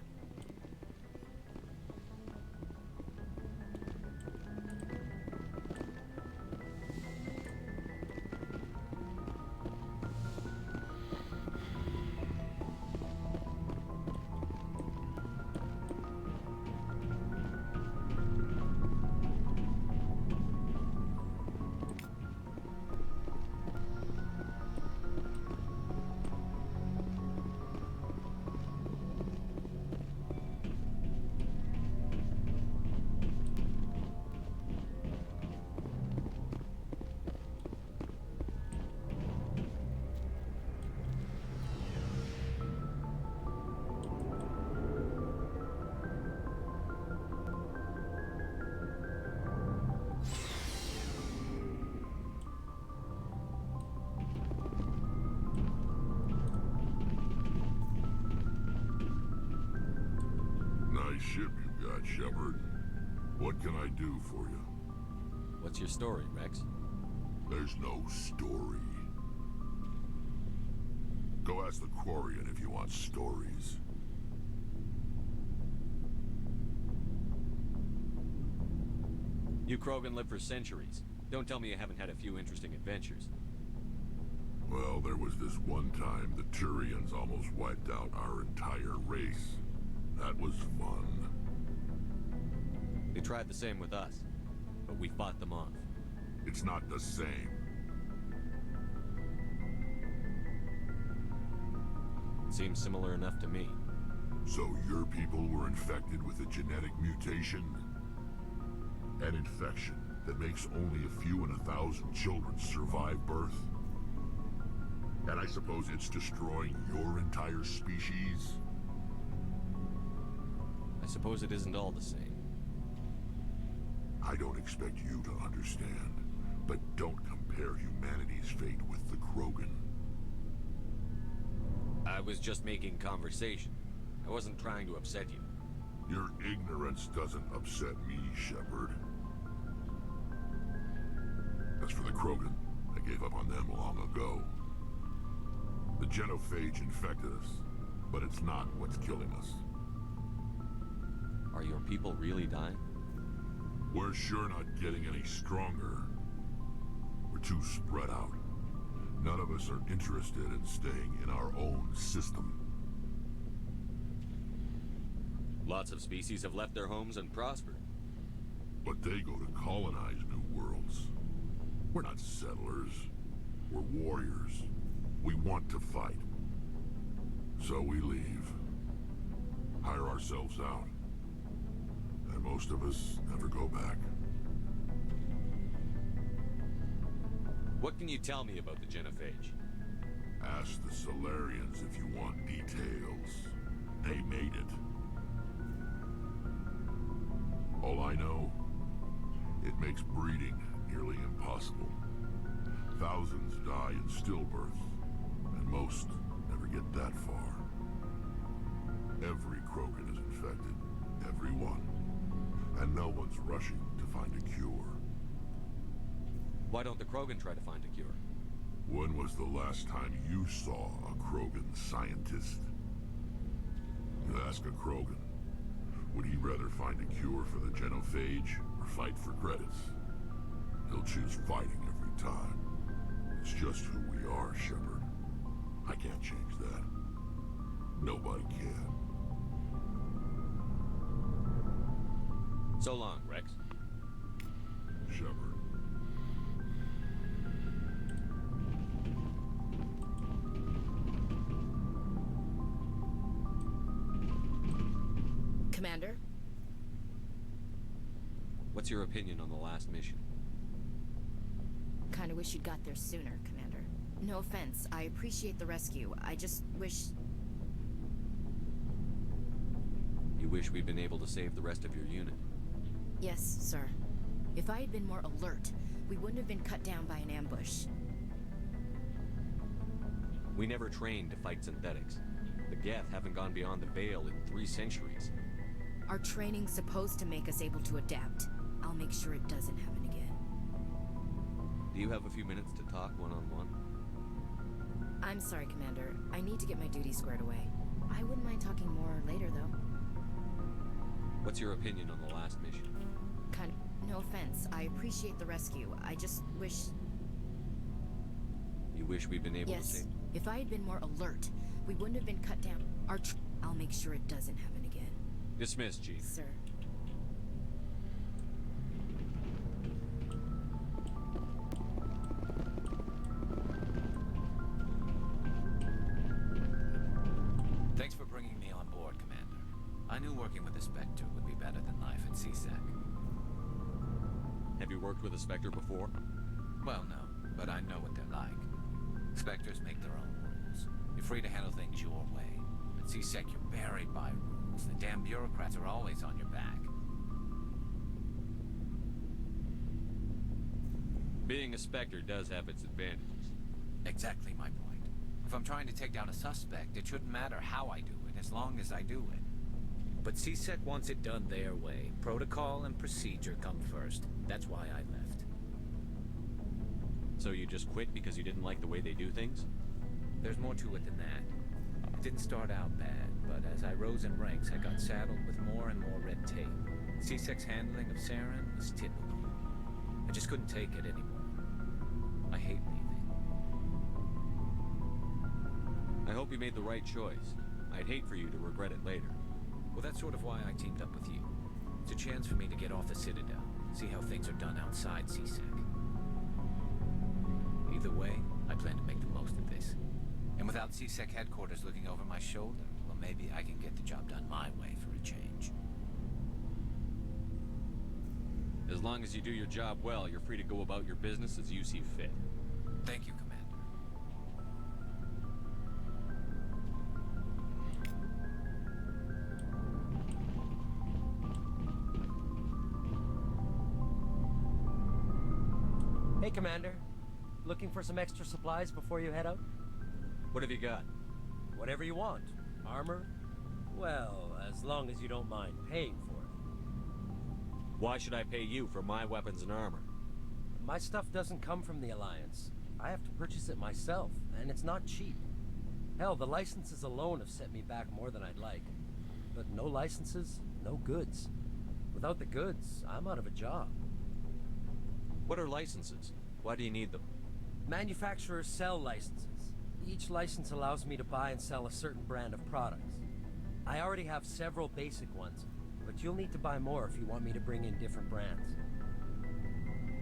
Nice ship you got, Shepard. What can I do for you? What's your story, Rex? There's no story. Go ask the Quarian if you want stories. You Krogan lived for centuries. Don't tell me you haven't had a few interesting adventures. Well, there was this one time the Turians almost wiped out our entire race. That was fun. They tried the same with us, but we fought them off. It's not the same. Seems similar enough to me. So your people were infected with a genetic mutation? An infection that makes only a few in 1,000 children survive birth? And I suppose it's destroying your entire species? I suppose it isn't all the same. I don't expect you to understand, but don't compare humanity's fate with the Krogan. I was just making conversation. I wasn't trying to upset you. Your ignorance doesn't upset me, Shepard. As for the Krogan, I gave up on them long ago. The genophage infected us, but it's not what's killing us. Are your people really dying? We're sure not getting any stronger. We're too spread out. None of us are interested in staying in our own system. Lots of species have left their homes and prospered. But they go to colonize new worlds. We're not settlers. We're warriors. We want to fight. So we leave. Hire ourselves out. And most of us never go back. What can you tell me about the genophage? Ask the Solarians if you want details. They made it. All I know, it makes breeding nearly impossible. Thousands die in stillbirth, and most never get that far. Every Krogan is infected. Every one. And no one's rushing to find a cure. Why don't the Krogan try to find a cure? When was the last time you saw a Krogan scientist? You ask a Krogan, would he rather find a cure for the genophage or fight for credits? He'll choose fighting every time. It's just who we are, Shepard. I can't change that. Nobody can. So long, Rex. Shepard. Commander? What's your opinion on the last mission? Kinda wish you'd got there sooner, Commander. No offense, I appreciate the rescue. I just wish... You wish we'd been able to save the rest of your unit? Yes, sir. If I had been more alert, we wouldn't have been cut down by an ambush. We never trained to fight synthetics. The Geth haven't gone beyond the Veil in 3 centuries. Our training's supposed to make us able to adapt. I'll make sure it doesn't happen again. Do you have a few minutes to talk one-on-one? I'm sorry, Commander. I need to get my duties squared away. I wouldn't mind talking more later, though. What's your opinion on the last mission? No offense. I appreciate the rescue. I just wish... You wish we'd been able to Yes. save... If I had been more alert, we wouldn't have been cut down. I'll make sure it doesn't happen again. Dismissed, Chief. Sir. Thanks for bringing me on board, Commander. I knew working with the Spectre would be better than life at CSEC. Have you worked with a Spectre before? Well, no, but I know what they're like. Spectres make their own rules. You're free to handle things your way. At CSEC, you're buried by rules. The damn bureaucrats are always on your back. Being a Spectre does have its advantages. Exactly my point. If I'm trying to take down a suspect, it shouldn't matter how I do it, as long as I do it. But CSEC wants it done their way. Protocol and procedure come first. That's why I left. So you just quit because you didn't like the way they do things? There's more to it than that. It didn't start out bad, but as I rose in ranks, I got saddled with more and more red tape. CSEC's handling of Saren was typical. I just couldn't take it anymore. I hate leaving. I hope you made the right choice. I'd hate for you to regret it later. Well, that's sort of why I teamed up with you. It's a chance for me to get off the Citadel, see how things are done outside CSEC. Either way, I plan to make the most of this. And without CSEC headquarters looking over my shoulder, well, maybe I can get the job done my way for a change. As long as you do your job well, you're free to go about your business as you see fit. Thank you, Commander. Hey, Commander. Looking for some extra supplies before you head out? What have you got? Whatever you want. Armor? Well, as long as you don't mind paying for it. Why should I pay you for my weapons and armor? My stuff doesn't come from the Alliance. I have to purchase it myself, and it's not cheap. Hell, the licenses alone have set me back more than I'd like. But no licenses, no goods. Without the goods, I'm out of a job. What are licenses? Why do you need them? Manufacturers sell licenses. Each license allows me to buy and sell a certain brand of products. I already have several basic ones, but you'll need to buy more if you want me to bring in different brands.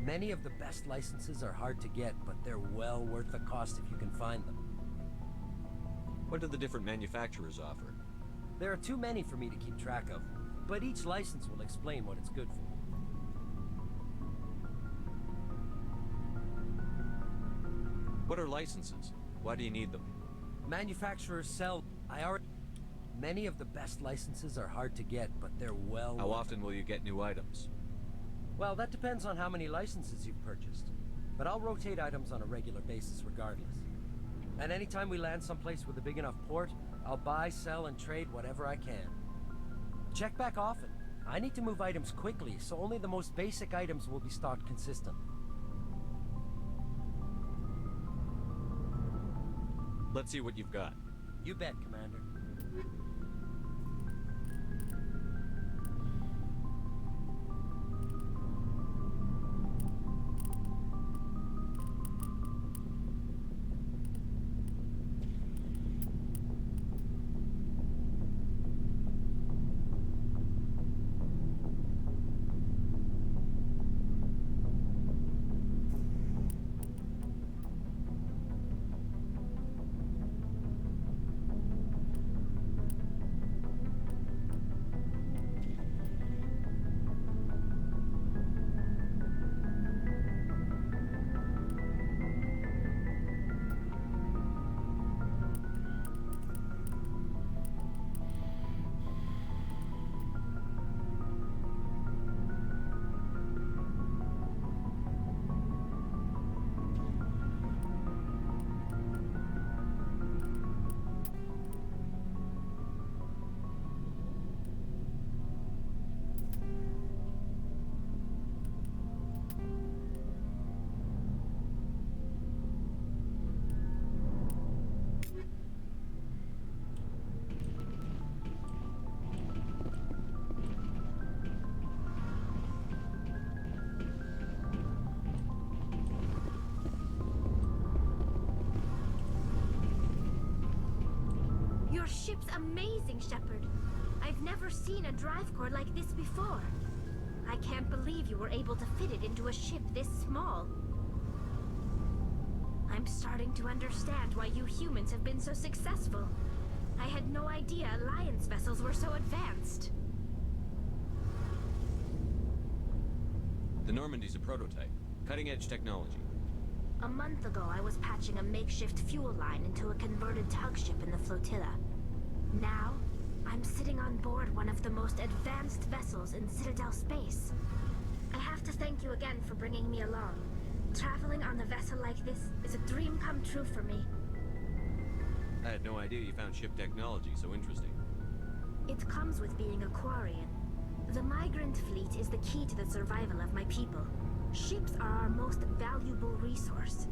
Many of the best licenses are hard to get, but they're well worth the cost if you can find them. What do the different manufacturers offer? There are too many for me to keep track of, but each license will explain what it's good for. What are licenses? Why do you need them? Manufacturers sell... Many of the best licenses are hard to get, but they're well... How often will you get new items? Well, that depends on how many licenses you've purchased. But I'll rotate items on a regular basis regardless. And anytime we land someplace with a big enough port, I'll buy, sell, and trade whatever I can. Check back often. I need to move items quickly, so only the most basic items will be stocked consistently. Let's see what you've got. You bet, Commander. ship's amazing, Shepard. I've never seen a drive core like this before. I can't believe you were able to fit it into a ship this small. I'm starting to understand why you humans have been so successful. I had no idea Alliance vessels were so advanced. The Normandy's a prototype. Cutting-edge technology. A month ago, I was patching a makeshift fuel line into a converted tug ship in the flotilla. Now, I'm sitting on board one of the most advanced vessels in Citadel space. I have to thank you again for bringing me along. Traveling on a vessel like this is a dream come true for me. I had no idea you found ship technology so interesting. It comes with being a Quarian. The migrant fleet is the key to the survival of my people. Ships are our most valuable resource.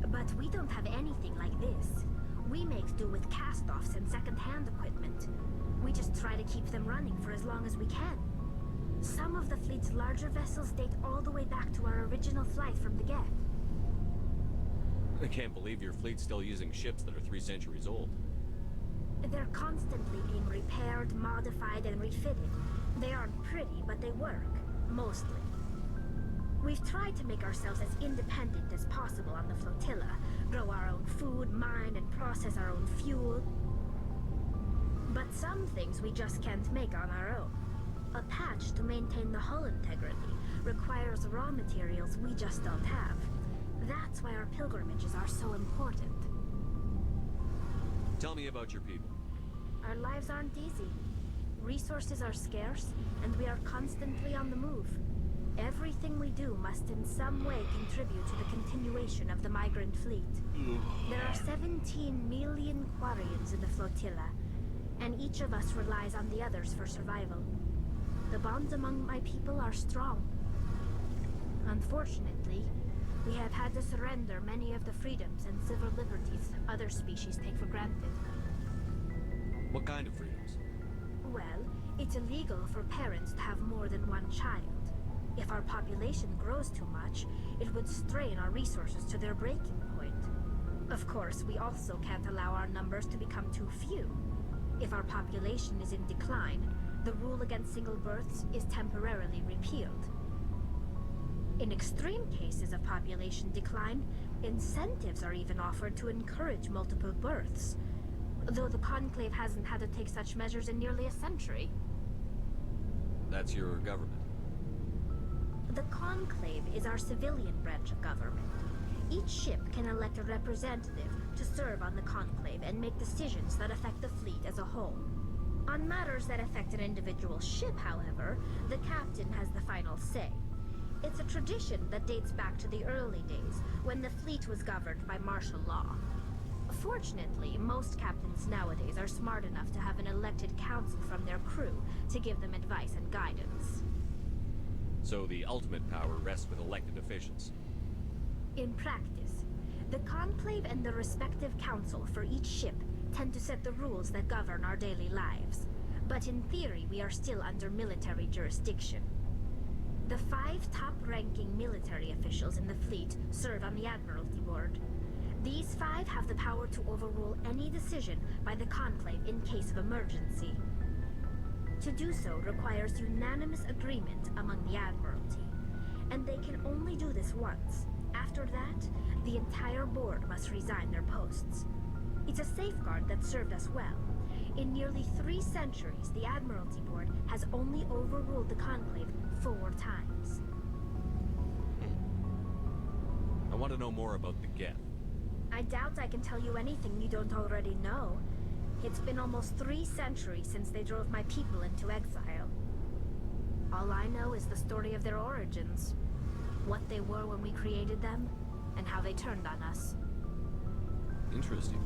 But we don't have anything like this. We make do with cast-offs and second-hand equipment. We just try to keep them running for as long as we can. Some of the fleet's larger vessels date all the way back to our original flight from the Geth. I can't believe your fleet's still using ships that are 3 centuries old. They're constantly being repaired, modified, and refitted. They aren't pretty, but they work. Mostly. We've tried to make ourselves as independent as possible on the flotilla, grow our own food, mine, and process our own fuel. But some things we just can't make on our own. A patch to maintain the hull integrity requires raw materials we just don't have. That's why our pilgrimages are so important. Tell me about your people. Our lives aren't easy. Resources are scarce, and we are constantly on the move. Everything we do must in some way contribute to the continuation of the migrant fleet. There are 17 million Quarians in the flotilla, and each of us relies on the others for survival. The bonds among my people are strong. Unfortunately, we have had to surrender many of the freedoms and civil liberties other species take for granted. What kind of freedoms? Well, it's illegal for parents to have more than one child. If our population grows too much, it would strain our resources to their breaking point. Of course, we also can't allow our numbers to become too few. If our population is in decline, the rule against single births is temporarily repealed. In extreme cases of population decline, incentives are even offered to encourage multiple births, though the Conclave hasn't had to take such measures in nearly a century. That's your government. The Conclave is our civilian branch of government. Each ship can elect a representative to serve on the Conclave and make decisions that affect the fleet as a whole. On matters that affect an individual ship, however, the captain has the final say. It's a tradition that dates back to the early days, when the fleet was governed by martial law. Fortunately, most captains nowadays are smart enough to have an elected council from their crew to give them advice and guidance. So the ultimate power rests with elected officials. In practice, the Conclave and the respective council for each ship tend to set the rules that govern our daily lives. But in theory, we are still under military jurisdiction. The 5 top-ranking military officials in the fleet serve on the Admiralty Board. These 5 have the power to overrule any decision by the Conclave in case of emergency. To do so requires unanimous agreement among the Admiralty, and they can only do this once. After that, the entire board must resign their posts. It's a safeguard that served us well. In nearly 3 centuries, the Admiralty Board has only overruled the Conclave 4 times. I want to know more about the Geth. I doubt I can tell you anything you don't already know. It's been almost 3 centuries since they drove my people into exile. All I know is the story of their origins. What they were when we created them, and how they turned on us. Interesting.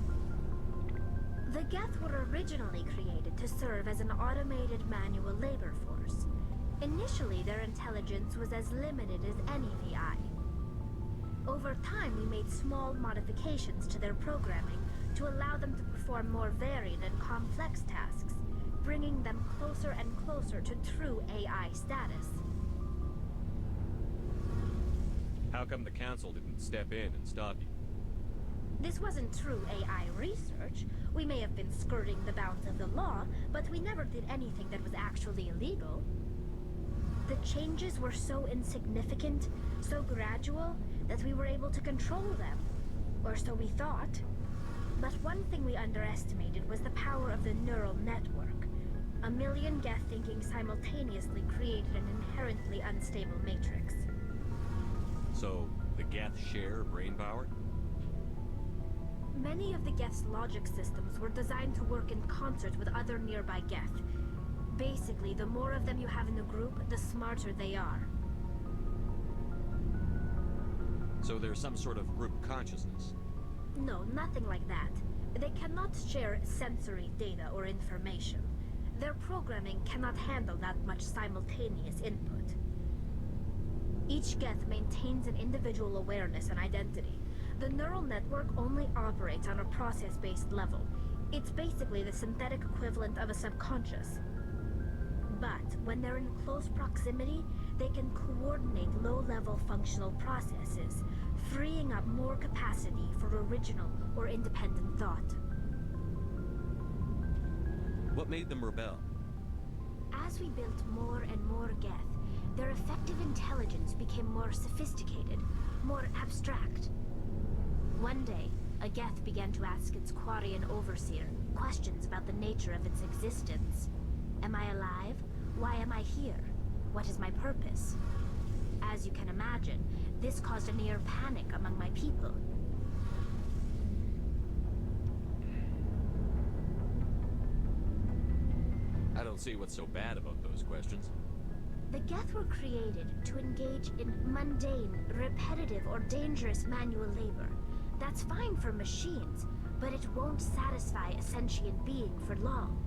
The Geth were originally created to serve as an automated manual labor force. Initially, their intelligence was as limited as any VI. Over time, we made small modifications to their programming to allow them to perform more varied and complex tasks, bringing them closer and closer to true AI status. How come the Council didn't step in and stop you? This wasn't true AI research. We may have been skirting the bounds of the law, but we never did anything that was actually illegal. The changes were so insignificant, so gradual, that we were able to control them. Or so we thought. But one thing we underestimated was the power of the neural network. A million Geth thinking simultaneously created an inherently unstable matrix. So, the Geth share brain power? Many of the Geth's logic systems were designed to work in concert with other nearby Geth. Basically, the more of them you have in a group, the smarter they are. So there's some sort of group consciousness? No, nothing like that. They cannot share sensory data or information. Their programming cannot handle that much simultaneous input. Each Geth maintains an individual awareness and identity. The neural network only operates on a process-based level. It's basically the synthetic equivalent of a subconscious. But when they're in close proximity, they can coordinate low-level functional processes, freeing up more capacity for original or independent thought. What made them rebel? As we built more and more Geth, their effective intelligence became more sophisticated, more abstract. One day, a Geth began to ask its Quarian overseer questions about the nature of its existence. Am I alive? Why am I here? What is my purpose? As you can imagine, this caused a near panic among my people. I don't see what's so bad about those questions. The Geth were created to engage in mundane, repetitive, or dangerous manual labor. That's fine for machines, but it won't satisfy a sentient being for long.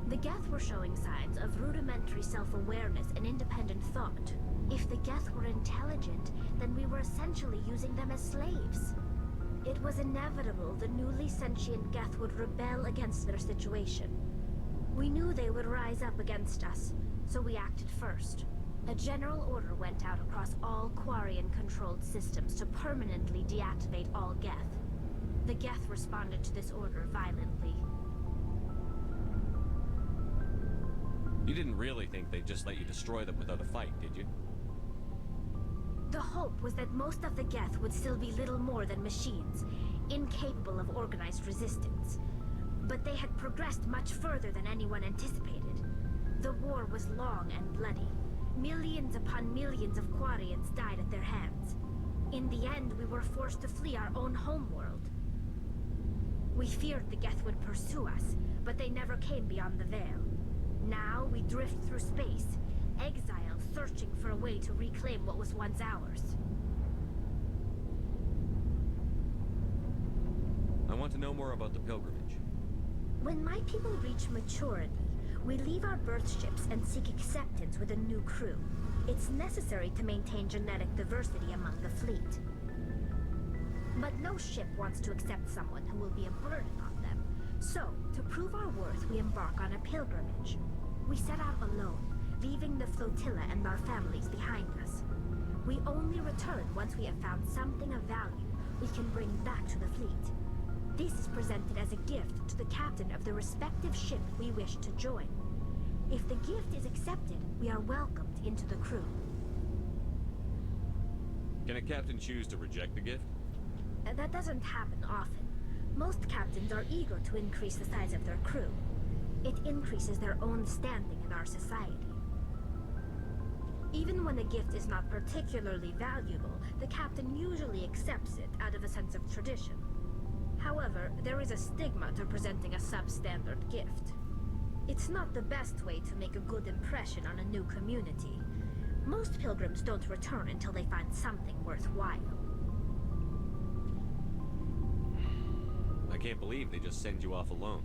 The Geth were showing signs of rudimentary self-awareness and independent thought. If the Geth were intelligent, then we were essentially using them as slaves. It was inevitable the newly sentient Geth would rebel against their situation. We knew they would rise up against us, so we acted first. A general order went out across all Quarian-controlled systems to permanently deactivate all Geth. The Geth responded to this order violently. You didn't really think they'd just let you destroy them without a fight, did you? The hope was that most of the Geth would still be little more than machines, incapable of organized resistance. But they had progressed much further than anyone anticipated. The war was long and bloody. Millions upon millions of Quarians died at their hands. In the end, we were forced to flee our own homeworld. We feared the Geth would pursue us, but they never came beyond the Veil. Now we drift through space, exiled, searching for a way to reclaim what was once ours. I want to know more about the pilgrimage. When my people reach maturity, we leave our birth ships and seek acceptance with a new crew. It's necessary to maintain genetic diversity among the fleet. But no ship wants to accept someone who will be a burden on them. So, to prove our worth, we embark on a pilgrimage. We set out alone, leaving the flotilla and our families behind us. We only return once we have found something of value we can bring back to the fleet. This is presented as a gift to the captain of the respective ship we wish to join. If the gift is accepted, we are welcomed into the crew. Can a captain choose to reject the gift? That doesn't happen often. Most captains are eager to increase the size of their crew. It increases their own standing in our society. Even when a gift is not particularly valuable, the captain usually accepts it out of a sense of tradition. However, there is a stigma to presenting a substandard gift. It's not the best way to make a good impression on a new community. Most pilgrims don't return until they find something worthwhile. I can't believe they just send you off alone.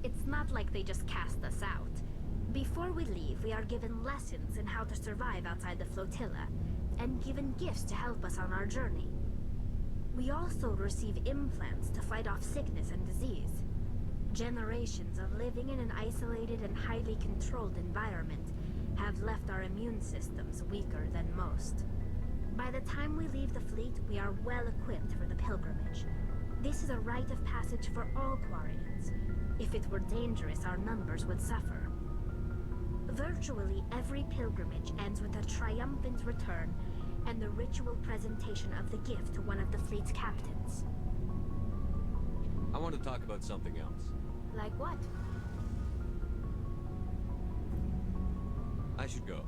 It's not like they just cast us out. Before we leave, we are given lessons in how to survive outside the flotilla, and given gifts to help us on our journey. We also receive implants to fight off sickness and disease. Generations of living in an isolated and highly controlled environment have left our immune systems weaker than most. By the time we leave the fleet, we are well equipped for the pilgrimage, This is a rite of passage for all Quarians. If it were dangerous, our numbers would suffer. Virtually every pilgrimage ends with a triumphant return and the ritual presentation of the gift to one of the fleet's captains. I want to talk about something else. Like what? I should go.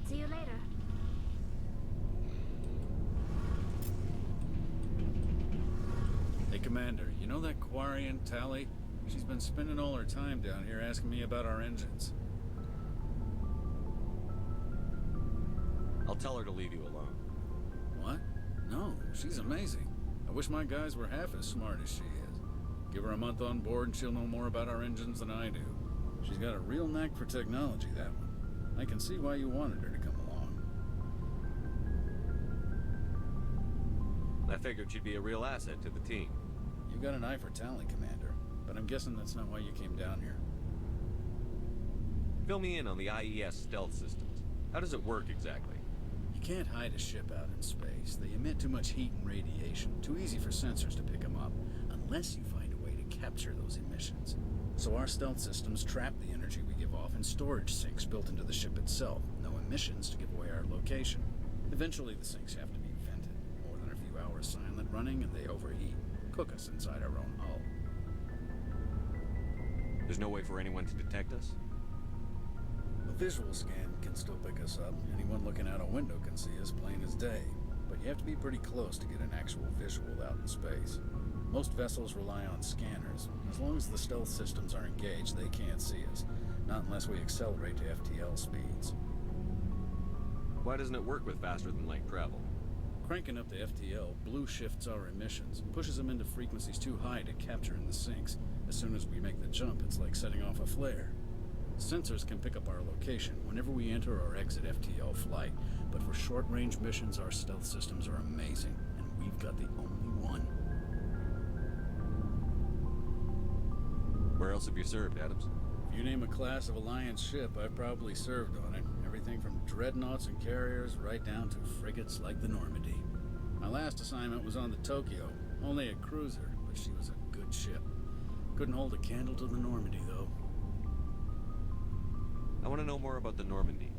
See you later. Hey, Commander, you know that Quarian, Tally? She's been spending all her time down here asking me about our engines. I'll tell her to leave you alone. What? No, she's amazing. I wish my guys were half as smart as she is. Give her a month on board and she'll know more about our engines than I do. She's got a real knack for technology, that one. I can see why you wanted her to come along. I figured she'd be a real asset to the team. You got an eye for Tally, Commander, but I'm guessing that's not why you came down here. Fill me in on the IES stealth systems. How does it work exactly? You can't hide a ship out in space. They emit too much heat and radiation. Too easy for sensors to pick them up, unless you find a way to capture those emissions. So our stealth systems trap the energy we give off in storage sinks built into the ship itself. No emissions to give away our location. Eventually the sinks have to be vented. More than a few hours silent running and they overheat. Cook us inside our own hull. There's no way for anyone to detect us? A visual scan can still pick us up. Anyone looking out a window can see us plain as day. But you have to be pretty close to get an actual visual out in space. Most vessels rely on scanners. As long as the stealth systems are engaged, they can't see us. Not unless we accelerate to FTL speeds. Why doesn't it work with faster-than-light travel? Cranking up the FTL blue shifts our emissions, pushes them into frequencies too high to capture in the sinks. As soon as we make the jump, it's like setting off a flare. Sensors can pick up our location whenever we enter or exit FTL flight, but for short-range missions, our stealth systems are amazing, and we've got the only one. Where else have you served, Adams? If you name a class of Alliance ship, I've probably served on it. Everything from dreadnoughts and carriers right down to frigates like the Normandy. My last assignment was on the Tokyo, only a cruiser, but she was a good ship. Couldn't hold a candle to the Normandy, though. I want to know more about the Normandy.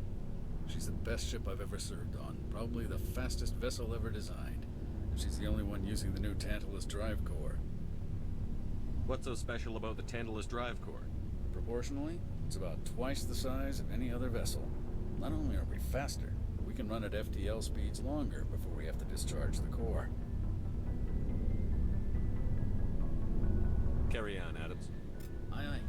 She's the best ship I've ever served on. Probably the fastest vessel ever designed. And she's the only one using the new Tantalus drive core. What's so special about the Tantalus drive core? Proportionally, it's about twice the size of any other vessel. Not only are we faster, but we can run at FTL speeds longer before we have to discharge the core. Carry on, Adams. Aye, aye.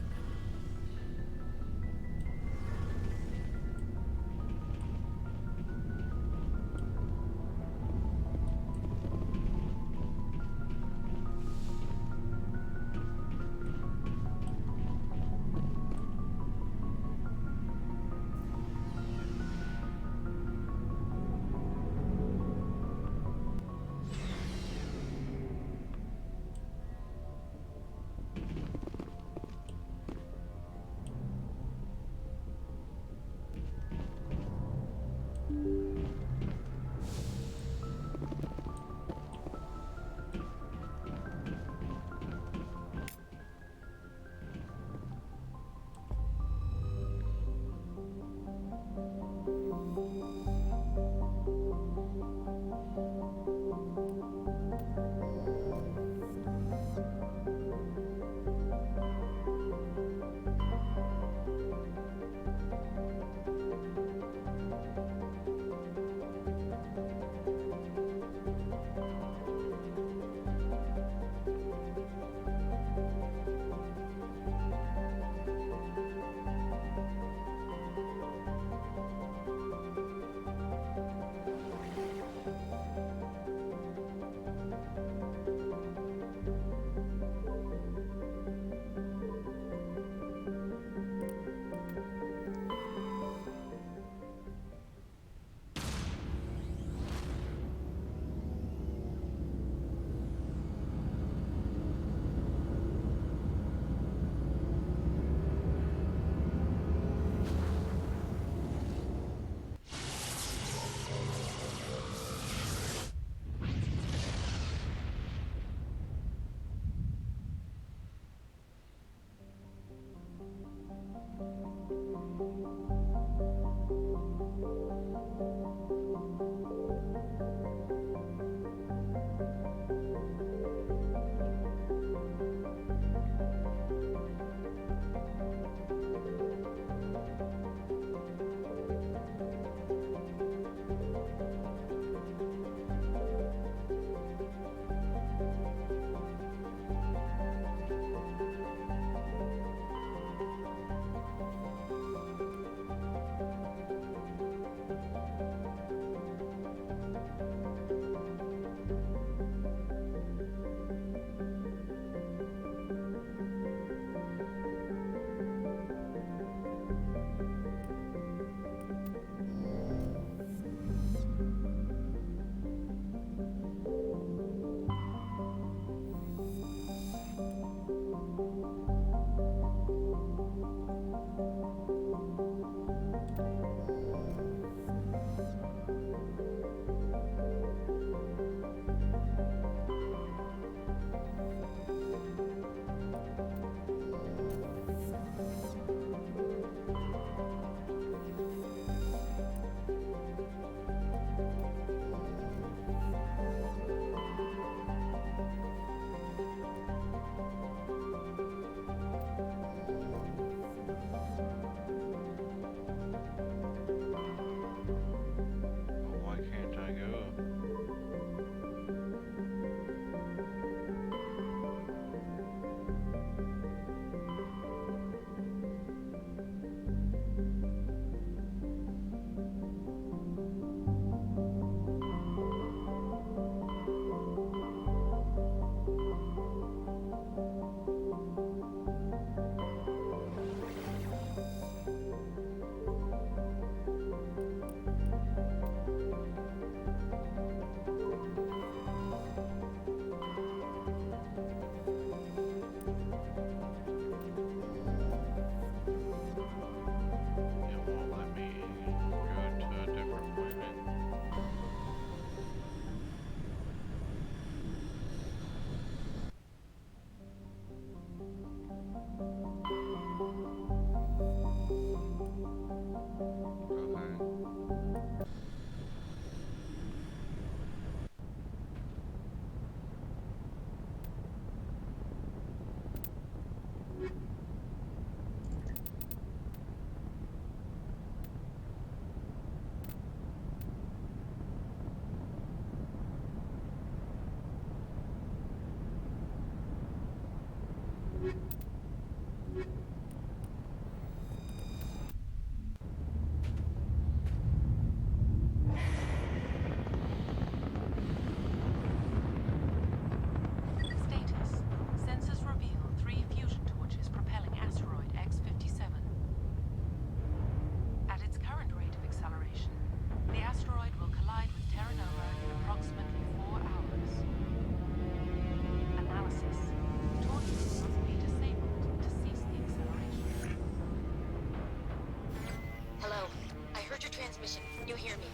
transmission. You hear me?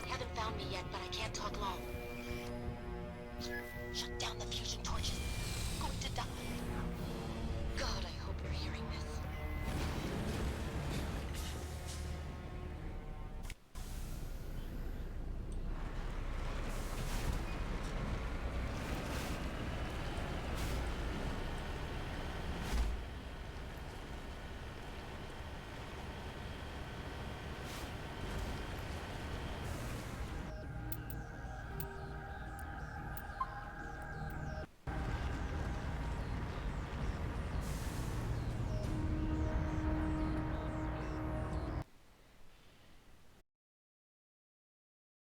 They haven't found me yet, but I can't talk long. Shut down the fusion torches. I'm going to die. God, I hope you're hearing this.